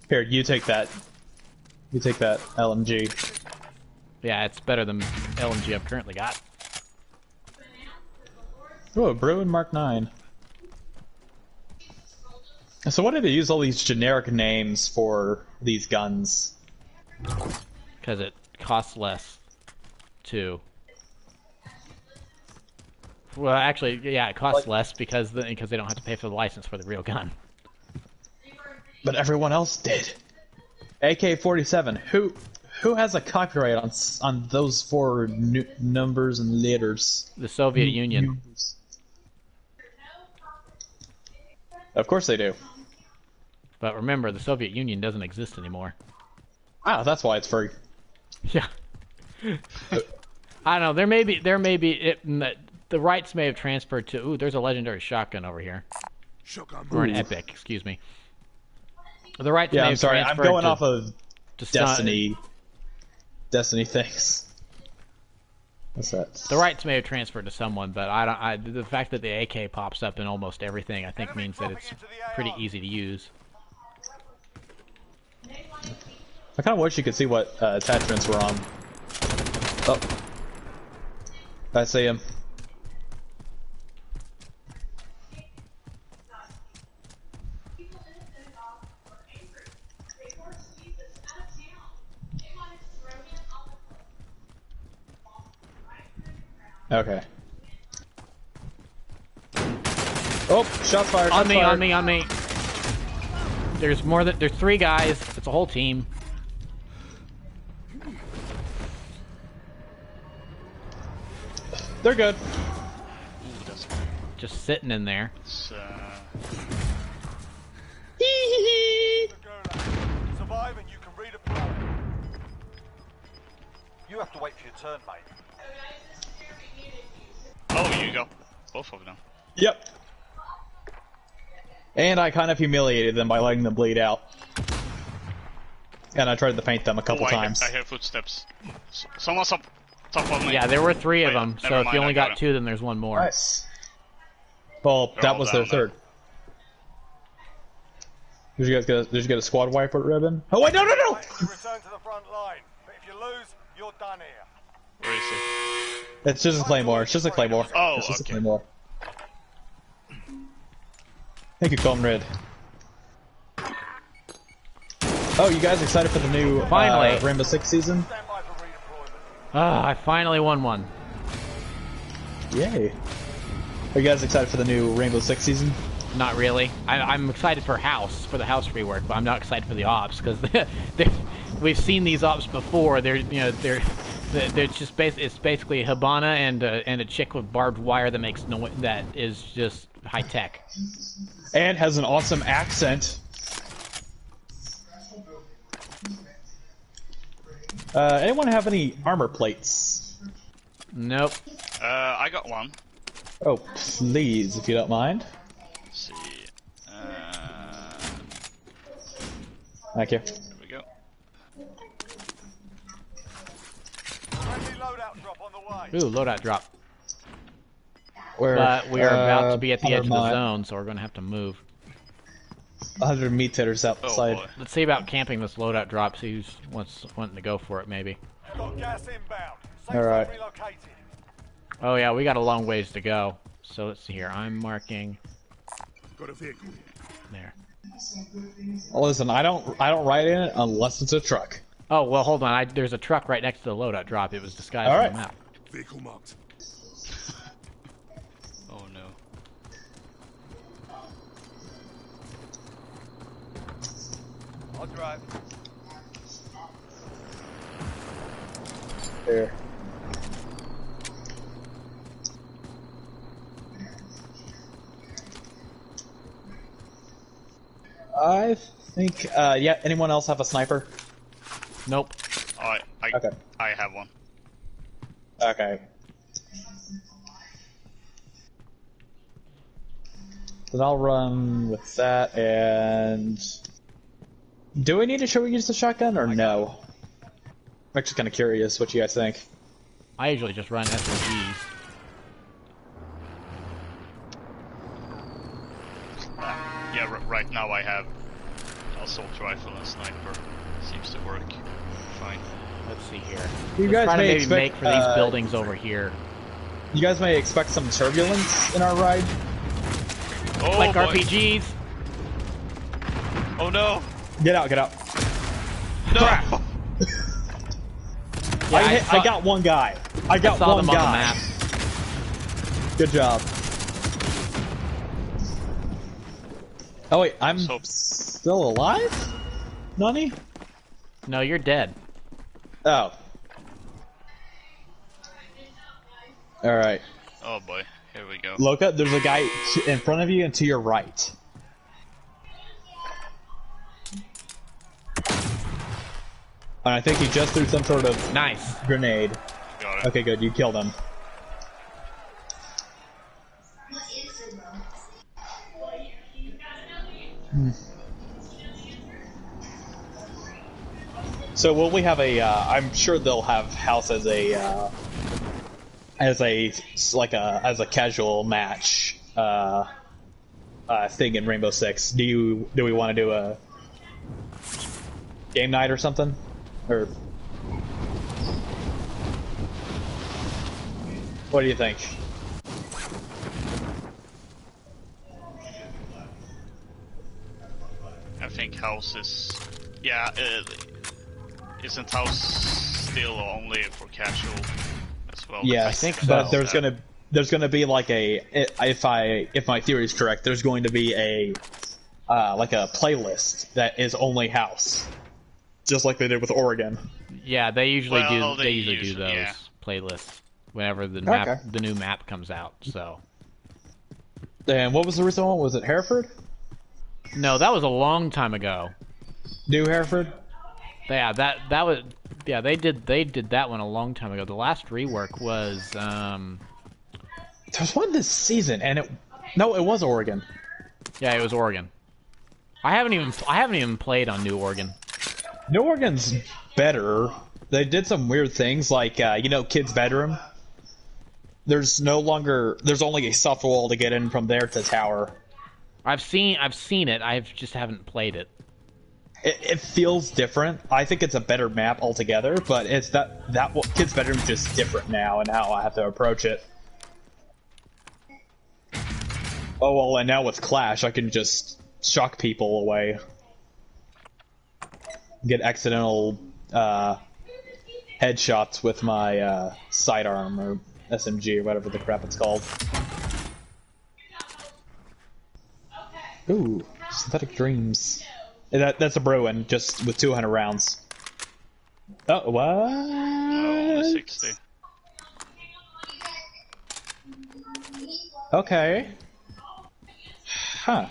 Here, you take that. You take that LMG. Yeah, it's better than LMG I've currently got. Oh, Bruin Mark 9. So why do they use all these generic names for these guns? Because it costs less to... Well, actually, yeah, it costs less because they don't have to pay for the license for the real gun. But everyone else did. AK-47. Who has a copyright on those four numbers and letters? The Soviet Union. Numbers. Of course they do. But remember, the Soviet Union doesn't exist anymore. Ah, that's why it's free. Yeah. I don't know. There may be the rights may have transferred to. Ooh, there's a legendary shotgun over here. Or an epic, excuse me. The rights may have transferred. I'm going off of to Destiny. Destiny things. What's that? The rights may have transferred to someone, but the fact that the AK pops up in almost everything, I think, means that it's pretty easy to use. I kind of wish you could see what attachments were on. Oh. I see him. Okay. Oh, shots fired. On me. There's three guys. It's a whole team. They're good. Ooh, that's Just sitting in there. Survive and you can redeploy. You have to wait for your turn, mate. Oh, here you go. Both of them. Yep. And I kind of humiliated them by letting them bleed out. And I tried to paint them a couple times. I hear footsteps. Someone's up top of me. Yeah, there were three of them, so never if mind, you only I got got two, then there's one more. Nice. Well, that was their third. Did you guys get a squad wiper ribbon? Oh wait, no! You return to the front line, but if you lose, you're done here. Where is it? It's just a claymore. It's just a claymore. Oh, it's just okay. a claymore. Thank you, Comrade. Oh, you guys excited for the new Finally. Rainbow Six season? Stand by for redeployment. Ah, I finally won one. Yay! Are you guys excited for the new Rainbow Six season? Not really. I'm excited for the house rework, but I'm not excited for the ops because we've seen these ops before. They're just it's basically a Hibana and a chick with barbed wire that makes that is just high tech. And has an awesome accent. Anyone have any armor plates? Nope. I got one. Oh, please, if you don't mind. Let's see. Thank you. Here we go. Friendly loadout drop on the way. Ooh, loadout drop. Where, We are about to be at the edge of the 100 zone, so we're going to have to move. 100 meters outside. Oh boy. Let's see about camping this loadout drop. See who's wanting to go for it, maybe. Got gas inbound. Safe All right. zone relocated. Oh yeah, we got a long ways to go. So let's see here. I'm marking Got a vehicle. there. Well, listen, I don't ride in it unless it's a truck. Oh well, hold on. There's a truck right next to the loadout drop. It was disguised All on right. the map. Vehicle marked. Oh no. I'll drive. There. I think, yeah, anyone else have a sniper? Nope. Okay. I have one. Okay. Then I'll run with that, and... Do we need to show we use the shotgun, or no? I'm actually kind of curious what you guys think. I usually just run SMGs. Yeah, right now I have assault rifle and sniper. Seems to work fine. Let's see here. You Let's guys try to may maybe expect, make for these buildings over here. You guys may expect some turbulence in our ride. Oh, Like boy. RPGs. Oh no! Get out, get out. No! Yeah, I got one guy. I got saw one them on the guy. map. Good job. Oh wait, I'm So- still alive? Nani? No, you're dead. Oh. Alright. Oh boy, here we go. Loka, there's a guy in front of you and to your right. And I think he just threw some sort of Nice. grenade. Got it. Okay, good, you killed him. So will we have a? I'm sure they'll have house as a casual match thing in Rainbow Six. Do we want to do a game night or something, or what do you think? I think house is... Yeah, isn't house still only for casual as well? Yes, I think so. But there's gonna be like if my theory is correct, there's going to be a like a playlist that is only house, just like they did with Oregon. Yeah, they usually Well, do. they They usually do usually- those yeah. playlists whenever the Okay. new map comes out. So And what was the recent one? Was it Hereford? no, that was a long time ago. New Hereford? Yeah, that was. Yeah, they did that one a long time ago. The last rework was There was one this season, and it was Oregon. yeah, it was Oregon. I haven't even played on New Oregon. New Oregon's better. They did some weird things, like kids' bedroom. There's only a soft wall to get in from there to tower. I've seen it. I just haven't played it. It feels different. I think it's a better map altogether, but it's that kid's bedroom is just different now, and how I have to approach it. Oh well, and now with Clash, I can just shock people away. Get accidental headshots with my sidearm or SMG or whatever the crap it's called. Ooh, Synthetic Dreams. That's a Bruin, just with 200 rounds. Oh, what? Oh, only 60. Okay. Huh.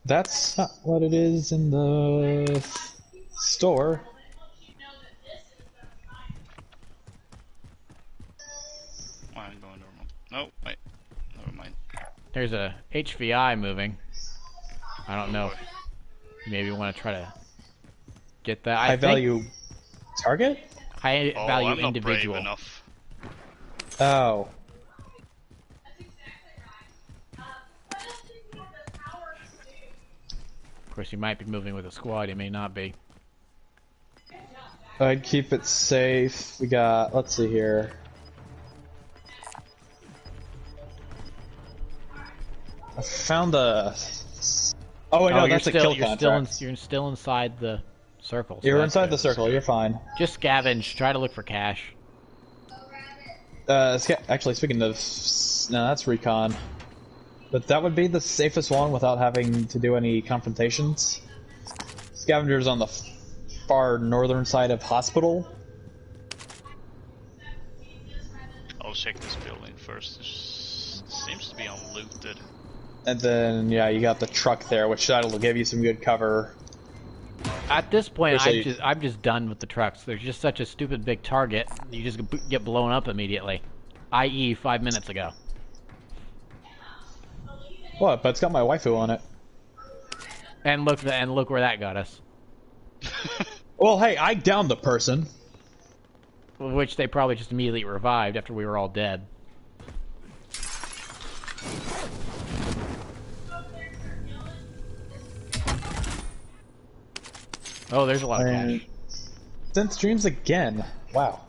That's not what it is in the store. I'm going normal. No, wait. Never mind. There's a HVI moving. I don't know. boy. If maybe you want to try to get that. I think value target? high Oh, value I'm not individual. brave enough. Oh. Of course, you might be moving with a squad. You may not be. I'd keep it safe. We got, let's see here. I found a... Oh, wait, no, that's a kill contract. You're still inside the circle. so You're that's inside good. the circle, you're fine. Just scavenge. Try to look for cash. Actually, speaking of... No, that's recon. But that would be the safest one without having to do any confrontations. Scavenger's on the far northern side of Hospital. I'll check this building first. It seems to be unlooted. And then, yeah, you got the truck there, which that'll give you some good cover. At this point, Especially- I'm just done with the trucks. There's just such a stupid big target. You just get blown up immediately. I.e., 5 minutes ago. What? But it's got my waifu on it. And look where that got us. Well, hey, I downed the person. Which they probably just immediately revived after we were all dead. Oh, there's a lot of cash. Sent streams again. Wow.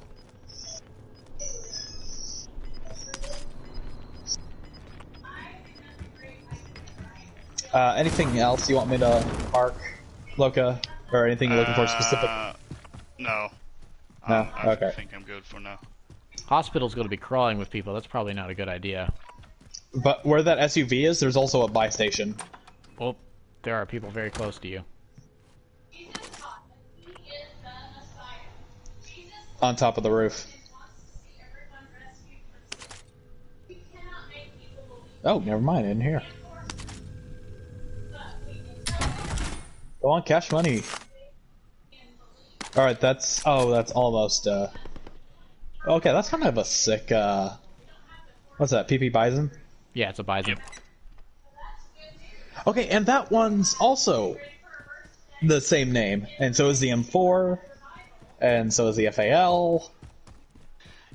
Anything else you want me to mark, Loka? Or anything you're looking for specific? No. No? Okay. I think I'm good for now. Hospital's going to be crawling with people. That's probably not a good idea. But where that SUV is, there's also a buy station. Well, there are people very close to you. On top of the roof. Oh, never mind, in here. Go on, cash money. Alright, that's almost, okay, that's kind of a sick, what's that, PP Bison? Yeah, it's a bison. Yep. Okay, and that one's also the same name, and so is the M4, and so is the FAL.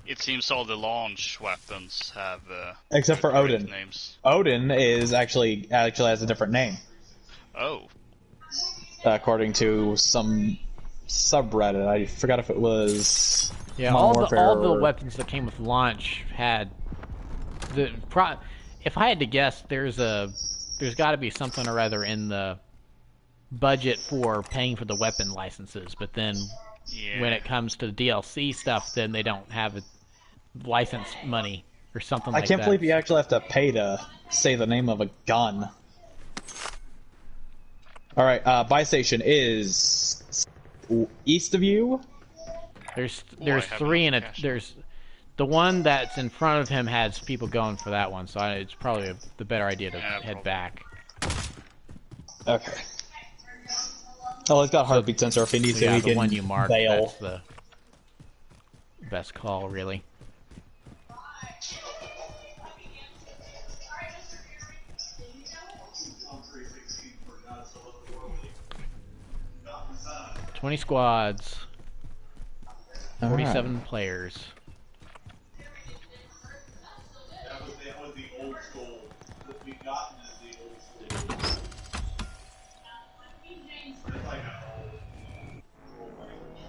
It seems all the launch weapons have Except for correct Odin. names. Odin is actually has a different name, Oh, according to some subreddit. I forgot if it was Yeah, Modern all Warfare the or- weapons that came with launch had the if I had to guess, there's got to be something or other in the budget for paying for the weapon licenses, but then yeah. when it comes to DLC stuff, then they don't have license money or something like that. I can't believe you actually have to pay to say the name of a gun. Alright, buy station is east of you. There's I have three in enough it. cash. There's the one that's in front of him has people going for that one, so it's probably the better idea to Yeah, head probably. back. Okay. Oh, it's got heartbeat sensor if he needs So yeah, to. He the can one you marked, bail. that's the best call, really. "20 squads, 47 players."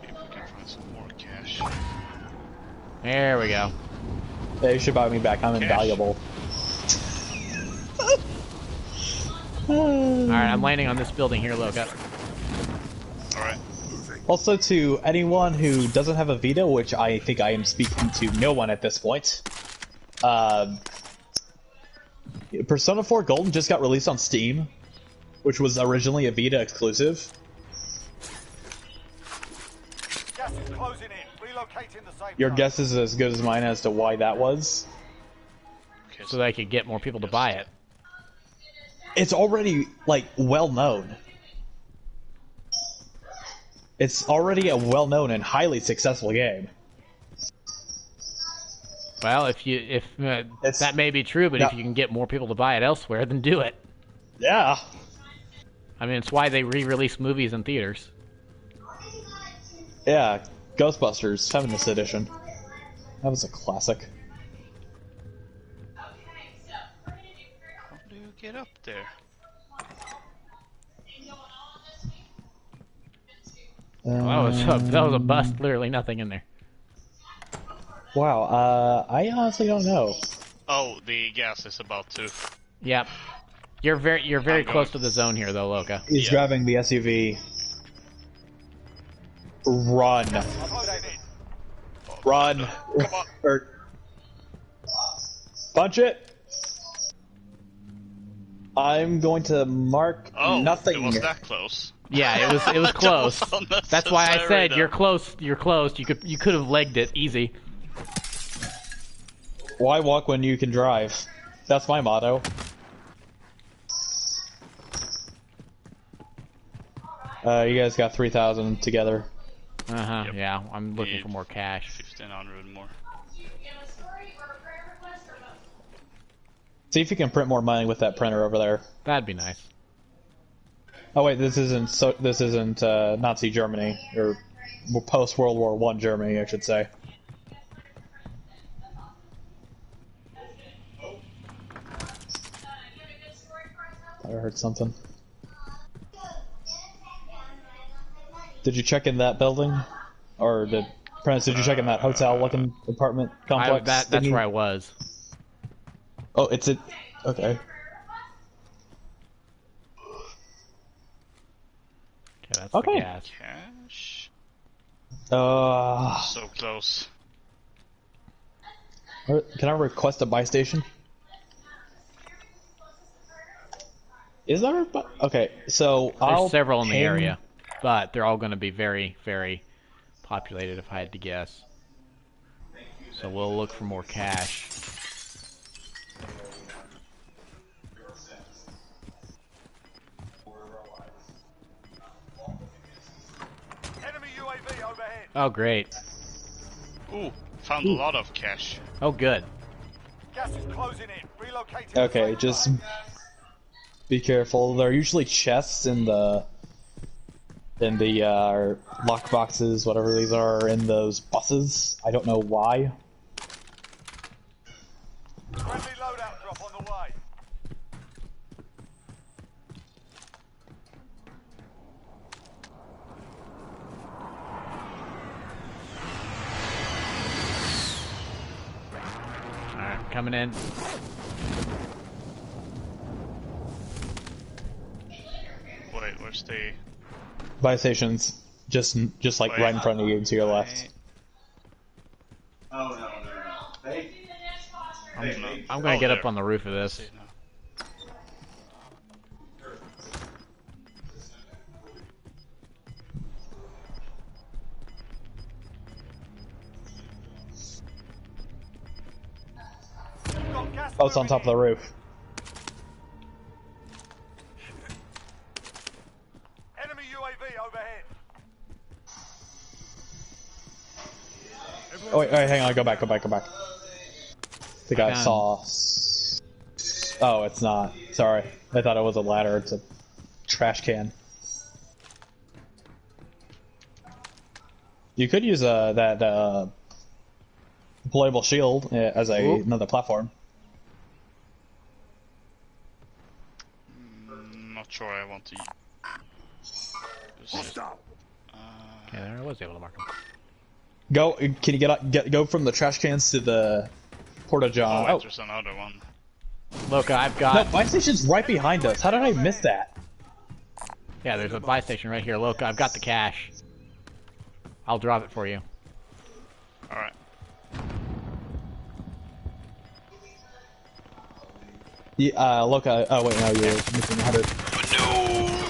If we can find some more cash. There we go. Yeah, you should buy me back. I'm invaluable. Alright, I'm landing on this building here, Loka. Alright. Also, to anyone who doesn't have a Vita, which I think I am speaking to no one at this point, Persona 4 Golden just got released on Steam, which was originally a Vita exclusive. Gas is closing in. Relocating the safe Your zone. guess is as good as mine as to why that was. Okay, So they could get more people to buy it. It's already, like, well-known. It's already a well-known and highly successful game. Well, if that may be true, but Yeah. if you can get more people to buy it elsewhere, then do it. Yeah. I mean, it's why they re-release movies in theaters. Yeah, Ghostbusters, Feminist Edition. That was a classic. How do you get up there? That was a bust. Literally nothing in there. Wow, I honestly don't know. Oh, the gas is about to. Yep. You're very I'm close going. to the zone here, though, Loka. He's Yeah. grabbing the SUV. Run. Locating. Run. Come on. Or... Punch it. I'm going to mark Oh, nothing. it was that close. Yeah, it was close. That was That's why I unnecessary said then. you're close. You're close. You could have legged it easy. Why walk when you can drive? That's my motto. You guys got 3,000 together. Yep. Yeah, I'm looking Need for more cash. 1,500 more. See if you can print more money with that printer over there. That'd be nice. Oh wait, this isn't Nazi Germany or post World War I Germany, I should say. Thought I heard something. Did you check in that building, or did you check in that hotel-looking apartment complex? That's thingy? where I was. Oh, it's it. Okay. that's Okay. the gas. Cash. Uh, So close. can I request a buy station? Is there? Okay, so There's several in the area, but they're all going to be very, very populated if I had to guess. So we'll look for more cash. Enemy UAV overhead. Oh, great. Ooh, found a lot of cash. Oh, good. Gas is closing in. Relocating. Okay, just be careful. There are usually chests in the lock boxes, whatever these are, in those buses. I don't know why. Friendly loadout drop on the way. Alright, coming in. Wait, where's the... Buy stations, just like right in front of you to your left. I'm going to get up on the roof of this. Got gas Oh, it's on moving top of the in. roof. Enemy UAV overhead. Oh wait, hang on, go back. I think I Down. saw. Oh, it's not. Sorry, I thought it was a ladder. It's a trash can. You could use that deployable shield as another platform. Not sure I want to use it. Hostile. Okay, there I was able to mark them. Go. Can you go from the trash cans to the porta john? Oh, wait, there's another one. Look, I've No, got... buy station's right behind us. How did I miss that? Yeah, there's a buy station right here. Look, I've got the cash. I'll drop it for you. Alright. Yeah, look. Oh wait, no, you're missing 100.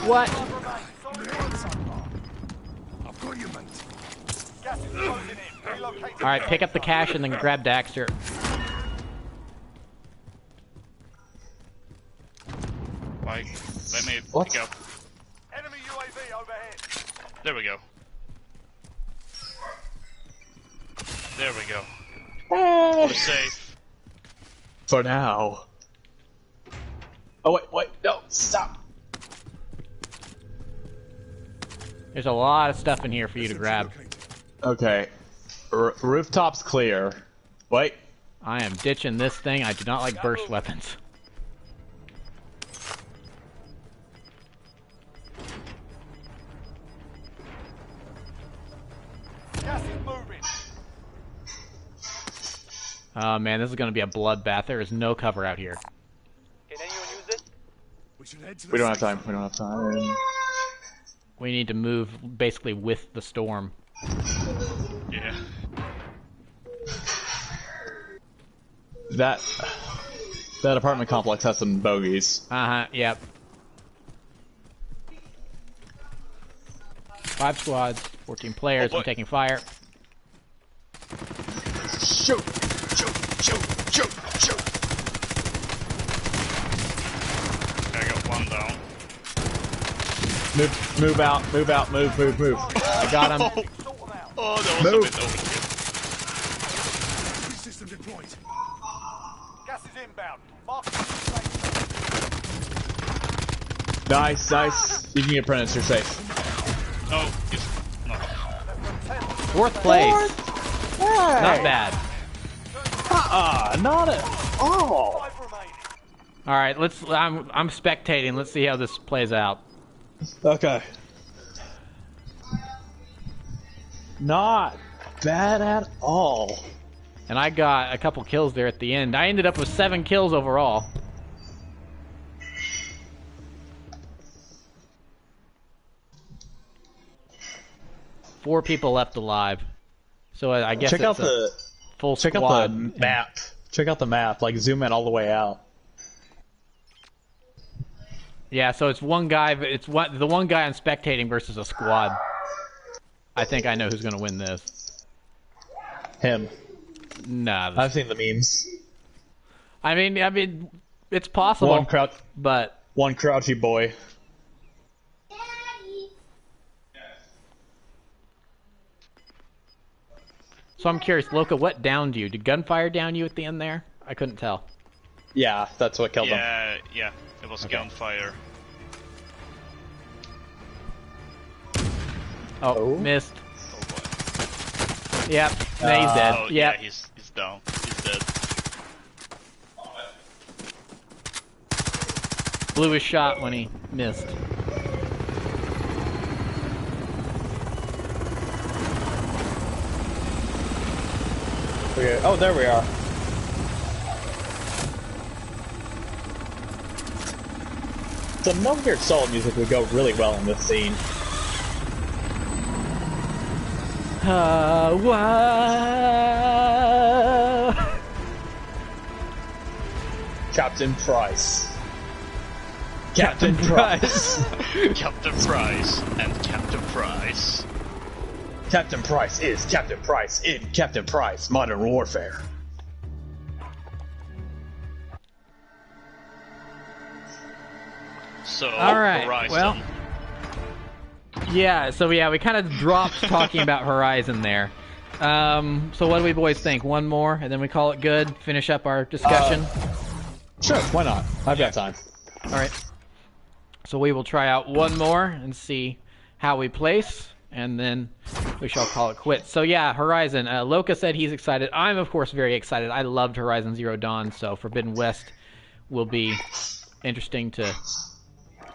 What? I've got you, mate. Gas is closing in. Relocating. Alright, pick up the cash and then grab Daxter. Like, let me What? pick up. Enemy UAV overhead. There we go. There we go. We're safe. For now. Oh wait, no, stop. There's a lot of stuff in here for you to grab. Okay, rooftop's clear. Wait. I am ditching this thing. I do not like burst weapons. Gas is moving. Oh man, this is going to be a bloodbath. There is no cover out here. Can anyone use it? We should head to the We don't have safe time. We need to move basically with the storm. Yeah. That apartment complex has some bogeys. Uh-huh, yep. 5 squads, 14 players. Oh, boy. I'm taking fire. Shoot! I got one down. Move out, move. I got him. Sort them out. Oh, that was Move. a bit overkill. system deployed. Gas is inbound. Mark the safe. Nice. You can get Prentice, you're safe. No, it's not. 4th place. Not bad. Not at all. 5 remaining. All right, I'm spectating. Let's see how this plays out. Okay. Not bad at all. And I got a couple kills there at the end. I ended up with 7 kills overall. 4 people left alive. So I guess check it's out the full check squad. out the map. Check out the map. Like zoom in all the way out. Yeah, so it's one guy. It's the one guy I'm spectating versus a squad. I think I know who's gonna win this. Him. Nah. I've seen the memes. I mean, it's possible. But one crouchy boy. So I'm curious, Loka, what downed you? Did gunfire down you at the end there? I couldn't tell. Yeah, that's what killed him. Yeah, it was gunfire. Oh, missed. Oh boy. Yep. No, he's dead. Oh, yep. yeah, he's down. He's dead. Blew his shot when he missed. Okay. Oh, there we are. Some Metal Gear Solid music would go really well in this scene. Wow. Captain Price. Captain Price. Captain Price and Captain Price. Captain Price is Captain Price in Captain Price Modern Warfare. So, All right, Horizon. well. Yeah, so we kind of dropped talking about Horizon there. So what do we boys think? One more, and then we call it good? Finish up our discussion? Sure, why not? I've got time. Alright. So we will try out one more and see how we place, and then we shall call it quits. So yeah, Horizon. Loka said he's excited. I'm, of course, very excited. I loved Horizon Zero Dawn, so Forbidden West will be interesting to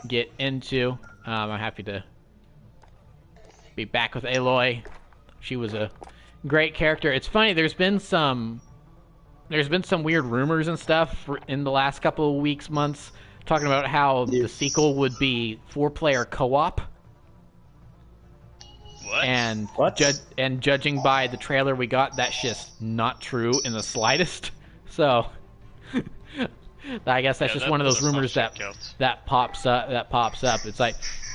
get into. I'm happy to be back with Aloy. She was a great character. It's funny, there's been some weird rumors and stuff in the last couple of weeks, months, talking about how the sequel would be 4-player co-op. What? And What? Judging by the trailer we got, that's just not true in the slightest. So I guess that's just one of those rumors that pops up.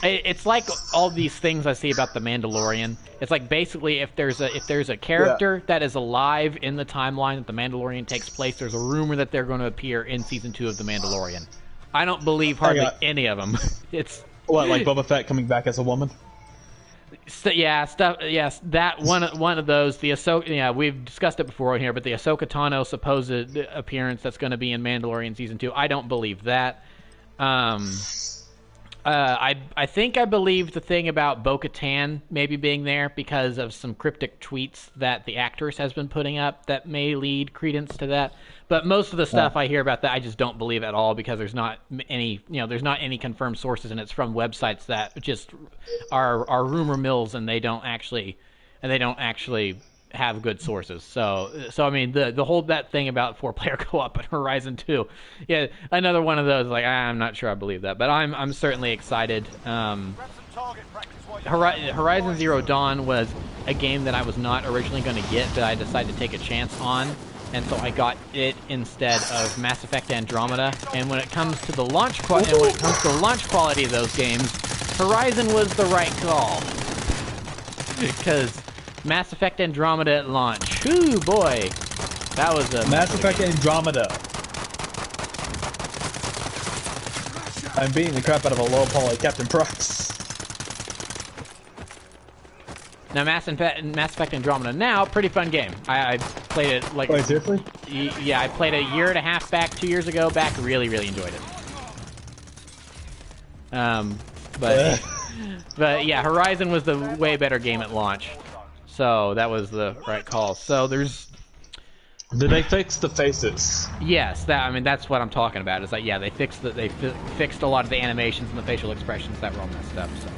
It's like all these things I see about the Mandalorian. It's like basically if there's a character that is alive in the timeline that the Mandalorian takes place, there's a rumor that they're going to appear in season 2 of the Mandalorian. I don't believe hardly any of them. It's what, like Boba Fett coming back as a woman? Yes, that one of those. The Ahsoka, yeah, we've discussed it before in here, but the Ahsoka Tano supposed appearance that's going to be in Mandalorian season 2, I don't believe that. I think I believe the thing about Bo-Katan maybe being there because of some cryptic tweets that the actress has been putting up that may lead credence to that. But most of the stuff I hear about that, I just don't believe at all because there's not any confirmed sources, and it's from websites that just are rumor mills, and they don't actually have good sources. So I mean the whole that thing about 4-player co-op in Horizon 2, yeah, another one of those. Like I'm not sure I believe that, but I'm certainly excited. Horizon Zero Dawn was a game that I was not originally going to get, but I decided to take a chance on, and so I got it instead of Mass Effect Andromeda. And when it comes to the launch quality of those games, Horizon was the right call because Mass Effect Andromeda at launch. Ooh, boy. That was a Mass Effect Andromeda. I'm beating the crap out of a low poly Captain Price. Now, Mass Effect Andromeda now, pretty fun game. I played it like... Wait, seriously? Yeah, I played it a year and a half back, 2 years ago back. Really, really enjoyed it. But yeah, Horizon was the way better game at launch. So that was the right call. So there's... Did they fix the faces? Yes, that's what I'm talking about. Is like, yeah, they fixed a lot of the animations and the facial expressions that were all messed up. So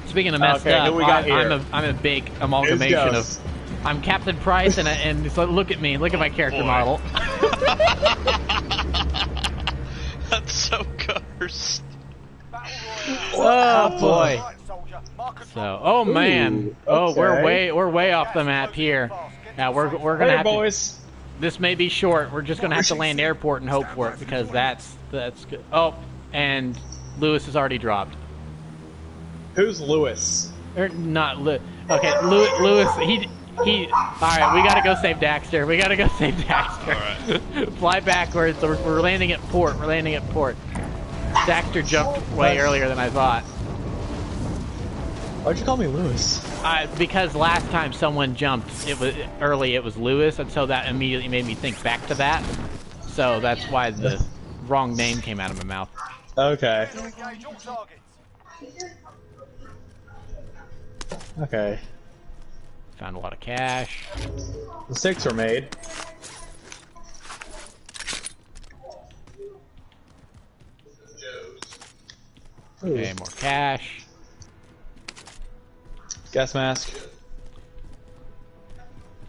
speaking of messed up, who we got here? I'm a big amalgamation of... I'm Captain Price, and so look at me. Look at my character model. That's so cursed. Oh boy. So Oh man. Oh, okay. we're way off the map here. Now we're gonna Hey, have boys. This may be short. We're just gonna have to land airport and hope for it because that's good. Oh, and Lewis has already dropped. Who's Lewis? Or not Lewis. Okay, Lewis. He. All right, we gotta go save Daxter. We gotta go save Daxter. All right. Fly backwards. We're landing at port. We're landing at port. Daxter jumped way earlier than I thought. Why'd you call me Lewis? Because last time someone jumped, it was Lewis, and so that immediately made me think back to that. So that's why the wrong name came out of my mouth. Okay. Engage all targets. Okay. Found a lot of cash. Mistakes were made. Okay, more cash. Gas mask.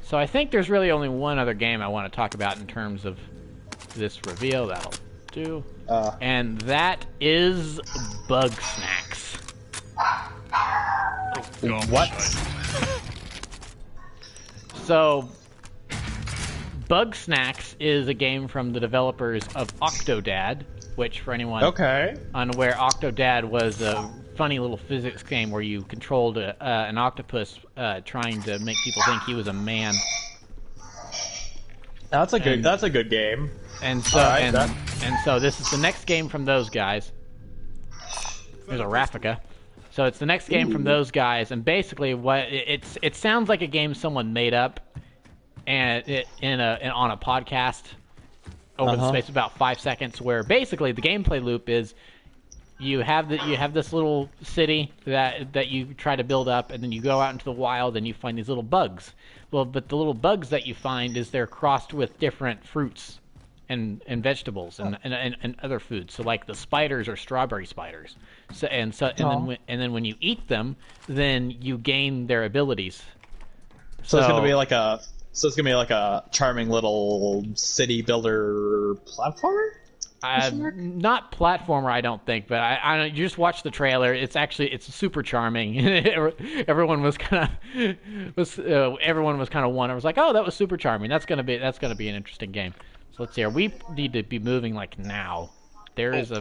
So I think there's really only one other game I want to talk about in terms of this reveal. That'll do. And that is Bug Snacks. What? So, Bug Snacks is a game from the developers of Octodad, which, for anyone unaware, Octodad was a funny little physics game where you controlled an octopus trying to make people think he was a man. That's a good game. And so and so this is the next game from those guys. There's a Raffica. So it's the next game from those guys, and basically what it sounds like a game someone made up, and on a podcast over the space of about 5 seconds, where basically the gameplay loop is you have this little city that you try to build up, and then you go out into the wild and you find these little bugs. Well, but the little bugs that you find is they're crossed with different fruits and vegetables and other foods. So like the spiders are strawberry spiders. And then when you eat them, then you gain their abilities. So it's gonna be like a charming little city builder platformer. Not platformer, I don't think, but I don't. You just watch the trailer. It's super charming. Everyone was kind of one. I was like, oh, that was super charming. That's gonna be an interesting game. So let's see here. We need to be moving like now. There is a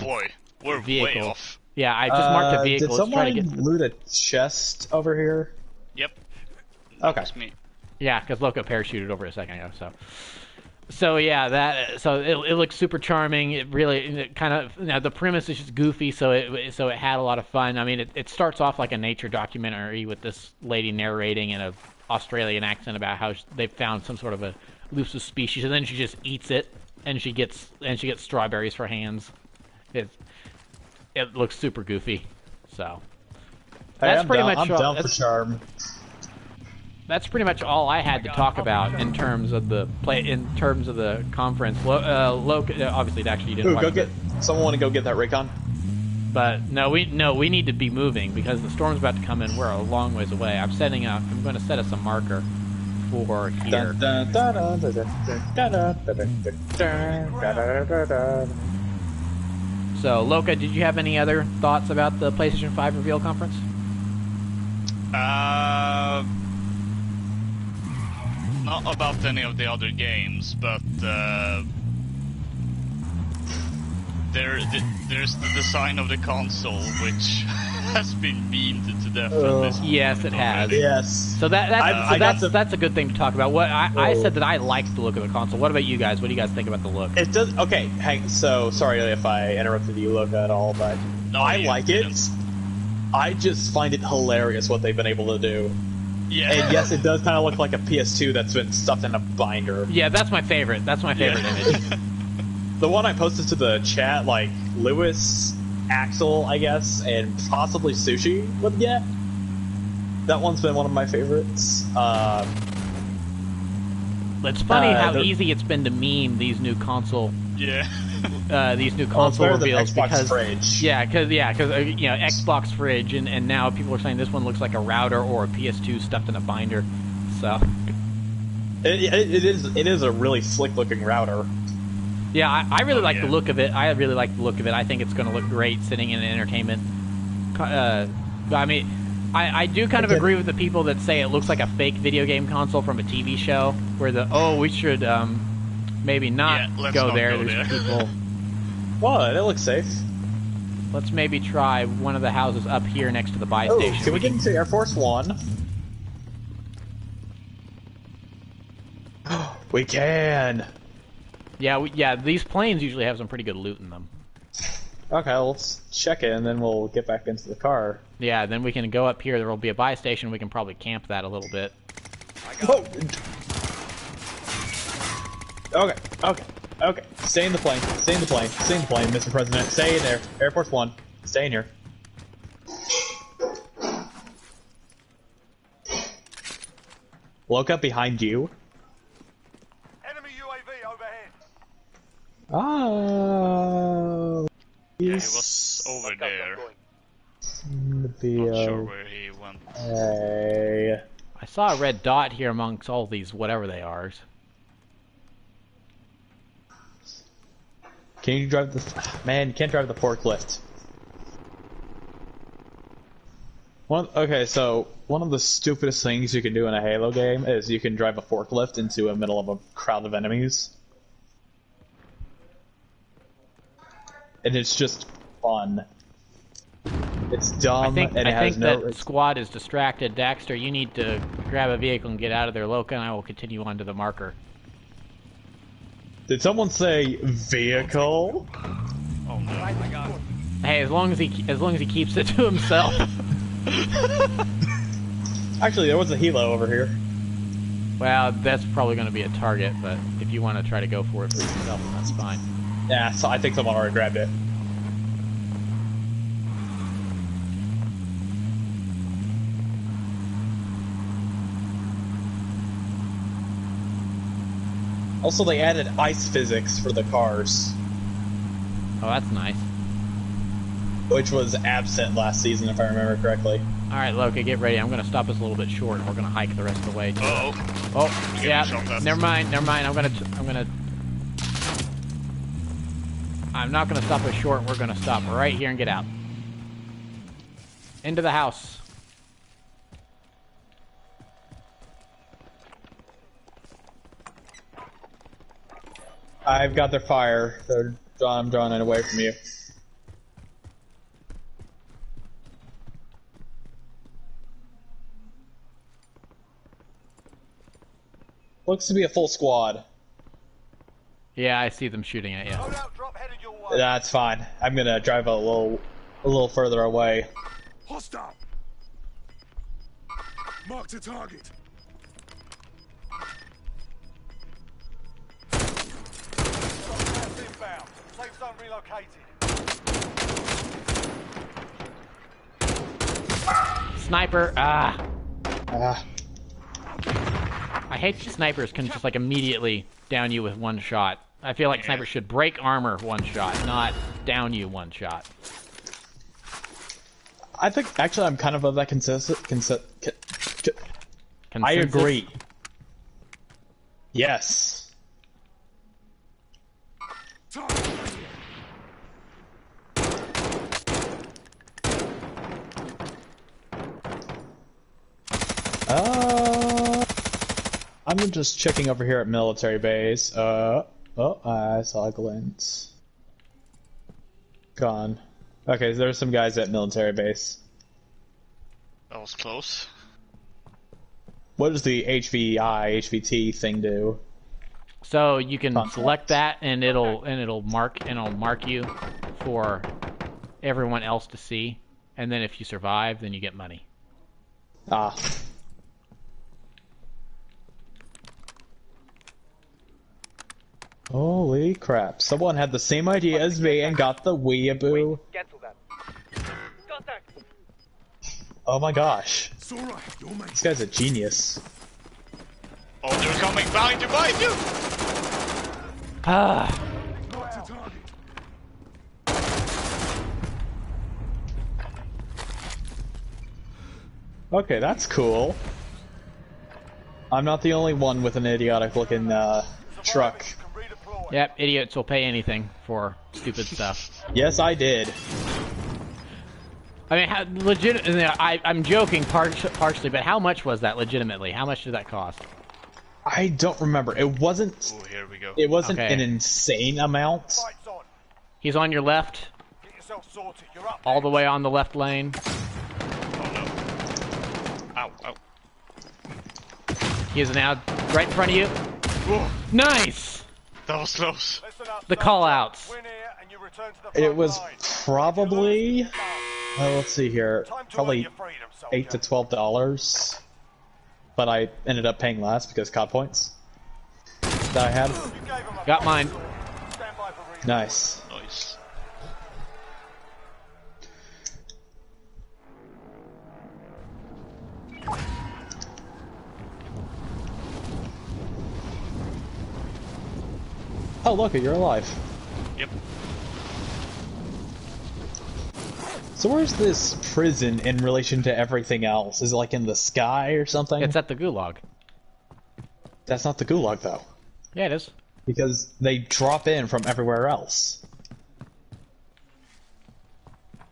we're vehicle. way off. Yeah, I just marked a vehicle. Did someone loot a chest over here? Yep. Okay. That's me. Yeah, because Loco parachuted over a second ago. So yeah, it looks super charming. It kind of the premise is just goofy, so it had a lot of fun. I mean, it starts off like a nature documentary with this lady narrating in an Australian accent about how they found some sort of a elusive species, and then she just eats it, and she gets strawberries for hands. It looks super goofy. So that's pretty much. I'm down for charm. That's pretty much all I had to talk about in terms of the conference. Obviously, actually, you didn't watch it. Someone want to go get that Raycon? But no, we need to be moving because the storm's about to come in. We're a long ways away. I'm going to set us a marker for here. So, Loka, did you have any other thoughts about the PlayStation 5 reveal conference? Not about any of the other games, but there's the design of the console, which has been memed to death. Yes, it has. Yes. So that's a good thing to talk about. What I said that I liked the look of the console. What about you guys? What do you guys think about the look? It does. Okay, Hank. So sorry if I interrupted you, Loka, at all, but I like it. I just find it hilarious what they've been able to do. Yeah. And yes, it does kind of look like a PS2 that's been stuffed in a binder. Yeah, that's my favorite. That's my favorite image. The one I posted to the chat, like Lewis, Axel, I guess, and possibly Sushi would get. That one's been one of my favorites. It's funny how easy it's been to meme these new console. Yeah. These new console reveals because fridge. because Xbox fridge, and now people are saying this one looks like a router or a PS2 stuffed in a binder. So it is a really slick looking router. Yeah, I really like the look of it. I think it's going to look great sitting in an entertainment. I mean, I do kind of agree with the people that say it looks like a fake video game console from a TV show, where we should maybe not go there. There's people. What? It looks safe. Let's maybe try one of the houses up here next to the buy station. Can we get into Air Force One? We can. Yeah, these planes usually have some pretty good loot in them. Okay, let's check it, and then we'll get back into the car. Yeah, then we can go up here. There will be a buy station. We can probably camp that a little bit. Oh. Okay. Stay in the plane, Mr. President. Stay in there. Air Force One. Stay in here. Look up behind you. Enemy UAV overhead. Oh. Yeah, he was over there. Not sure where he went. Hey. I saw a red dot here amongst all these whatever they are. Can you drive the... Man, you can't drive the forklift. Okay, so one of the stupidest things you can do in a Halo game is you can drive a forklift into the middle of a crowd of enemies. And it's just fun. It's dumb, and it has no... I think that squad is distracted. Daxter, you need to grab a vehicle and get out of there. Loca and I will continue on to the marker. Did someone say vehicle? Oh no! Oh my god! Hey, as long as he keeps it to himself. Actually, there was a helo over here. Well, that's probably going to be a target, but if you want to try to go for it for yourself, then that's fine. Yeah, so I think someone already grabbed it. Also, they added ice physics for the cars. Oh, that's nice. Which was absent last season, if I remember correctly. Alright, Loki, get ready. I'm going to stop us a little bit short, and we're going to hike the rest of the way. Oh, yeah. Never mind. I'm not going to stop us short. We're going to stop right here and get out. Into the house. I've got their fire. I'm drawing it away from you. Looks to be a full squad. Yeah, I see them shooting at you. That's fine. I'm gonna drive a little further away. Hostile. Mark the target. Safe zone relocated. Sniper. Ah. Ah. I hate that snipers can just like immediately down you with one shot. I feel like snipers should break armor one shot, not down you one shot. I think actually I'm kind of that I agree. Yes. I'm just checking over here at military base. Oh, I saw a glint. Gone. Okay, so there's some guys at military base. That was close. What does the HVT thing do? So you can select that, and it'll mark you for everyone else to see, and then if you survive, then you get money. Ah. Holy crap! Someone had the same idea as me and got the weeaboo. Cancel that. Contact. Oh my gosh! It's all right. You're mate. This guy's a genius. Oh, they're coming behind you! Ah. Mark the target. Okay, that's cool. I'm not the only one with an idiotic-looking truck. Yep, idiots will pay anything for stupid stuff. Yes, I did. I mean, I'm joking partially, but how much was that legitimately? How much did that cost? I don't remember. It wasn't. Oh, here we go. It wasn't Okay. an insane amount. Fights on. He's on your left, Get yourself sorted. You're up. all the way on the left lane. Oh no. Ow, ow. He is now right in front of you. Whoa, Nice! that was close. Listen up, The soldier. call-outs. Win here and you return to the front It was line. probably. Let's see here. Time to earn Probably your freedom, soldier. $8 to $12. But I ended up paying less because COD points that I had. You gave him a Got mine. Stand by for reason. Nice. Nice. Oh, look, you're alive. Yep. So where's this prison in relation to everything else? Is it like in the sky or something? It's at the gulag. That's not the gulag though, Yeah, it is. because they drop in from everywhere else.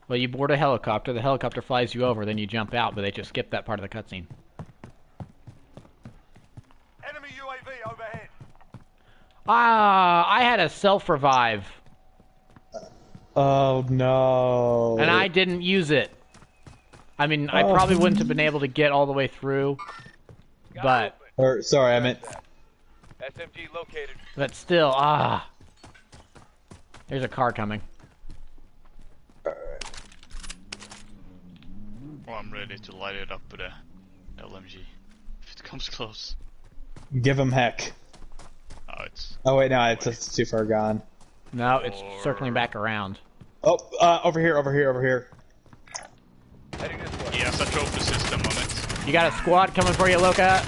Well, you board a helicopter, the helicopter flies you over, then you jump out, but they just skip that part of the cutscene. Enemy UAV overhead. I had a self-revive, Oh no. and I didn't use it. I mean, I Oh. probably wouldn't have been able to get all the way through, but Sorry, I meant. SMG located. still, There's a car coming. Oh, I'm ready to light it up with a LMG. If it comes close. Give him heck. Oh, it's... Oh wait, no, it's too far gone. No, it's circling back around. Oh, over here, over here, over here. Heading this way. He has a trophy system on it. You got a squad coming for you, Loka.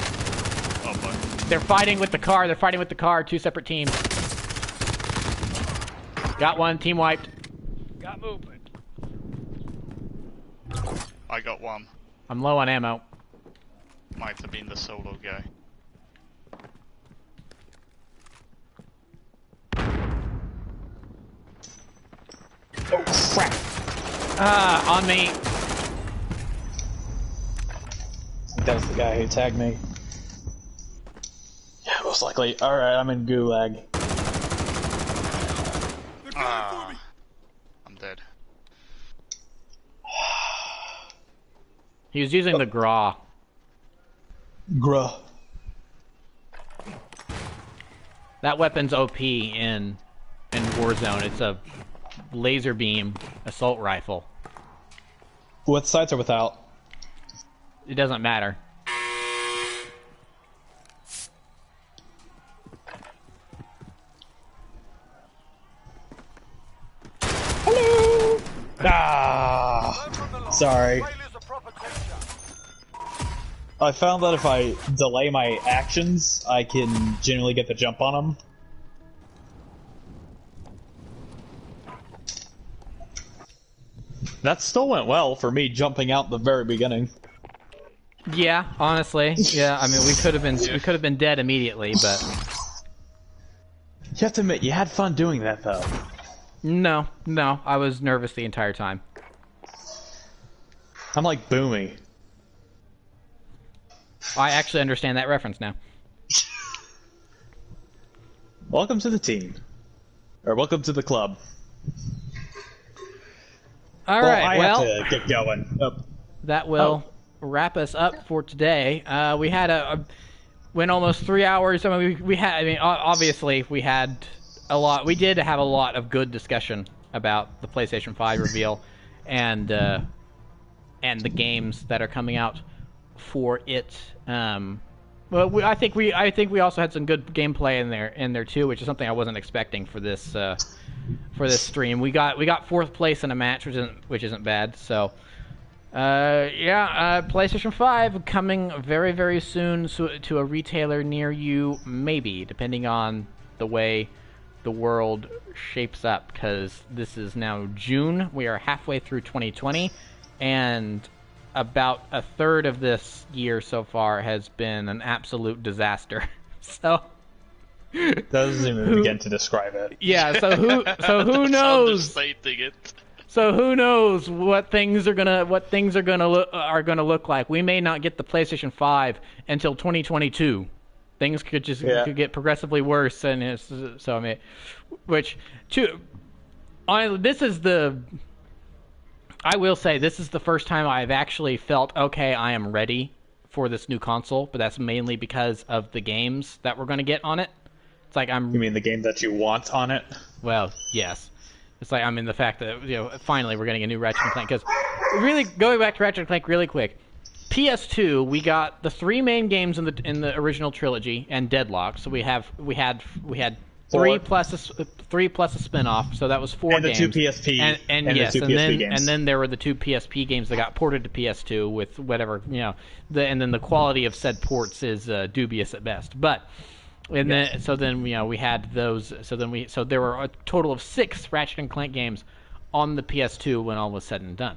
Oh, boy. They're fighting with the car. They're fighting with the car. Two separate teams. Got one. Team wiped. Got movement. I got one. I'm low on ammo. Might have been the solo guy. Oh crap! On me. That was the guy who tagged me. Yeah, most likely. Alright, I'm in gulag. I'm dead. He was using the GRAW. Gruh. That weapon's OP in Warzone. It's a laser beam assault rifle. With sights or without? It doesn't matter. Hello! Ah! Sorry. Failures a proper teacher. I found that if I delay my actions, I can generally get the jump on them. That still went well for me jumping out the very beginning. Yeah, honestly. Yeah, I mean we could have been dead immediately, but You have to admit, you had fun doing that though. no, I was nervous the entire time. I'm like Boomy. I actually understand that reference now. Welcome to the team. Or welcome to the club. All right, I well, have to get going. that will wrap us up for today. We had went almost 3 hours. I mean, obviously we had a lot. We did have a lot of good discussion about the PlayStation 5 reveal and the games that are coming out for it. Well, I think we also had some good gameplay in there too, which is something I wasn't expecting for this stream. We got fourth place in a match, which isn't bad. So, PlayStation 5 coming very, very soon to a retailer near you, maybe, depending on the way the world shapes up, because this is now June. We are halfway through 2020, and about a third of this year so far has been an absolute disaster. So That doesn't even begin to describe it. yeah, so who knows? Understating it. So who knows what things are gonna look like? We may not get the PlayStation 5 until 2022. Things could get progressively worse, and so I mean, I will say this is the first time I've actually felt okay. I am ready for this new console, but that's mainly because of the games that we're going to get on it. It's like You mean the game that you want on it? Well, yes. It's like the fact that finally we're getting a new Ratchet Clank. Because really, going back to Ratchet Clank really quick, PS2 we got the 3 main games in the original trilogy and Deadlock. So we had 3 plus a spin-off, so that was 4 games. And the 2 PSP and the 2 PSP games. And then there were the 2 PSP games that got ported to PS2 with whatever, and then the quality of said ports is dubious at best. But then we had those. So there were a total of 6 Ratchet and Clank games on the PS2 when all was said and done.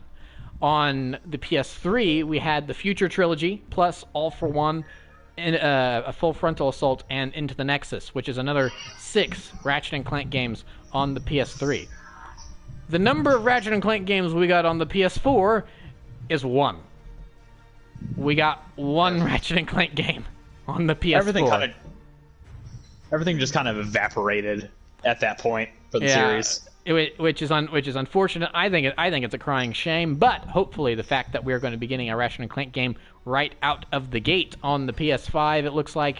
On the PS3, we had the Future Trilogy plus All for One, and a Full Frontal Assault, and Into the Nexus, which is another 6 Ratchet and Clank games on the PS3. The number of Ratchet and Clank games we got on the PS4 is 1. We got 1 Ratchet and Clank game on the PS4. Everything just kind of evaporated at that point for the series. Which is unfortunate. I think it's a crying shame, but hopefully the fact that we're going to be getting a Ratchet and Clank game right out of the gate on the PS5, it looks like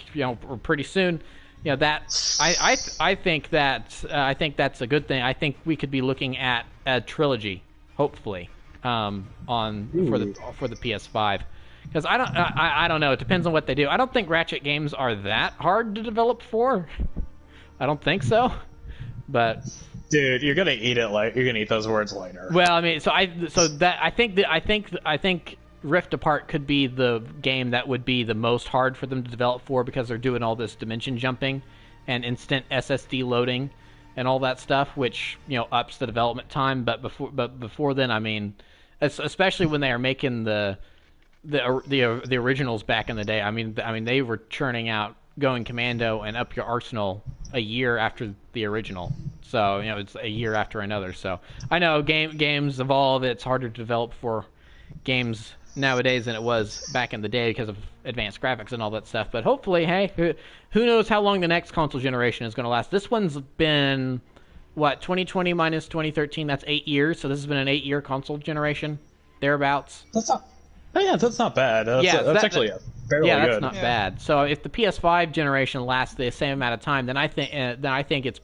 pretty soon. That I think that's a good thing. I think we could be looking at a trilogy, hopefully, for the PS5. Because I don't know. It depends on what they do. I don't think Ratchet games are that hard to develop for. I don't think so. But dude, you're gonna eat those words later. Well, I mean, I think Rift Apart could be the game that would be the most hard for them to develop for, because they're doing all this dimension jumping and instant SSD loading and all that stuff, which ups the development time. But before then, I mean, especially when they are making the originals back in the day. I mean they were churning out Going Commando and Up Your Arsenal a year after the original. So it's a year after another. So I know games evolve. It's harder to develop for games nowadays than it was back in the day because of advanced graphics and all that stuff. But hopefully, hey, who knows how long the next console generation is going to last? This one's been 2020 minus 2013. That's 8 years. So this has been an 8-year console generation, thereabouts. That's not bad. That's actually fairly good. That's not bad. So if the PS5 generation lasts the same amount of time, then I think it's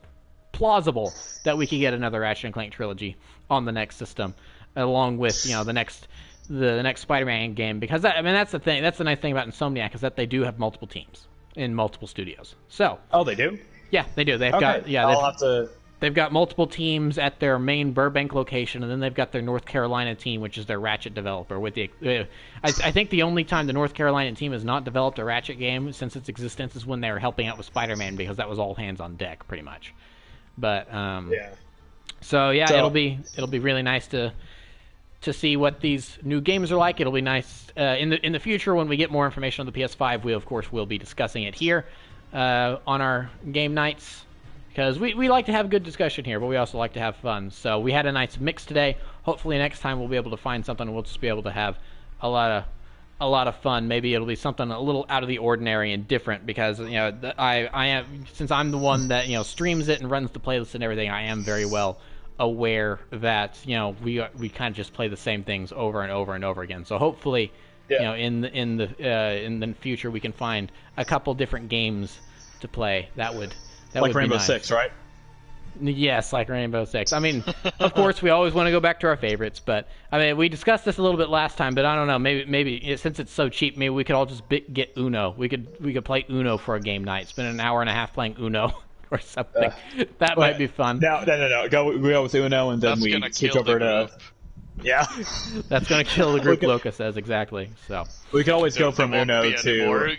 plausible that we could get another Ratchet and Clank trilogy on the next system, along with the next Spider-Man game. Because that's the thing. That's the nice thing about Insomniac, is that they do have multiple teams in multiple studios. So they do. Yeah, they do. They've got multiple teams at their main Burbank location, and then they've got their North Carolina team, which is their Ratchet developer. I think the only time the North Carolina team has not developed a Ratchet game since its existence is when they were helping out with Spider-Man, because that was all hands on deck, pretty much. But So it'll be really nice to see what these new games are like. It'll be nice in the future when we get more information on the PS5. We of course will be discussing it here on our game nights. Because we like to have a good discussion here, but we also like to have fun. So we had a nice mix today. Hopefully next time we'll be able to find something, and we'll just be able to have a lot of fun. Maybe it'll be something a little out of the ordinary and different, because I am, since I'm the one that streams it and runs the playlist and everything, I am very well aware that we kind of just play the same things over and over and over again. So hopefully in the future we can find a couple different games to play. That would like Rainbow nice. Six, right? Yes, like Rainbow Six. I mean, of course, we always want to go back to our favorites, but I mean, we discussed this a little bit last time. But I don't know, maybe since it's so cheap, maybe we could all just get Uno. We could play Uno for a game night. Spend an hour and a half playing Uno or something. That might be fun. No. We go with Uno, and then we switch over to. Yeah. That's gonna kill the group. Locus says exactly. So we can always go from Uno to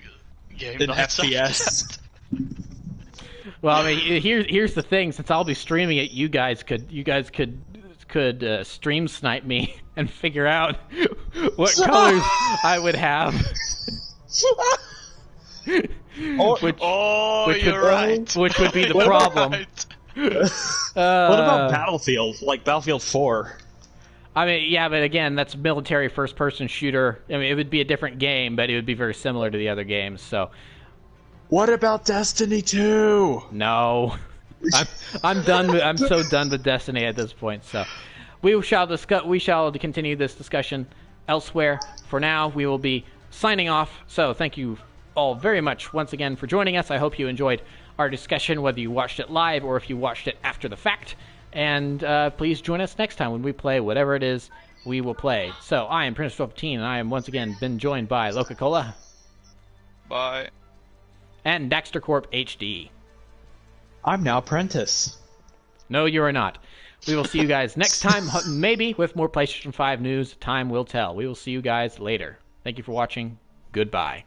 game FPS. Well, I mean, here's the thing. Since I'll be streaming it, you guys could stream snipe me and figure out what colors I would have. You're right. Which would be the problem. Right. What about Battlefield? Like Battlefield 4? I mean, yeah, but again, that's a military first-person shooter. I mean, it would be a different game, but it would be very similar to the other games. So, What about Destiny 2? no, I'm done. I'm so done with Destiny at this point. So, we shall discuss. We shall continue this discussion elsewhere. For now, we will be signing off. So, thank you all very much once again for joining us. I hope you enjoyed our discussion, whether you watched it live or if you watched it after the fact. And please join us next time when we play whatever it is we will play. So I am Prince 15, and I am once again been joined by Loca-Cola. Bye. And Daxter Corp HD. I'm now Prentice. No, you are not. We will see you guys next time, maybe with more PlayStation 5 news. Time will tell. We will see you guys later. Thank you for watching. Goodbye.